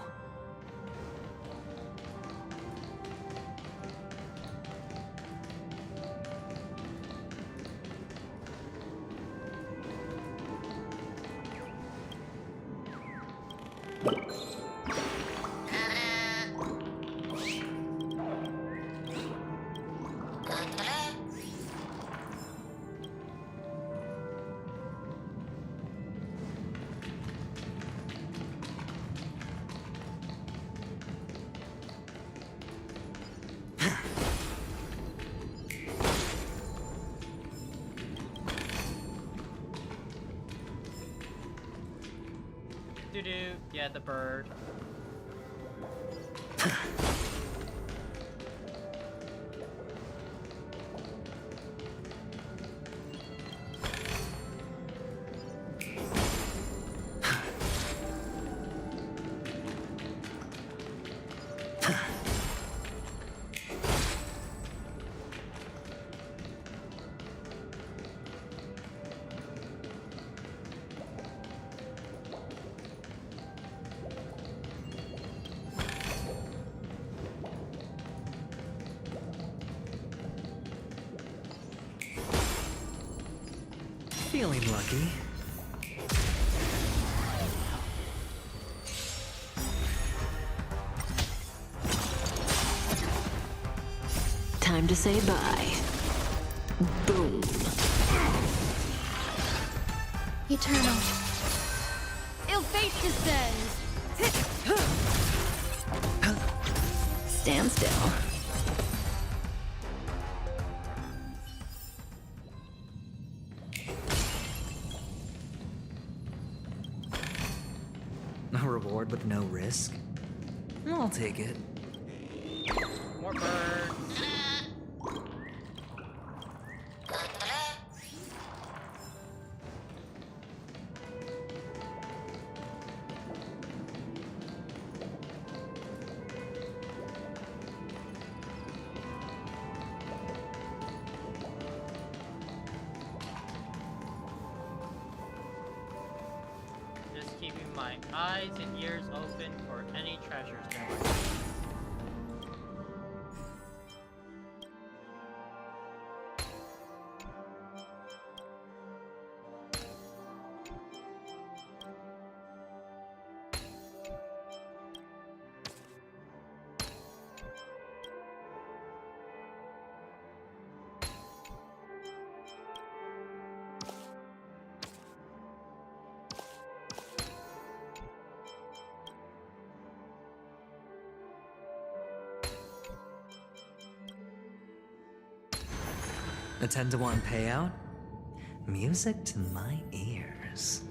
A: Doo-doo, yeah, the bird.
K: Feeling lucky.
T: Time to say bye. Boom.
S: Eternal. Ill fate descends.
T: Stand still.
K: A reward with no risk? I'll take it.
A: More birds. Just keeping my eyes and ears open for any treasures there might be.
K: A 10-to-1 payout? Music to my ears.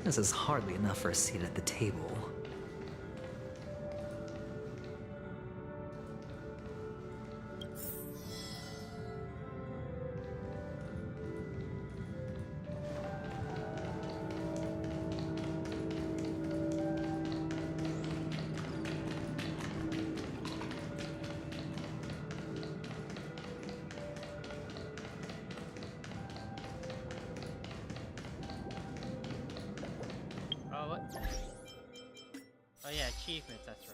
K: This is hardly enough for a seat at the table.
A: Oh, what? Oh yeah, achievements, that's right.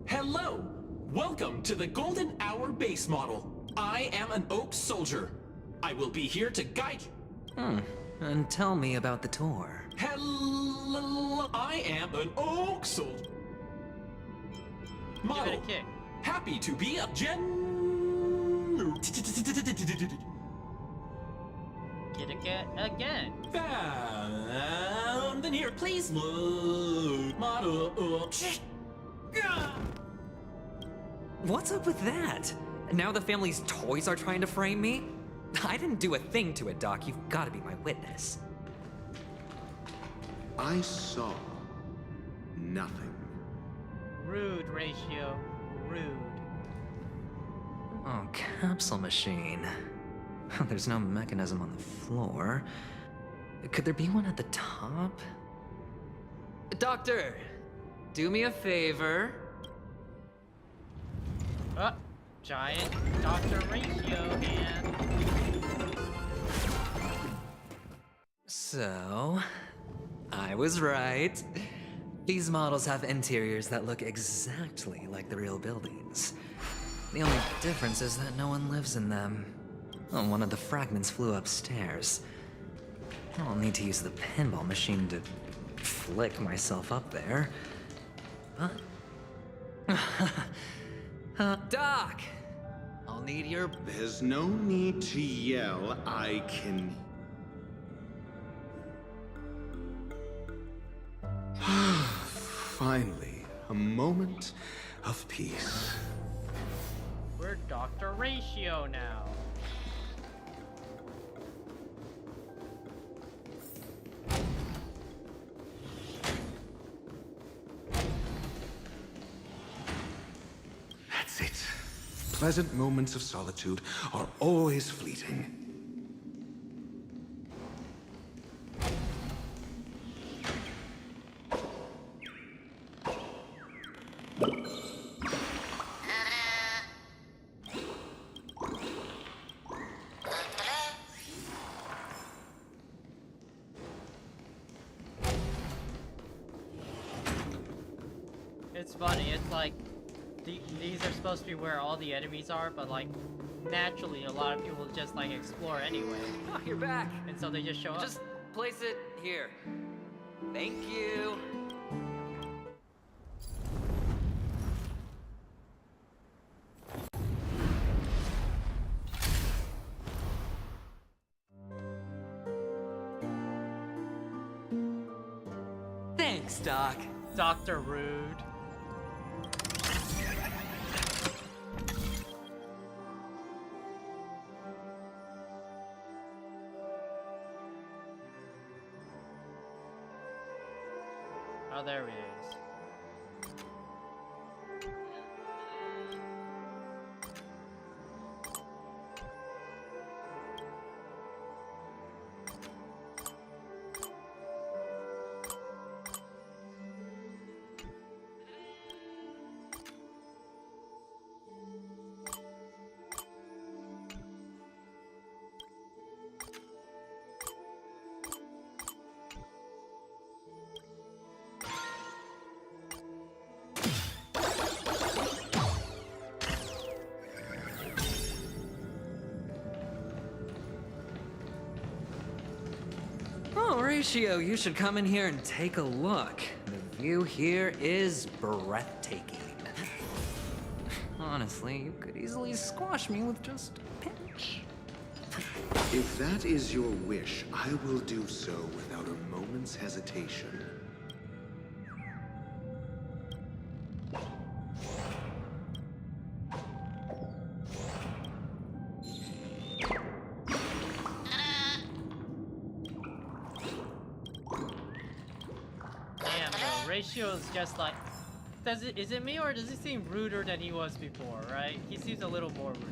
U: Hello! Welcome to the Golden Hour base model. I am an Oak Soldier. I will be here to guide you.
K: And tell me about the tour.
U: Hello, I am an oak soldier.
A: Give it
U: Model.
A: a kick.
U: Happy to be a
A: Get again.
U: Found in here, please look. Model.
K: What's up with that? Now the family's toys are trying to frame me? I didn't do a thing to it, Doc. You've got to be my witness.
E: I saw nothing.
A: Rude, Ratio. Rude.
K: Oh, capsule machine. There's no mechanism on the floor. Could there be one at the top? Doctor, do me a favor.
A: Giant Dr. Ratio hand.
K: So, I was right. These models have interiors that look exactly like the real buildings. The only difference is that no one lives in them. Oh, one of the fragments flew upstairs. I'll need to use the pinball machine to flick myself up there. Doc! I'll need your...
E: There's no need to yell. I can... Finally, a moment of peace.
A: We're Dr. Ratio now.
E: That's it. Pleasant moments of solitude are always fleeting.
A: It's funny, it's like, these are supposed to be where all the enemies are, but like, naturally, a lot of people just like explore anyway.
K: Oh, you're back!
A: And so they just show up.
K: Just place it here. Thank you. Thanks, Doc.
A: Dr. Rude. Oh, there he is.
K: Oh, Ratio, you should come in here and take a look. The view here is breathtaking. Honestly, you could easily squash me with just a pinch.
E: If that is your wish, I will do so without a moment's hesitation.
A: Damn, bro. Ratio is just like... Is it me, or does he seem ruder than he was before, right? He seems a little more rude.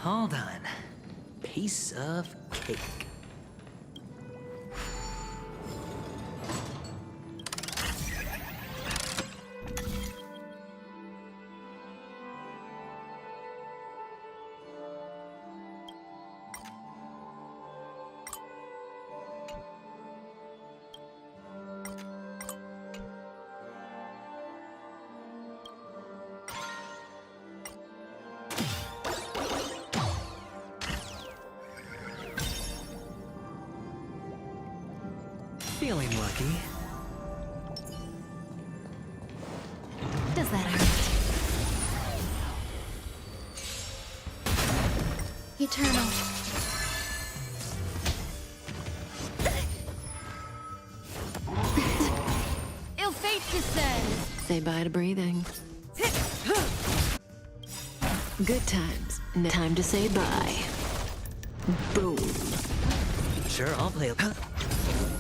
K: All done. Piece of cake. Feeling lucky.
T: Does that hurt? Eternal.
B: Ill fate descends.
F: Say bye to breathing. Good times. Time to say bye. Boom.
K: Sure, I'll play.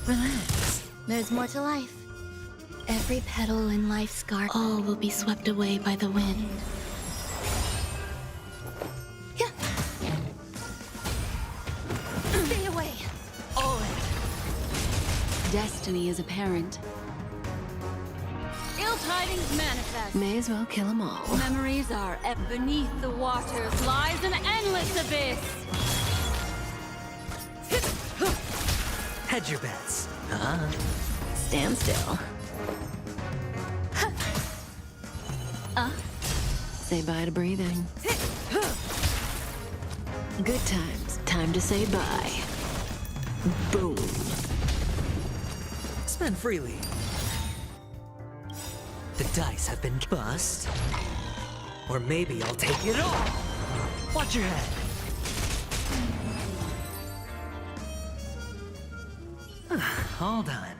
T: Relax. There's more to life. Every petal in life's garden, all will be swept away by the wind.
B: Stay away. Destiny is apparent. Ill tidings manifest.
F: May as well kill them all.
B: Memories are beneath the waters lies an endless abyss.
K: Hedge your bets.
F: Stand still. Say bye to breathing. Good times. Time to say bye. Boom.
K: Spend freely. The dice have been bust. Or maybe I'll take it all. Watch your head. All done.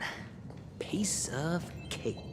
K: Piece of cake.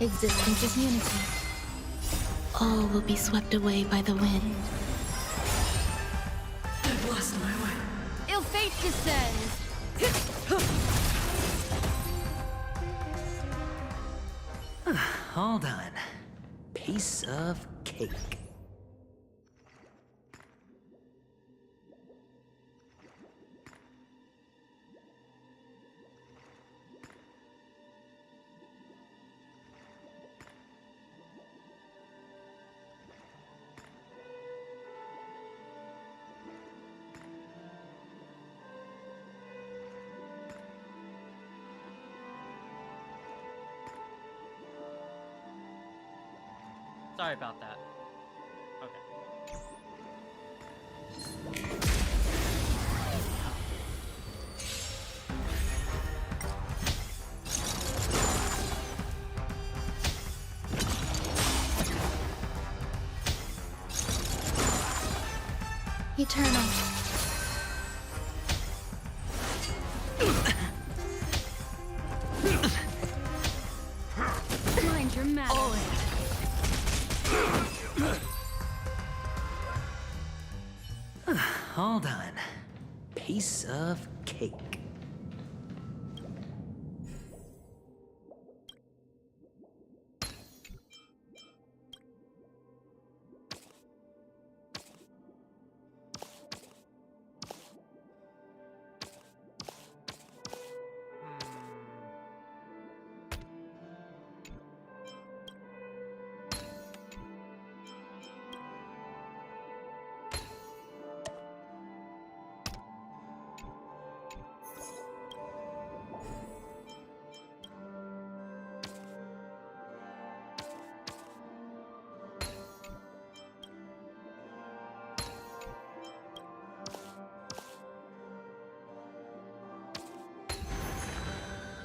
T: Existence is unity. All will be swept away by the wind.
B: I've lost my way. Ill fate descends.
K: All done. Piece of cake.
A: Sorry about that. Okay.
T: Eternal.
B: Mind your matter.
K: All done. Piece of cake.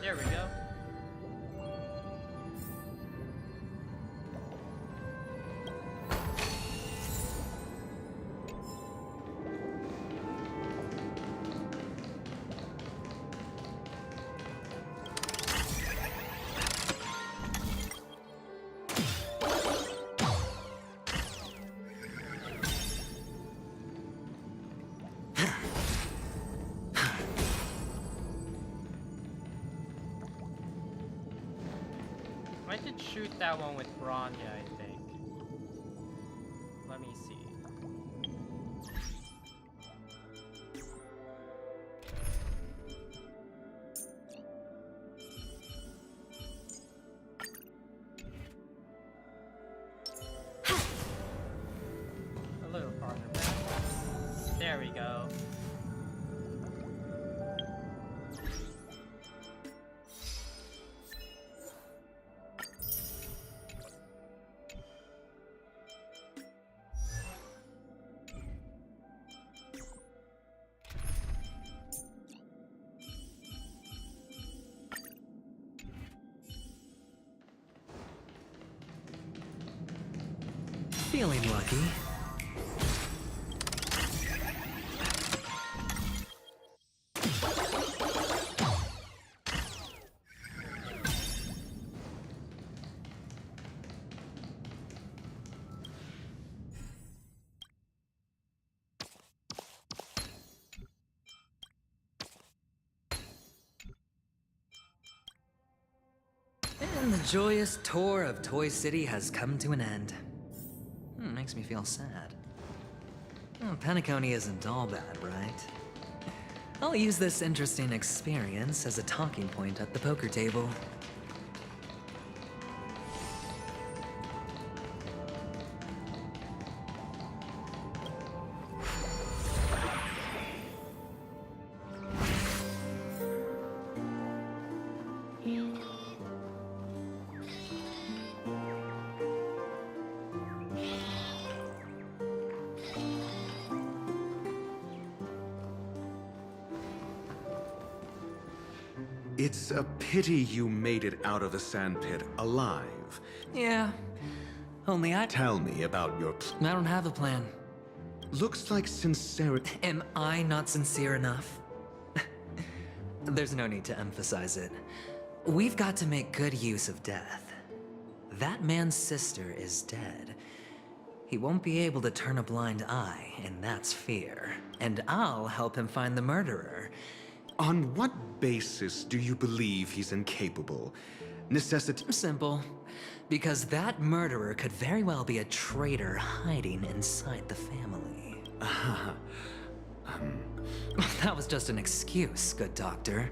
A: there we go. I did shoot that one with Bronya, I think. Let me see. A little farther back. There we go.
K: Feeling lucky. And the joyous tour of Toy City has come to an end. Makes me feel sad. Well, Penacony isn't all bad, right? I'll use this interesting experience as a talking point at the poker table.
E: It's a pity you made it out of the sandpit alive.
K: Yeah, only
E: Tell me about your
K: I don't have a plan.
E: Looks like sincerity.
K: Am I not sincere enough? There's no need to emphasize it. We've got to make good use of death. That man's sister is dead. He won't be able to turn a blind eye, and that's fear. And I'll help him find the murderer.
E: On what basis do you believe he's incapable?
K: Simple. Because that murderer could very well be a traitor hiding inside the family. That was just an excuse, good doctor.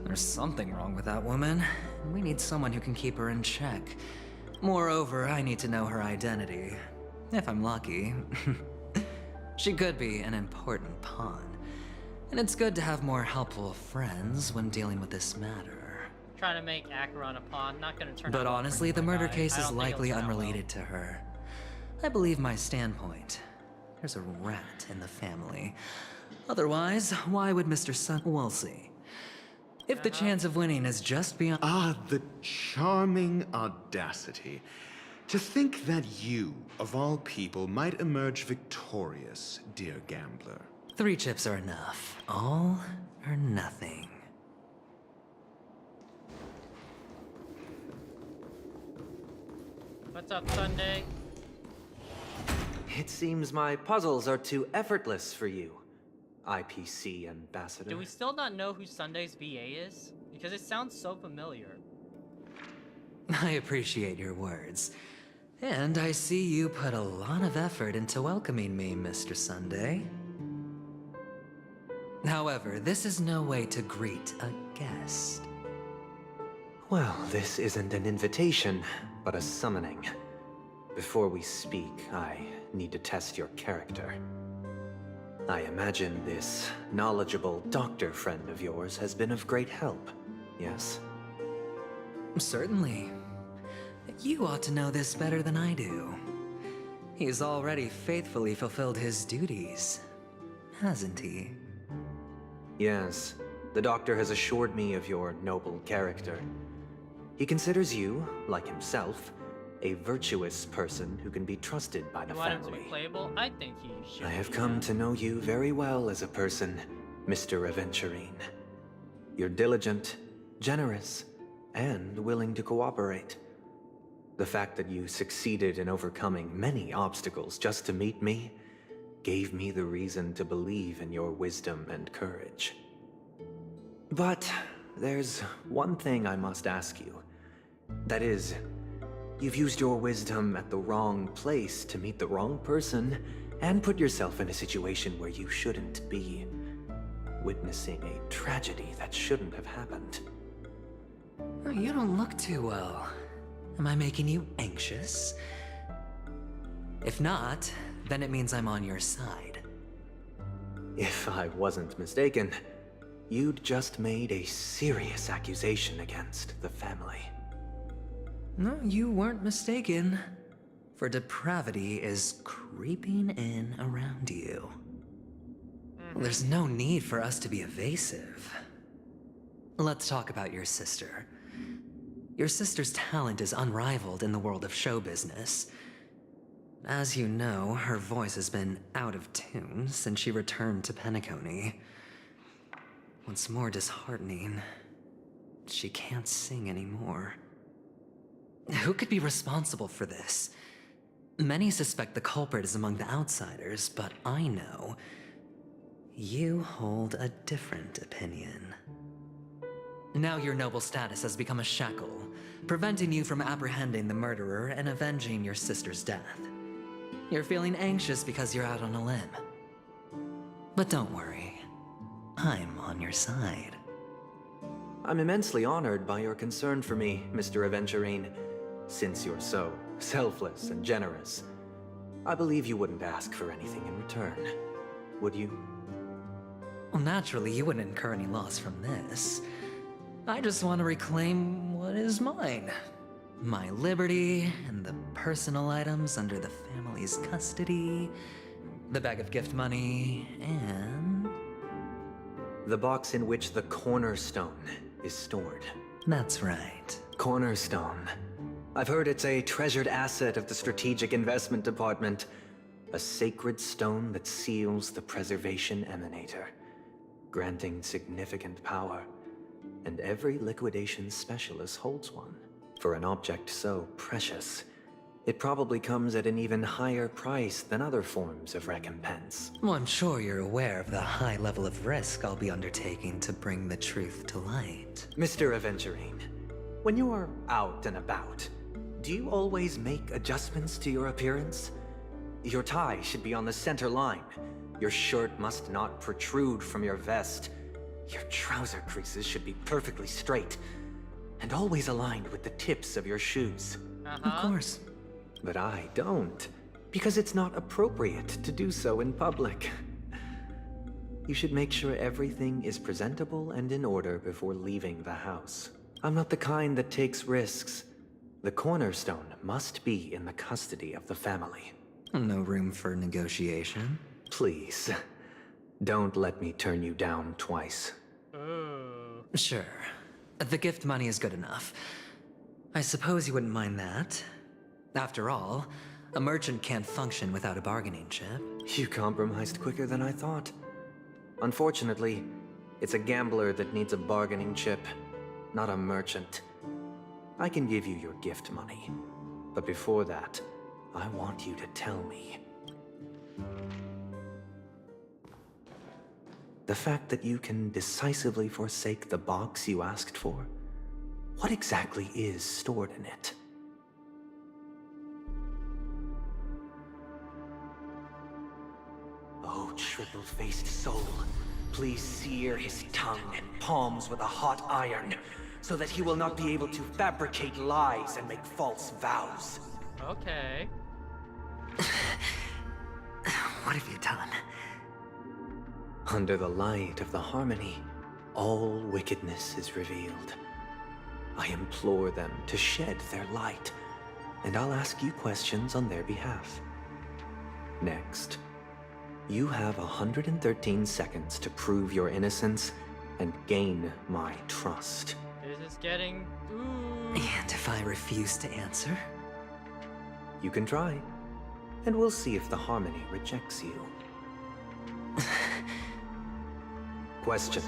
K: There's something wrong with that woman. We need someone who can keep her in check. Moreover, I need to know her identity. If I'm lucky. She could be an important pawn. And it's good to have more helpful friends when dealing with this matter.
A: Trying to make Acheron a pawn, not gonna turn out.
K: But honestly, the murder case
A: I
K: is
A: don't think
K: likely
A: it'll turn out
K: unrelated to her. I believe my standpoint. There's a rat in the family. Otherwise, why would Mr. Sun? We'll see. If the chance of winning is just beyond.
E: Ah, the charming audacity. To think that you, of all people, might emerge victorious, dear gambler.
K: 3 chips are enough. All or nothing.
A: What's up, Sunday?
H: It seems my puzzles are too effortless for you, IPC ambassador.
A: Do we still not know who Sunday's VA is? Because it sounds so familiar.
K: I appreciate your words. And I see you put a lot of effort into welcoming me, Mr. Sunday. However, this is no way to greet a guest.
H: Well, this isn't an invitation, but a summoning. Before we speak, I need to test your character. I imagine this knowledgeable doctor friend of yours has been of great help, yes?
K: Certainly. You ought to know this better than I do. He's already faithfully fulfilled his duties, hasn't he?
H: Yes, The doctor has assured me of your noble character. He considers you, like himself, a virtuous person who can be trusted by the
A: You want him to
H: family.
A: be playable? I think he should.
H: I have come to know you very well as a person, Mr. Aventurine. You're diligent, generous, and willing to cooperate. The fact that you succeeded in overcoming many obstacles just to meet me gave me the reason to believe in your wisdom and courage. But there's one thing I must ask you. That is, you've used your wisdom at the wrong place to meet the wrong person and put yourself in a situation where you shouldn't be, witnessing a tragedy that shouldn't have happened.
K: You don't look too well. Am I making you anxious? If not, then it means I'm on your side.
H: If I wasn't mistaken, you'd just made a serious accusation against the family.
K: No, you weren't mistaken. For depravity is creeping in around you. There's no need for us to be evasive. Let's talk about your sister. Your sister's talent is unrivaled in the world of show business. As you know, her voice has been out of tune since she returned to Penacony. What's more disheartening, she can't sing anymore. Who could be responsible for this? Many suspect the culprit is among the outsiders, but I know you hold a different opinion. Now your noble status has become a shackle, preventing you from apprehending the murderer and avenging your sister's death. You're feeling anxious because you're out on a limb. But don't worry, I'm on your side.
H: I'm immensely honored by your concern for me, Mr. Aventurine. Since you're so selfless and generous, I believe you wouldn't ask for anything in return, would you?
K: Well, naturally, you wouldn't incur any loss from this. I just want to reclaim what is mine. My liberty and the personal items under the family's custody, the bag of gift money, and...
H: the box in which the cornerstone is stored.
K: That's right.
H: Cornerstone. I've heard it's a treasured asset of the Strategic Investment Department. A sacred stone that seals the Preservation Emanator, granting significant power. And every liquidation specialist holds one. For an object so precious, it probably comes at an even higher price than other forms of recompense.
K: Well, I'm sure you're aware of the high level of risk I'll be undertaking to bring the truth to light.
H: Mr. Aventurine, when you are out and about, do you always make adjustments to your appearance? Your tie should be on the center line. Your shirt must not protrude from your vest. Your trouser creases should be perfectly straight, and always aligned with the tips of your shoes.
K: Of course.
H: But I don't, because it's not appropriate to do so in public. You should make sure everything is presentable and in order before leaving the house. I'm not the kind that takes risks. The cornerstone must be in the custody of the family.
K: No room for negotiation?
H: Please, don't let me turn you down twice.
K: Sure. The gift money is good enough. I suppose you wouldn't mind that. After all, a merchant can't function without a bargaining chip.
H: You compromised quicker than I thought. Unfortunately, it's a gambler that needs a bargaining chip, not a merchant. I can give you your gift money, but before that, I want you to tell me. The fact that you can decisively forsake the box you asked for, what exactly is stored in it? Oh, triple-faced soul, please sear his tongue and palms with a hot iron, so that he will not be able to fabricate lies and make false vows.
A: Okay.
K: What have you done?
H: Under the light of the harmony, all wickedness is revealed. I implore them to shed their light, and I'll ask you questions on their behalf. Next, you have 113 seconds to prove your innocence and gain my trust.
A: This is getting... Ooh.
K: And if I refuse to answer?
H: You can try, and we'll see if the Harmony rejects you. Question.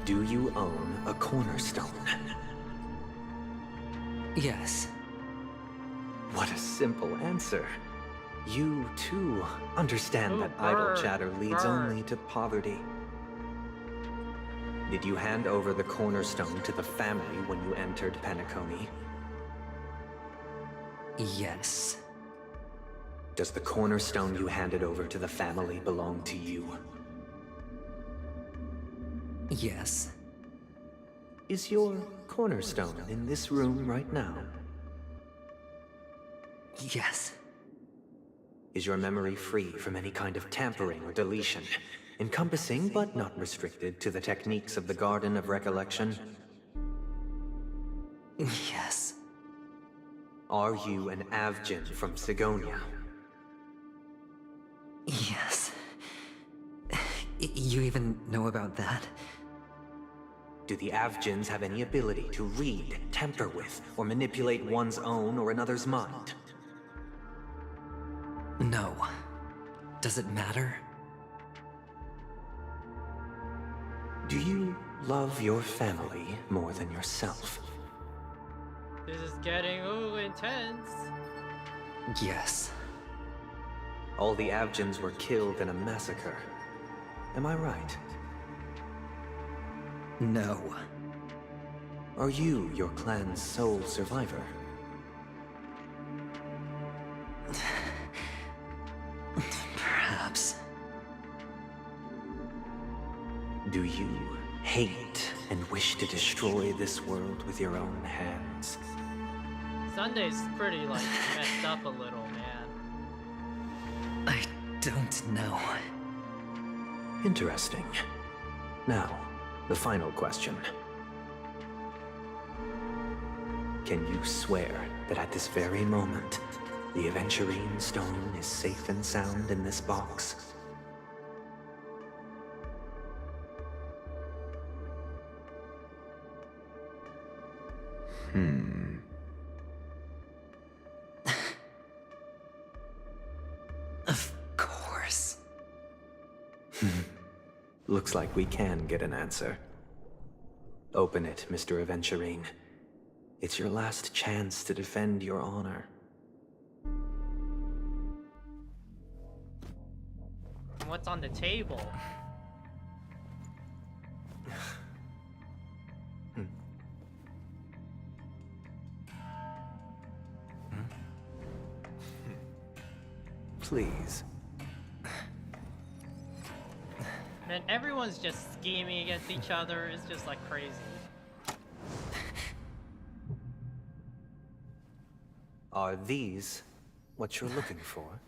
H: Do you own a cornerstone?
K: Yes.
H: What a simple answer. You, too, understand that idle chatter leads only to poverty. Did you hand over the cornerstone to the family when you entered Penacony?
K: Yes.
H: Does the cornerstone you handed over to the family belong to you?
K: Yes.
H: Is your cornerstone in this room right now?
K: Yes.
H: Is your memory free from any kind of tampering or deletion, encompassing but not restricted to the techniques of the Garden of Recollection?
K: Yes.
H: Are you an Avgin from Sigonia?
K: Yes. You even know about that?
H: Do the Avgins have any ability to read, tamper with, or manipulate one's own or another's mind?
K: No. Does it matter?
H: Do you love your family more than yourself?
A: This is getting, ooh, intense.
K: Yes.
H: All the Avgins were killed in a massacre. Am I right?
K: No.
H: Are you your clan's sole survivor?
K: Perhaps.
H: Do you hate and wish to destroy this world with your own hands?
A: Sunday's pretty, like, messed up a little, man.
K: I don't know.
H: Interesting. Now, the final question. Can you swear that at this very moment, the Aventurine Stone is safe and sound in this box?
K: Of course.
H: Looks like we can get an answer. Open it, Mr. Aventurine. It's your last chance to defend your honor.
A: What's on the table?
H: Please.
A: Man, everyone's just scheming against each other. It's just like crazy.
H: Are these what you're looking for?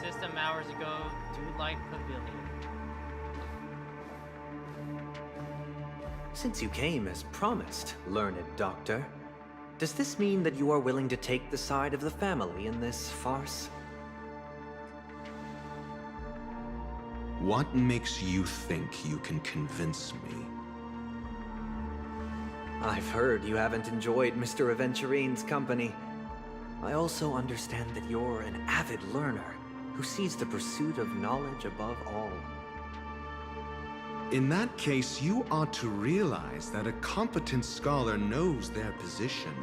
A: System hours ago, Light Pavilion.
H: Since you came as promised, learned doctor, does this mean that you are willing to take the side of the family in this farce?
E: What makes you think you can convince me?
H: I've heard you haven't enjoyed Mr. Aventurine's company. I also understand that you're an avid learner who sees the pursuit of knowledge above all.
E: In that case, you ought to realize that a competent scholar knows their position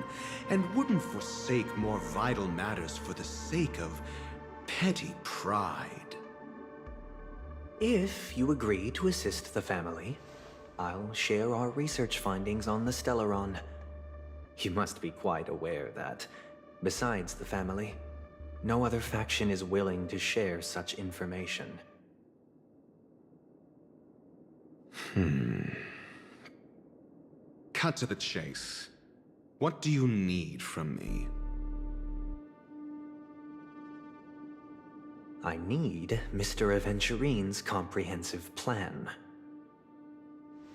E: and wouldn't forsake more vital matters for the sake of petty pride.
H: If you agree to assist the family, I'll share our research findings on the Stellaron. You must be quite aware that, besides the family, no other faction is willing to share such information.
E: Cut to the chase. What do you need from me?
H: I need Mr. Aventurine's comprehensive plan.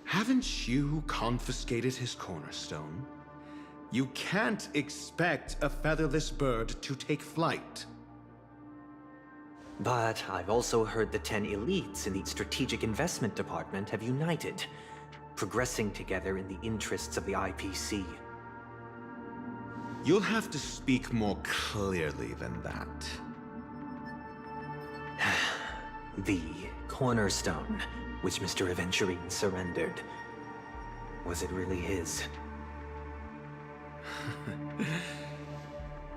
E: Haven't you confiscated his cornerstone? You can't expect a featherless bird to take flight.
H: But I've also heard the 10 elites in the Strategic Investment Department have united, progressing together in the interests of the IPC.
E: You'll have to speak more clearly than that.
H: The cornerstone, which Mr. Aventurine surrendered. Was it really his?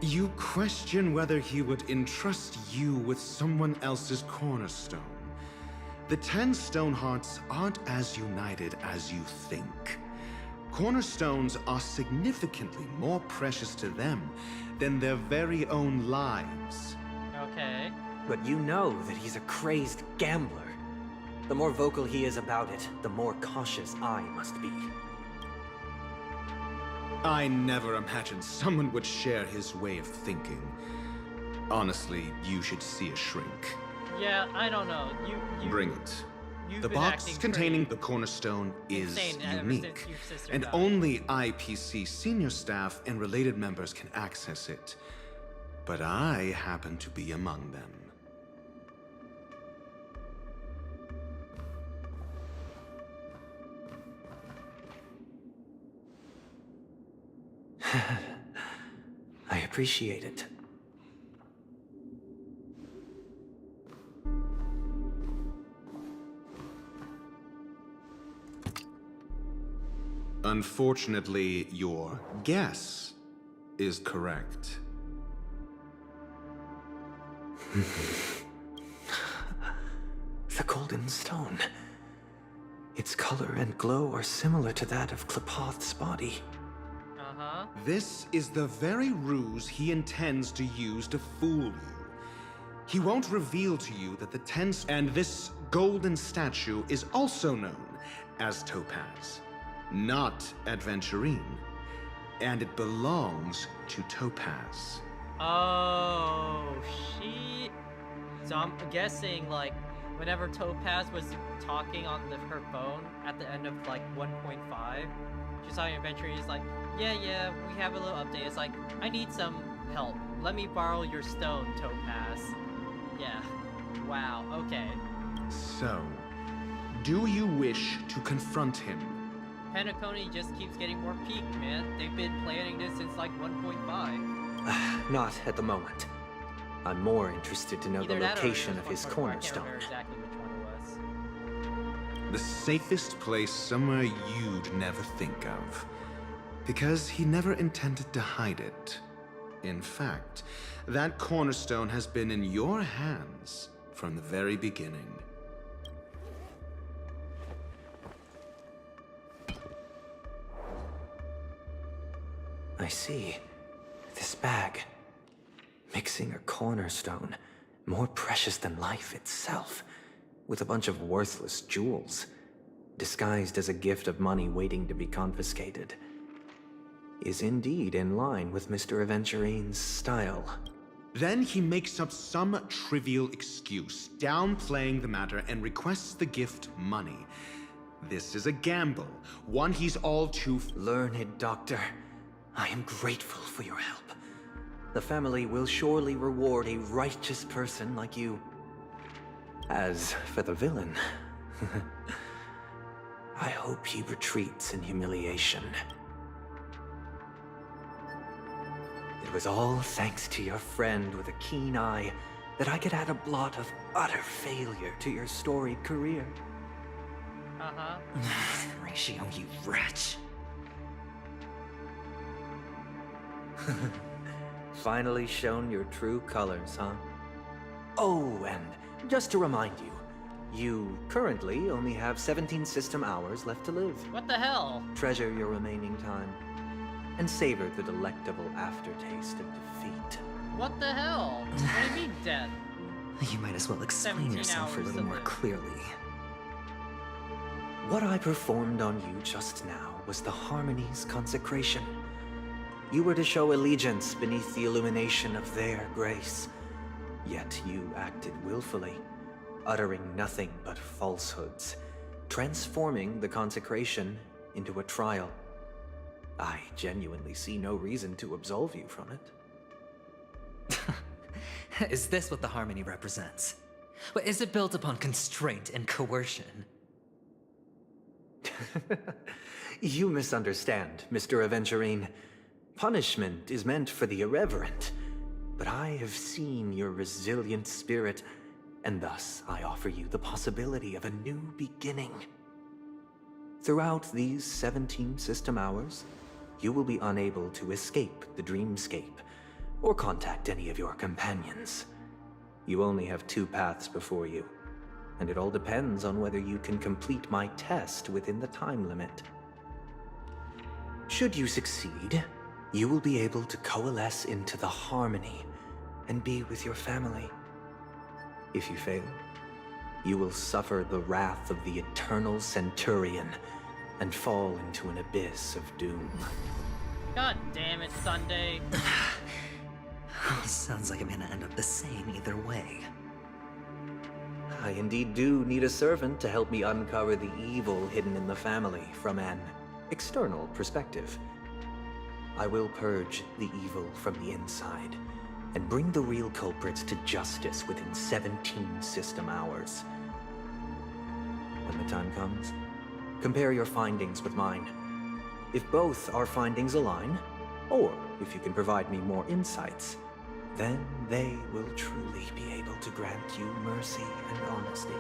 E: You question whether he would entrust you with someone else's cornerstone. The 10 Stonehearts aren't as united as you think. Cornerstones are significantly more precious to them than their very own lives.
A: Okay.
H: But you know that he's a crazed gambler. The more vocal he is about it, the more cautious I must be.
E: I never imagined someone would share his way of thinking. Honestly, you should see a shrink.
A: Yeah, I don't know. You
E: Bring it.
A: You've
E: The
A: been
E: box
A: acting
E: containing
A: pretty
E: the cornerstone is
A: insane ever
E: unique,
A: since your sister
E: and
A: died.
E: only IPC senior staff and related members can access it. But I happen to be among them.
H: I appreciate it.
E: Unfortunately, your guess is correct.
H: The golden stone. Its color and glow are similar to that of Klepoth's body.
A: Uh-huh.
E: This is the very ruse he intends to use to fool you. He won't reveal to you that the 10 and this golden statue is also known as Topaz, not Adventurine, and it belongs to Topaz.
A: Oh, she. So I'm guessing, like, whenever Topaz was talking on her phone at the end of, like, 1.5, she saw an adventure, he's like, yeah, we have a little update. It's like, I need some help. Let me borrow your stone, Topaz. Yeah. Wow, okay.
E: So, do you wish to confront him?
A: Penacony just keeps getting more peaked, man. They've been planning this since, like, 1.5.
H: Not at the moment. I'm more interested to know
A: Either
H: the
A: that or
H: location
A: it
H: of
A: was
H: his
A: 1.4. I can't
H: cornerstone.
A: remember exactly which one it was.
E: The safest place somewhere you'd never think of. Because he never intended to hide it. In fact, that cornerstone has been in your hands from the very beginning.
H: I see. This bag. Mixing a cornerstone, more precious than life itself, with a bunch of worthless jewels, disguised as a gift of money waiting to be confiscated, is indeed in line with Mr. Aventurine's style.
E: Then he makes up some trivial excuse, downplaying the matter, and requests the gift money. This is a gamble, one he's all too...
H: Learned doctor, I am grateful for your help. The family will surely reward a righteous person like you. As for the villain, I hope he retreats in humiliation. It was all thanks to your friend with a keen eye that I could add a blot of utter failure to your storied career.
A: Uh-huh.
K: Ratio, you wretch.
H: Finally shown your true colors, huh? Oh, and just to remind you, you currently only have 17 system hours left to live.
A: What the hell?
H: Treasure your remaining time, and savor the delectable aftertaste of defeat.
A: What the hell? What do you mean death?
K: You might as well explain
A: 17
K: yourself a
A: hours
K: little
A: of
K: more
A: it.
K: clearly.
H: What I performed on you just now was the Harmony's consecration. You were to show allegiance beneath the illumination of their grace. Yet you acted willfully, uttering nothing but falsehoods, transforming the consecration into a trial. I genuinely see no reason to absolve you from it.
K: Is this what the harmony represents? But is it built upon constraint and coercion?
H: You misunderstand, Mr. Aventurine. Punishment is meant for the irreverent. But I have seen your resilient spirit, and thus I offer you the possibility of a new beginning. Throughout these 17 system hours, you will be unable to escape the dreamscape or contact any of your companions. You only have 2 paths before you, and it all depends on whether you can complete my test within the time limit. Should you succeed, you will be able to coalesce into the harmony and be with your family. If you fail, you will suffer the wrath of the eternal Centurion and fall into an abyss of doom.
A: God damn it, Sunday.
K: Sounds like I'm gonna end up the same either way.
H: I indeed do need a servant to help me uncover the evil hidden in the family from an external perspective. I will purge the evil from the inside and bring the real culprits to justice within 17 system hours. When the time comes, compare your findings with mine. If both our findings align, or if you can provide me more insights, then they will truly be able to grant you mercy and honesty.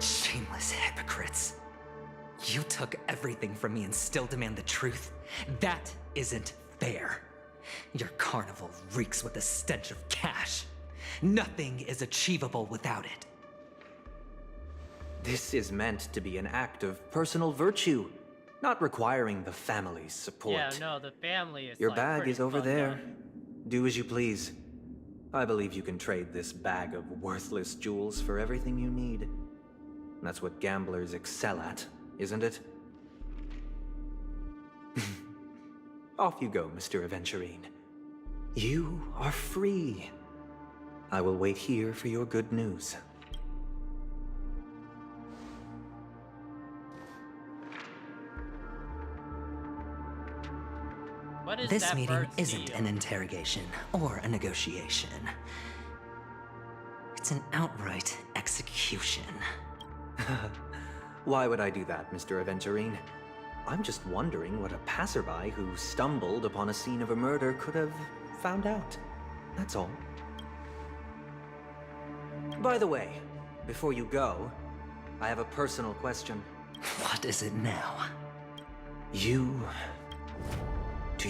K: Shameless hypocrites. You took everything from me and still demand the truth? That isn't fair. Your carnival reeks with the stench of cash. Nothing is achievable without it.
H: This is meant to be an act of personal virtue, not requiring the family's support.
A: Yeah, no, the family is
H: Your
A: like,
H: bag
A: pretty
H: is over
A: fucked
H: there.
A: up.
H: Do as you please. I believe you can trade this bag of worthless jewels for everything you need. That's what gamblers excel at, isn't it? Off you go, Mr. Aventurine. You are free. I will wait here for your good news.
A: What is
K: This
A: that
K: meeting
A: bird's
K: isn't
A: deal?
K: an interrogation or a negotiation. It's an outright execution.
H: Why would I do that, Mr. Aventurine? I'm just wondering what a passerby who stumbled upon a scene of a murder could have found out. That's all. By the way, before you go, I have a personal question.
K: What is it now?
H: Do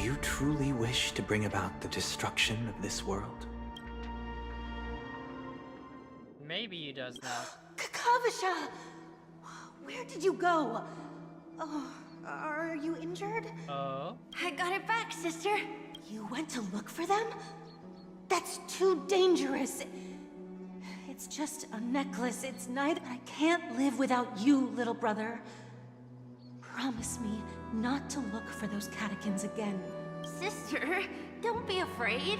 H: you truly wish to bring about the destruction of this world?
A: Maybe he does now.
C: Kavisha! Where did you go? Oh, are you injured?
A: Oh?
C: I got it back, sister. You went to look for them? That's too dangerous. It's just a necklace. It's neither. I can't live without you, little brother. Promise me not to look for those catechins again.
S: Sister, don't be afraid.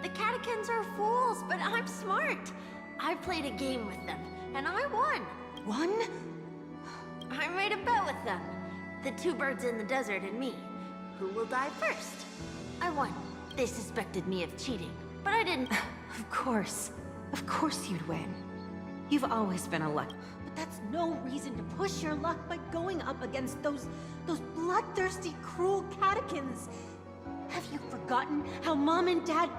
S: The catechins are fools, but I'm smart. I played a game with them, and I won.
C: Won?
S: I made a bet with them. The 2 birds in the desert and me. Who will die first? I won. They suspected me of cheating, but I didn't.
C: Of course you'd win. You've always been a luck. But that's no reason to push your luck by going up against those bloodthirsty, cruel catechins. Have you forgotten how Mom and Dad...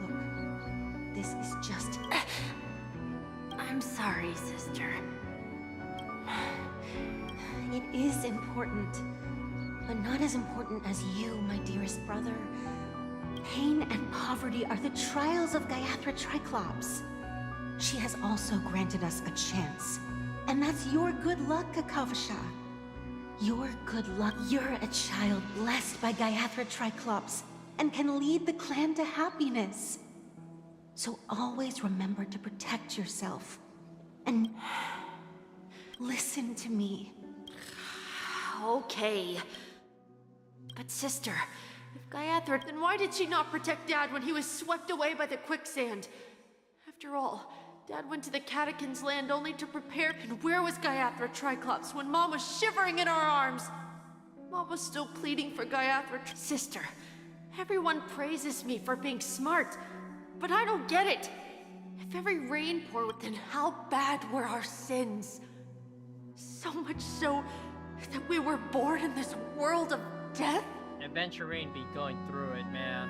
C: Look, this is just...
S: I'm sorry, sister.
C: It is important, but not as important as you, my dearest brother. Pain and poverty are the trials of Gayathra Triclops. She has also granted us a chance. And that's your good luck, Kakavasha. Your good luck. You're a child blessed by Gayathra Triclops and can lead the clan to happiness. So always remember to protect yourself. And listen to me.
S: Okay. But sister, if Gayathra, then why did she not protect Dad when he was swept away by the quicksand? After all,
O: Dad went to the Catechins' land only to prepare. And where was Gaiathra Triclops when Mom was shivering in our arms? Mom was still pleading for Sister, everyone praises me for being smart, but I don't get it. If every rain poured, then how bad were our sins? So much so that we were born in this world of death?
A: Aventurine be going through it, man.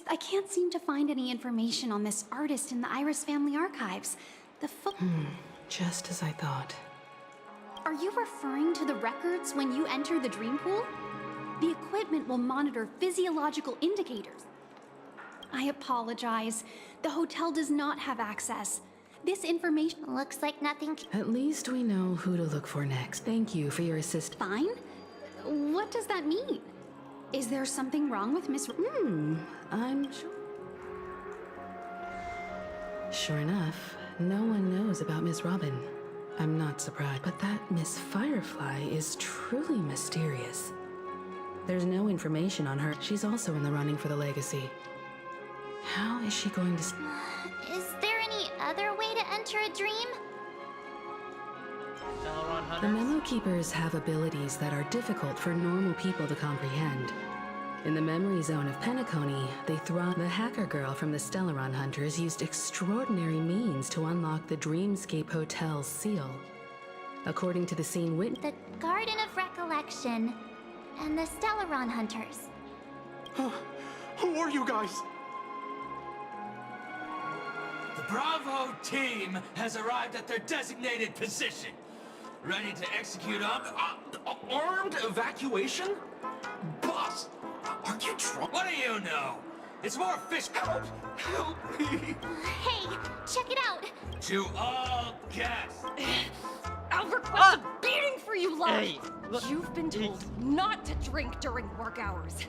C: I can't seem to find any information on this artist in the Iris family archives.
G: Just as I thought.
C: Are you referring to the records when you enter the dream pool? The equipment will monitor physiological indicators. I apologize. The hotel does not have access. This information
D: looks like nothing.
G: At least we know who to look for next. Thank you for your assistance.
C: Fine? What does that mean? Is there something wrong with Miss...
G: I'm sure. Sure enough, no one knows about Miss Robin. I'm not surprised, but that Miss Firefly is truly mysterious. There's no information on her. She's also in the running for the legacy. How is she going to...
D: Is there any other way to enter a dream?
G: The Memo Keepers have abilities that are difficult for normal people to comprehend. In the memory zone of Penacony, they thrive. The hacker girl from the Stellaron Hunters used extraordinary means to unlock the Dreamscape Hotel's seal. According to the scene witness...
D: The Garden of Recollection and the Stellaron Hunters.
V: Who are you guys?
W: The Bravo team has arrived at their designated position. Ready to execute armed evacuation? Boss, are you drunk? What do you know? It's more fish. Help me!
D: Hey, check it out!
W: To all guests!
X: I'll request a beating for you, love!
A: Hey,
X: you've been told not to drink during work hours.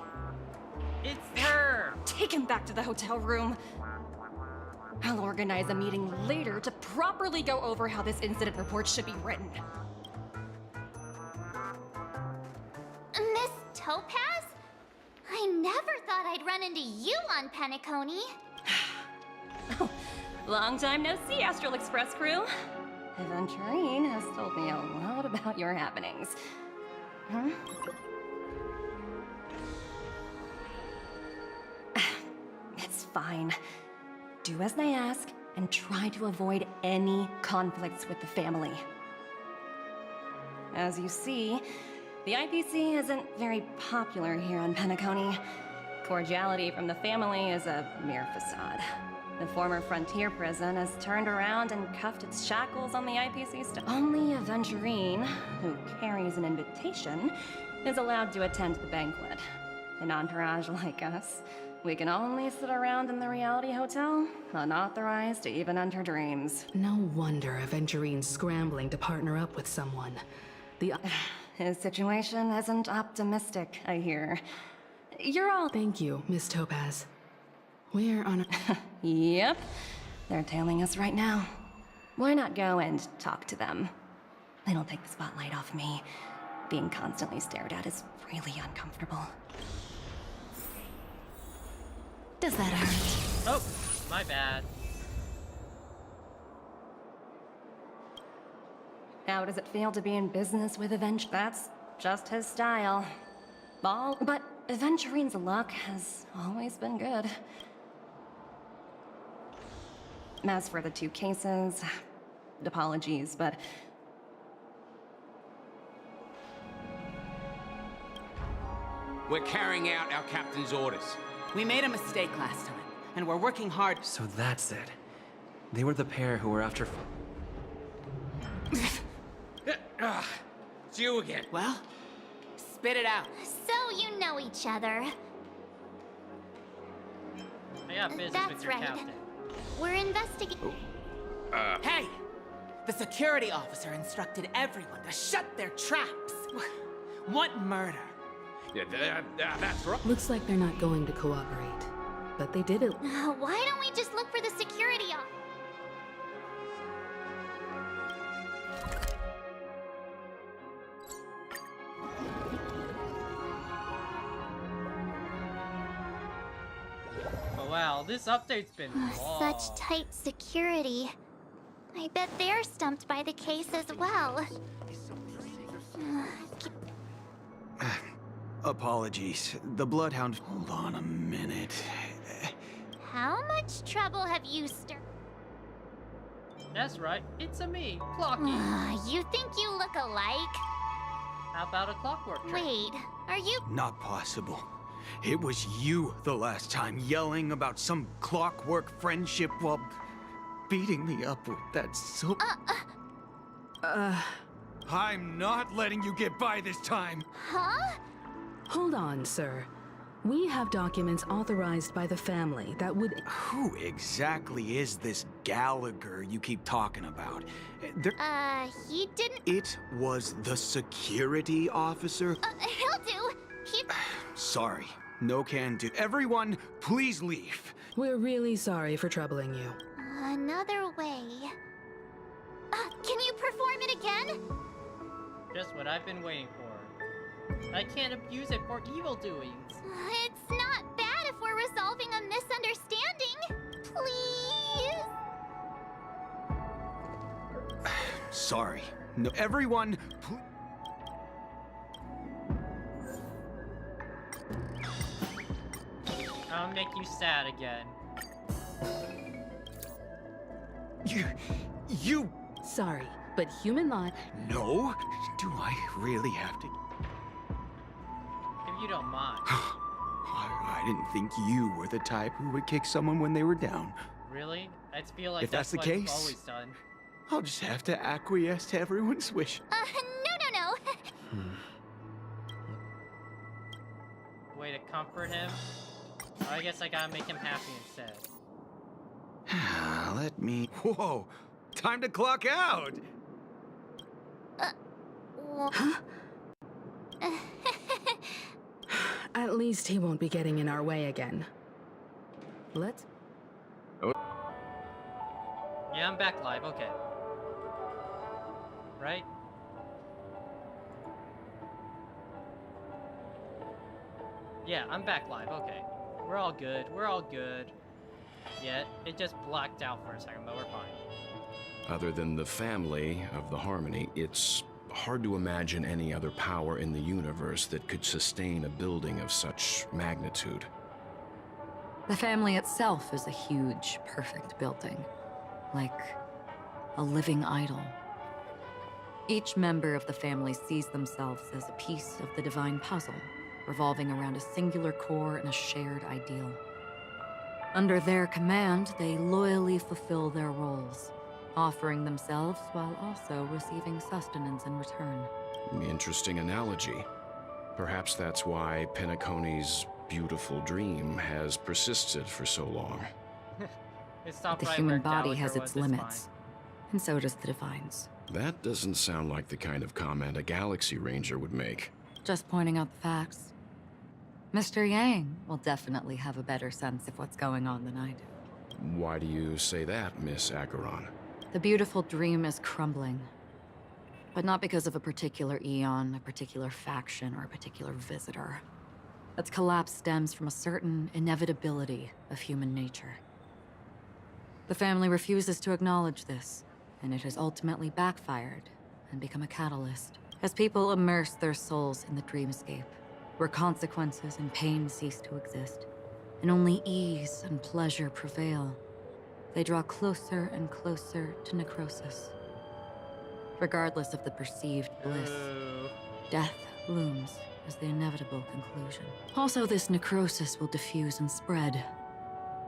A: It's her!
X: Take him back to the hotel room. I'll organize a meeting later to properly go over how this incident report should be written.
D: Miss Topaz? I never thought I'd run into you on Penacony.
X: Long time no see, Astral Express crew. Aventurine has told me a lot about your happenings. Huh? It's fine. Do as they ask, and try to avoid any conflicts with the family. As you see, the IPC isn't very popular here on Penacony. Cordiality from the family is a mere facade. The former frontier prison has turned around and cuffed its shackles on the IPC Only Aventurine, who carries an invitation, is allowed to attend the banquet. An entourage like us, we can only sit around in the reality hotel, unauthorized to even enter dreams.
G: No wonder Aventurine's scrambling to partner up with someone.
X: His situation isn't optimistic, I hear. You're all...
G: Thank you, Miss Topaz. We're on a...
X: Yep. They're tailing us right now. Why not go and talk to them? It'll take the spotlight off me. Being constantly stared at is really uncomfortable.
C: Does that hurt?
A: Oh, my bad.
X: How does it feel to be in business with Aventurine? That's just his style. But Aventurine's luck has always been good. As for the two cases, apologies, but...
Y: We're carrying out our captain's orders. We made a mistake last time, and we're working hard.
H: So that's it. They were the pair who were after...
Y: It's you again. Well, spit it out.
D: So you know each other.
A: I got business
D: That's
A: with your
D: right.
A: captain.
D: We're investigating.
Y: Hey! The security officer instructed everyone to shut their traps. What murder?
H: Yeah, that's right.
G: Looks like they're not going to cooperate. But they did it.
D: Why don't we just look for the security officer?
A: Wow, this update's been long.
D: Such tight security. I bet they're stumped by the case as well.
J: Apologies. The Bloodhound... Hold on a minute.
D: How much trouble have you stirred?
A: That's right, it's a me, Clocky.
D: You think you look alike?
A: How about a clockwork trick?
D: Wait, are you...
J: Not possible. It was you the last time yelling about some clockwork friendship while beating me up with that soap. I'm not letting you get by this time.
D: Huh?
G: Hold on, sir. We have documents authorized by the family that would...
J: Who exactly is this Gallagher you keep talking about?
D: He didn't...
J: It was the security officer?
D: He'll do. He...
J: Sorry. No can do. Everyone, please leave.
G: We're really sorry for troubling you.
D: Another way. Can you perform it again?
A: Just what I've been waiting for. I can't abuse it for evil doings.
D: It's not bad if we're resolving a misunderstanding. Please?
J: Sorry. No, everyone,
A: I'll make you sad again.
J: You...
G: Sorry, but human life...
J: No? Do I really have to...
A: If you don't mind.
J: I didn't think you were the type who would kick someone when they were down.
A: Really? I feel like
J: If that's the
A: what
J: case,
A: you've always done.
J: I'll just have to acquiesce to everyone's wish.
D: No.
A: Way to comfort him? Oh, I guess I gotta make him happy instead.
J: Let me... Whoa! Time to clock out!
G: At least he won't be getting in our way again. Let's...
A: Yeah, I'm back live, okay. Right? Yeah, I'm back live, okay. We're all good, Yeah, it just blacked out for a second, but we're fine.
M: Other than the family of the Harmony, it's hard to imagine any other power in the universe that could sustain a building of such magnitude.
L: The family itself is a huge, perfect building. Like a living idol. Each member of the family sees themselves as a piece of the divine puzzle, revolving around a singular core and a shared ideal. Under their command, they loyally fulfill their roles, offering themselves while also receiving sustenance in return.
M: Interesting analogy. Perhaps that's why Penacony's beautiful dream has persisted for so long.
A: It stopped
L: The
A: right
L: human
A: where
L: body
A: Gallagher
L: has
A: was,
L: its
A: it's
L: limits, and so does the Divine's.
M: That doesn't sound like the kind of comment a Galaxy Ranger would make.
L: Just pointing out the facts. Mr. Yang will definitely have a better sense of what's going on than I do.
M: Why do you say that, Miss Acheron?
L: The beautiful dream is crumbling. But not because of a particular eon, a particular faction, or a particular visitor. Its collapse stems from a certain inevitability of human nature. The family refuses to acknowledge this, and it has ultimately backfired and become a catalyst. As people immerse their souls in the dreamscape, where consequences and pain cease to exist, and only ease and pleasure prevail, they draw closer and closer to necrosis. Regardless of the perceived bliss, death looms as the inevitable conclusion. Also, this necrosis will diffuse and spread.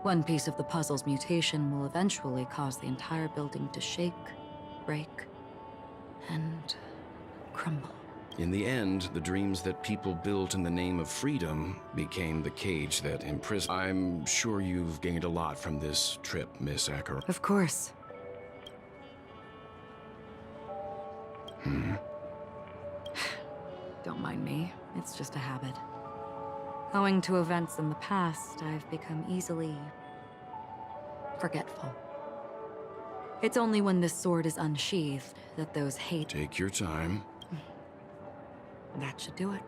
L: One piece of the puzzle's mutation will eventually cause the entire building to shake, break, and crumble.
M: In the end, the dreams that people built in the name of freedom became the cage that imprisoned. I'm sure you've gained a lot from this trip, Miss Acheron.
L: Of course. Don't mind me. It's just a habit. Owing to events in the past, I've become easily forgetful. It's only when this sword is unsheathed that those hate...
M: Take your time.
L: That should do it.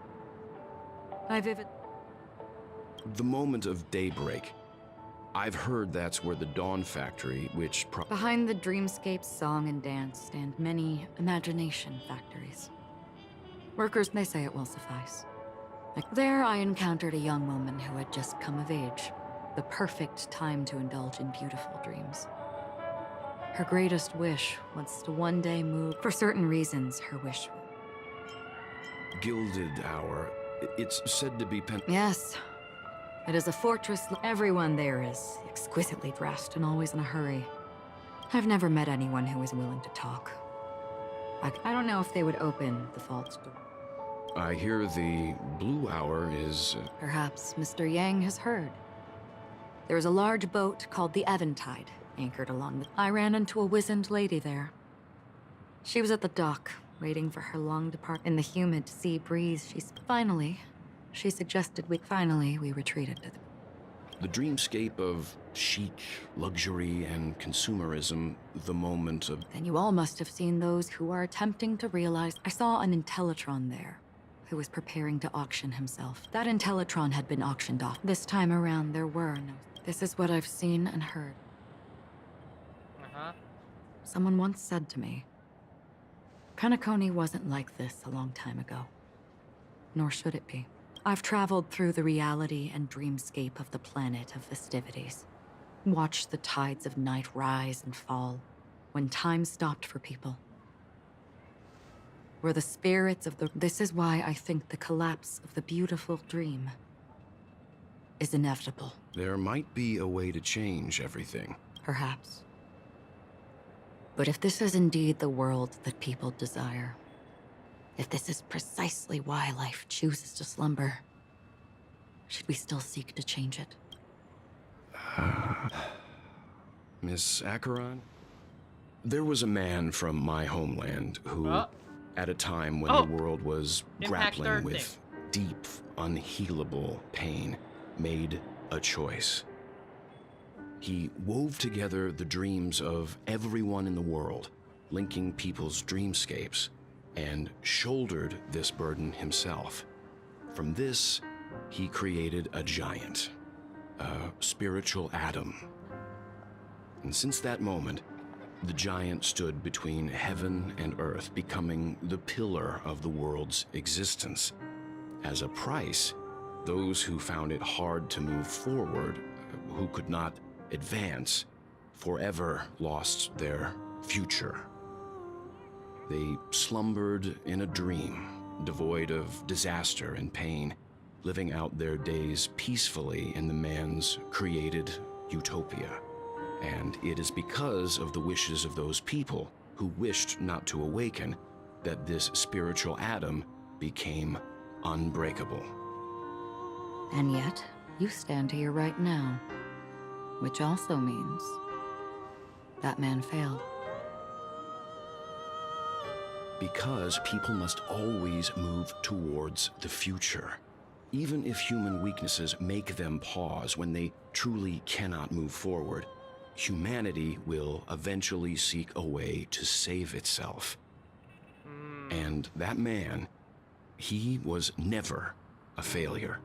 M: The moment of daybreak. I've heard that's where the Dawn Factory, which
L: Behind the dreamscape song and dance stand many imagination factories. Workers, they say it will suffice. There I encountered a young woman who had just come of age. The perfect time to indulge in beautiful dreams. Her greatest wish was to one day move. For certain reasons, her wish...
M: Gilded Hour, it's said to be
L: Yes. It is a fortress. Everyone there is exquisitely dressed and always in a hurry. I've never met anyone who is willing to talk. I don't know if they would open the vault's door.
M: I hear the Blue Hour is...
L: Perhaps Mr. Yang has heard. There is a large boat called the Eventide, anchored along the... I ran into a wizened lady there. She was at the dock, waiting for her long depart. In the humid sea breeze, she suggested we retreated to
M: the dreamscape of chic, luxury, and consumerism, the moment of...
L: Then you all must have seen those who are attempting to realize... I saw an Intellitron there, who was preparing to auction himself. That Intellitron had been auctioned off. This time around, there were no... This is what I've seen and heard. Someone once said to me, Penacony wasn't like this a long time ago. Nor should it be. I've traveled through the reality and dreamscape of the planet of festivities. Watched the tides of night rise and fall, when time stopped for people. Where the spirits of the... This is why I think the collapse of the beautiful dream is inevitable.
M: There might be a way to change everything.
L: Perhaps. But if this is indeed the world that people desire, if this is precisely why life chooses to slumber, should we still seek to change it?
M: Miss Acheron? There was a man from my homeland who, at a time when the world was grappling with deep, unhealable pain, made a choice. He wove together the dreams of everyone in the world, linking people's dreamscapes, and shouldered this burden himself. From this, he created a giant, a spiritual atom. And since that moment, the giant stood between heaven and earth, becoming the pillar of the world's existence. As a price, those who found it hard to move forward, who could not advance, forever lost their future. They slumbered in a dream, devoid of disaster and pain, living out their days peacefully in the man's created utopia. And it is because of the wishes of those people who wished not to awaken that this spiritual atom became unbreakable.
L: And yet, you stand here right now. Which also means that man failed.
M: Because people must always move towards the future. Even if human weaknesses make them pause when they truly cannot move forward, humanity will eventually seek a way to save itself. And that man, he was never a failure.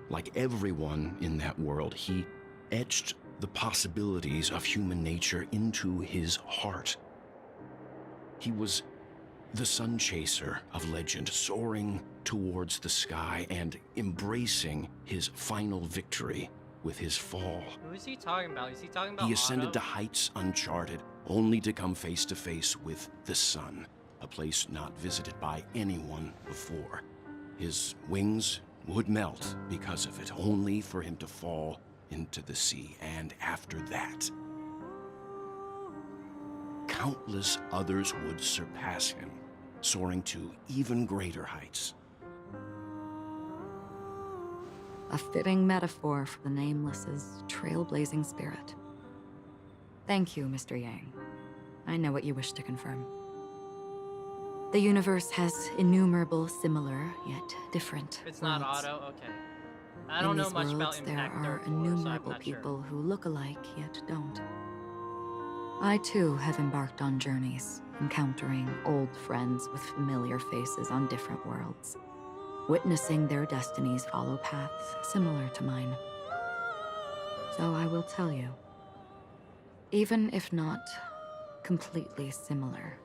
M: Like everyone in that world, he etched the possibilities of human nature into his heart. He was the sun chaser of legend, soaring towards the sky and embracing his final victory with his fall.
A: Who is he talking about? Is he talking about
M: He ascended
A: Otto?
M: to heights uncharted, only to come face to face with the sun, a place not visited by anyone before. His wings would melt because of it, only for him to fall into the sea. And after that, countless others would surpass him, soaring to even greater heights.
L: A fitting metaphor for the Nameless's trailblazing spirit. Thank you, Mr. Yang. I know what you wish to confirm. The universe has innumerable similar, yet different
A: It's not
L: worlds.
A: Otto? Okay. I don't know much about
L: there
A: Impact
L: are
A: 34, so I'm
L: innumerable
A: not sure.
L: people who look alike yet don't. I too have embarked on journeys, encountering old friends with familiar faces on different worlds, witnessing their destinies follow paths similar to mine. So I will tell you. Even if not completely similar,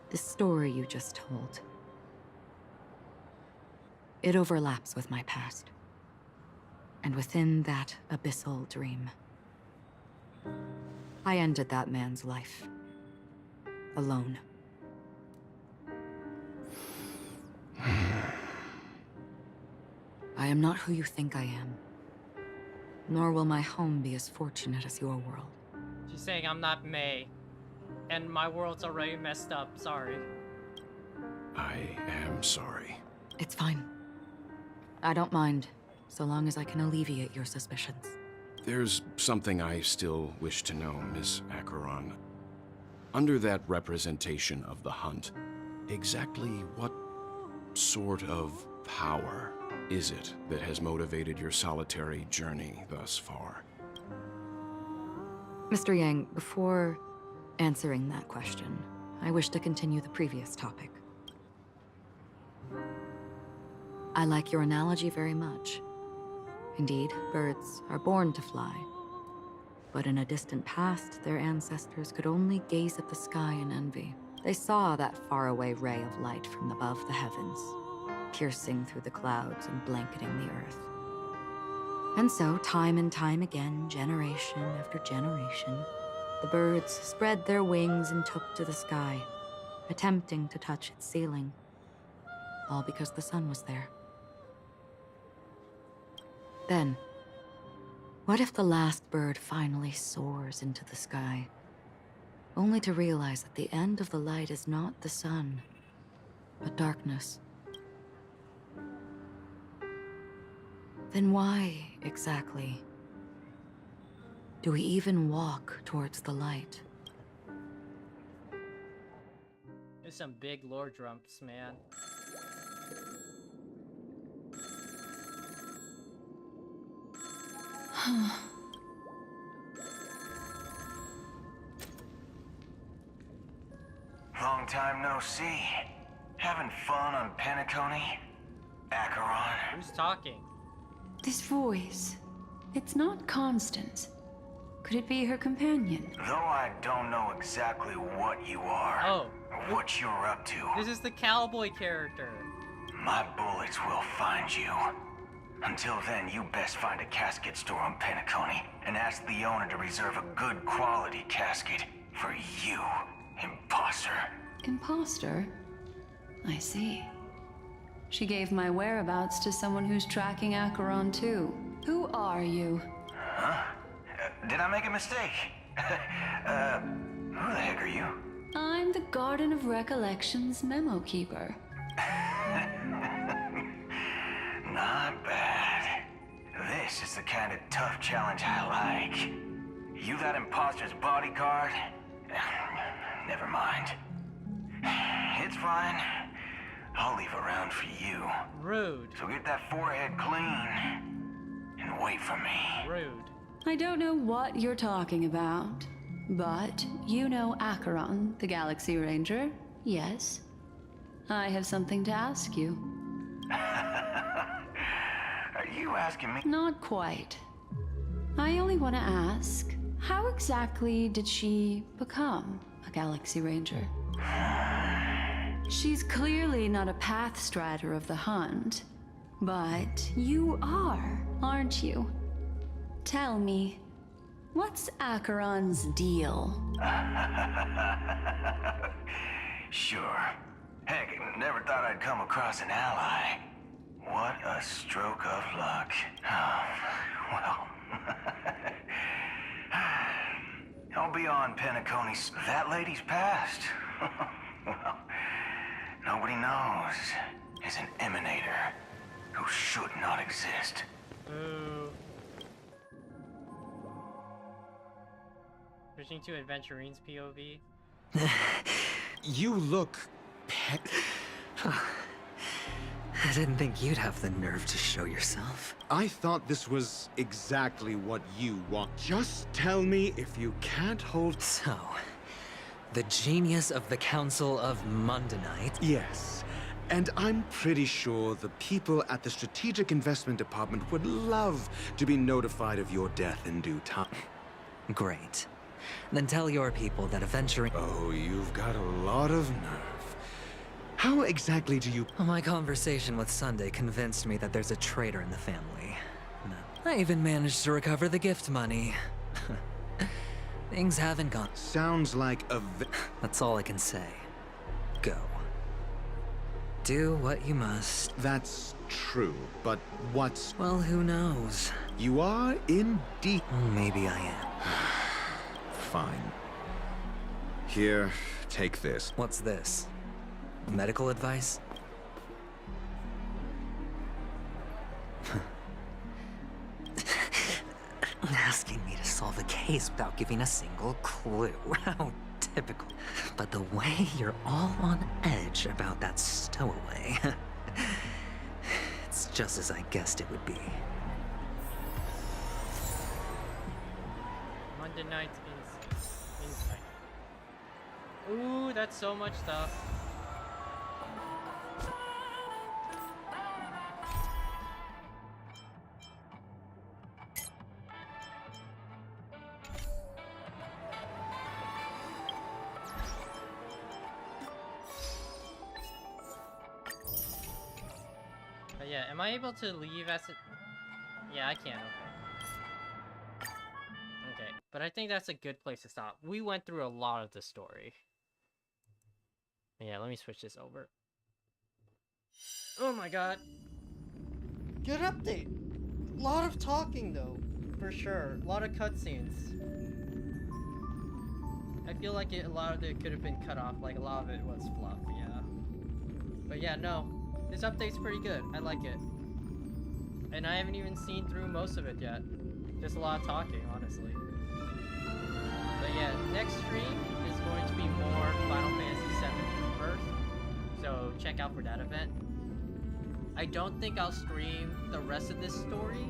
L: the story you just told, it overlaps with my past. And within that abyssal dream, I ended that man's life. Alone. I am not who you think I am. Nor will my home be as fortunate as your world.
A: She's saying I'm not May. And my world's already messed up, sorry.
M: I am sorry.
L: It's fine. I don't mind, so long as I can alleviate your suspicions.
M: There's something I still wish to know, Miss Acheron. Under that representation of the hunt, exactly what sort of power is it that has motivated your solitary journey thus far?
L: Mr. Yang, before answering that question, I wish to continue the previous topic. I like your analogy very much. Indeed, birds are born to fly. But in a distant past, their ancestors could only gaze at the sky in envy. They saw that faraway ray of light from above the heavens, piercing through the clouds and blanketing the earth. And so, time and time again, generation after generation, the birds spread their wings and took to the sky, attempting to touch its ceiling, all because the sun was there. Then, what if the last bird finally soars into the sky, only to realize that the end of the light is not the sun, but darkness? Then why, exactly, do we even walk towards the light?
A: There's some big lore dumps, man.
I: Long time no see. Having fun on Penacony? Acheron?
A: Who's talking?
B: This voice, it's not constant. Could it be her companion?
I: Though I don't know exactly what you are,
A: or
I: what you're up to.
A: This is the cowboy character.
I: My bullets will find you. Until then, you best find a casket store on Penacony and ask the owner to reserve a good quality casket for you, imposter.
B: Imposter? I see. She gave my whereabouts to someone who's tracking Acheron too. Who are you?
I: Huh? Did I make a mistake? Who the heck are you?
B: I'm the Garden of Recollections memo keeper.
I: Not bad. This is the kind of tough challenge I like. You that imposter's bodyguard? Never mind. It's fine. I'll leave a round for you.
A: Rude.
I: So get that forehead clean and wait for me.
A: Rude.
B: I don't know what you're talking about, but you know Acheron, the Galaxy Ranger, yes? I have something to ask you.
I: Are you asking me?
B: Not quite. I only want to ask, how exactly did she become a Galaxy Ranger? She's clearly not a path strider of the hunt, but you are, aren't you? Tell me, what's Acheron's deal?
I: Sure. Heck, never thought I'd come across an ally. What a stroke of luck. Well. I'll be on Penacony's. That lady's passed. Well, nobody knows is an emanator who should not exist.
A: Ooh. Switching to Adventurine's POV.
J: You look
K: I didn't think you'd have the nerve to show yourself.
E: I thought this was exactly what you want. Just tell me if you can't hold...
K: So, the genius of the Council of Mundanite?
E: Yes, And I'm pretty sure the people at the Strategic Investment Department would love to be notified of your death in due time.
K: Great. Then tell your people that adventuring...
E: Oh, you've got a lot of nerve. How exactly do you...
K: My conversation with Sunday convinced me that there's a traitor in the family. I even managed to recover the gift money. Things haven't gone...
E: Sounds like a...
K: That's all I can say. Go. Do what you must.
E: That's true, but what's...
K: Well, who knows?
E: You are indeed...
K: Maybe I am.
E: Fine. Here, take this.
K: What's this? Medical advice? Asking me to solve a case without giving a single clue. How typical. But the way you're all on edge about that stowaway, it's just as I guessed it would be.
A: Monday night insight. Ooh, that's so much stuff. Yeah, am I able to leave as it? Yeah, I can, okay. Okay, but I think that's a good place to stop. We went through a lot of the story. Yeah, let me switch this over. Oh my god. Good update. A lot of talking though, for sure. A lot of cutscenes. I feel like a lot of it could have been cut off, like a lot of it was fluff, yeah. But yeah, no. This update's pretty good. I like it. And I haven't even seen through most of it yet. Just a lot of talking, honestly. But yeah, next stream is going to be more Final Fantasy VII Rebirth. So check out for that event. I don't think I'll stream the rest of this story.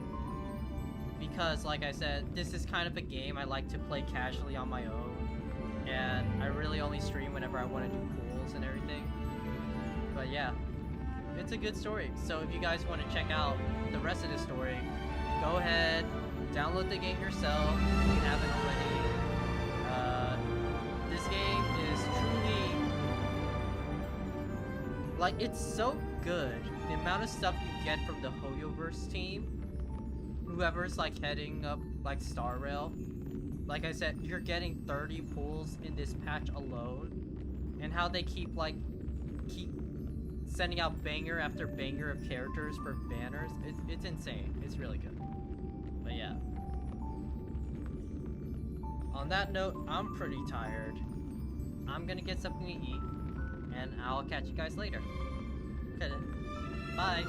A: Because, like I said, this is kind of a game I like to play casually on my own. And I really only stream whenever I want to do pools and everything. But yeah. It's a good story, so if you guys want to check out the rest of the story, go ahead, download the game yourself if you haven't already. This game is truly, like, it's so good. The amount of stuff you get from the Hoyoverse team, whoever's like heading up like Star Rail, like I said, you're getting 30 pulls in this patch alone, and how they keep sending out banger after banger of characters for banners. It's insane. It's really good. But yeah. On that note, I'm pretty tired. I'm gonna get something to eat, and I'll catch you guys later. Okay, bye.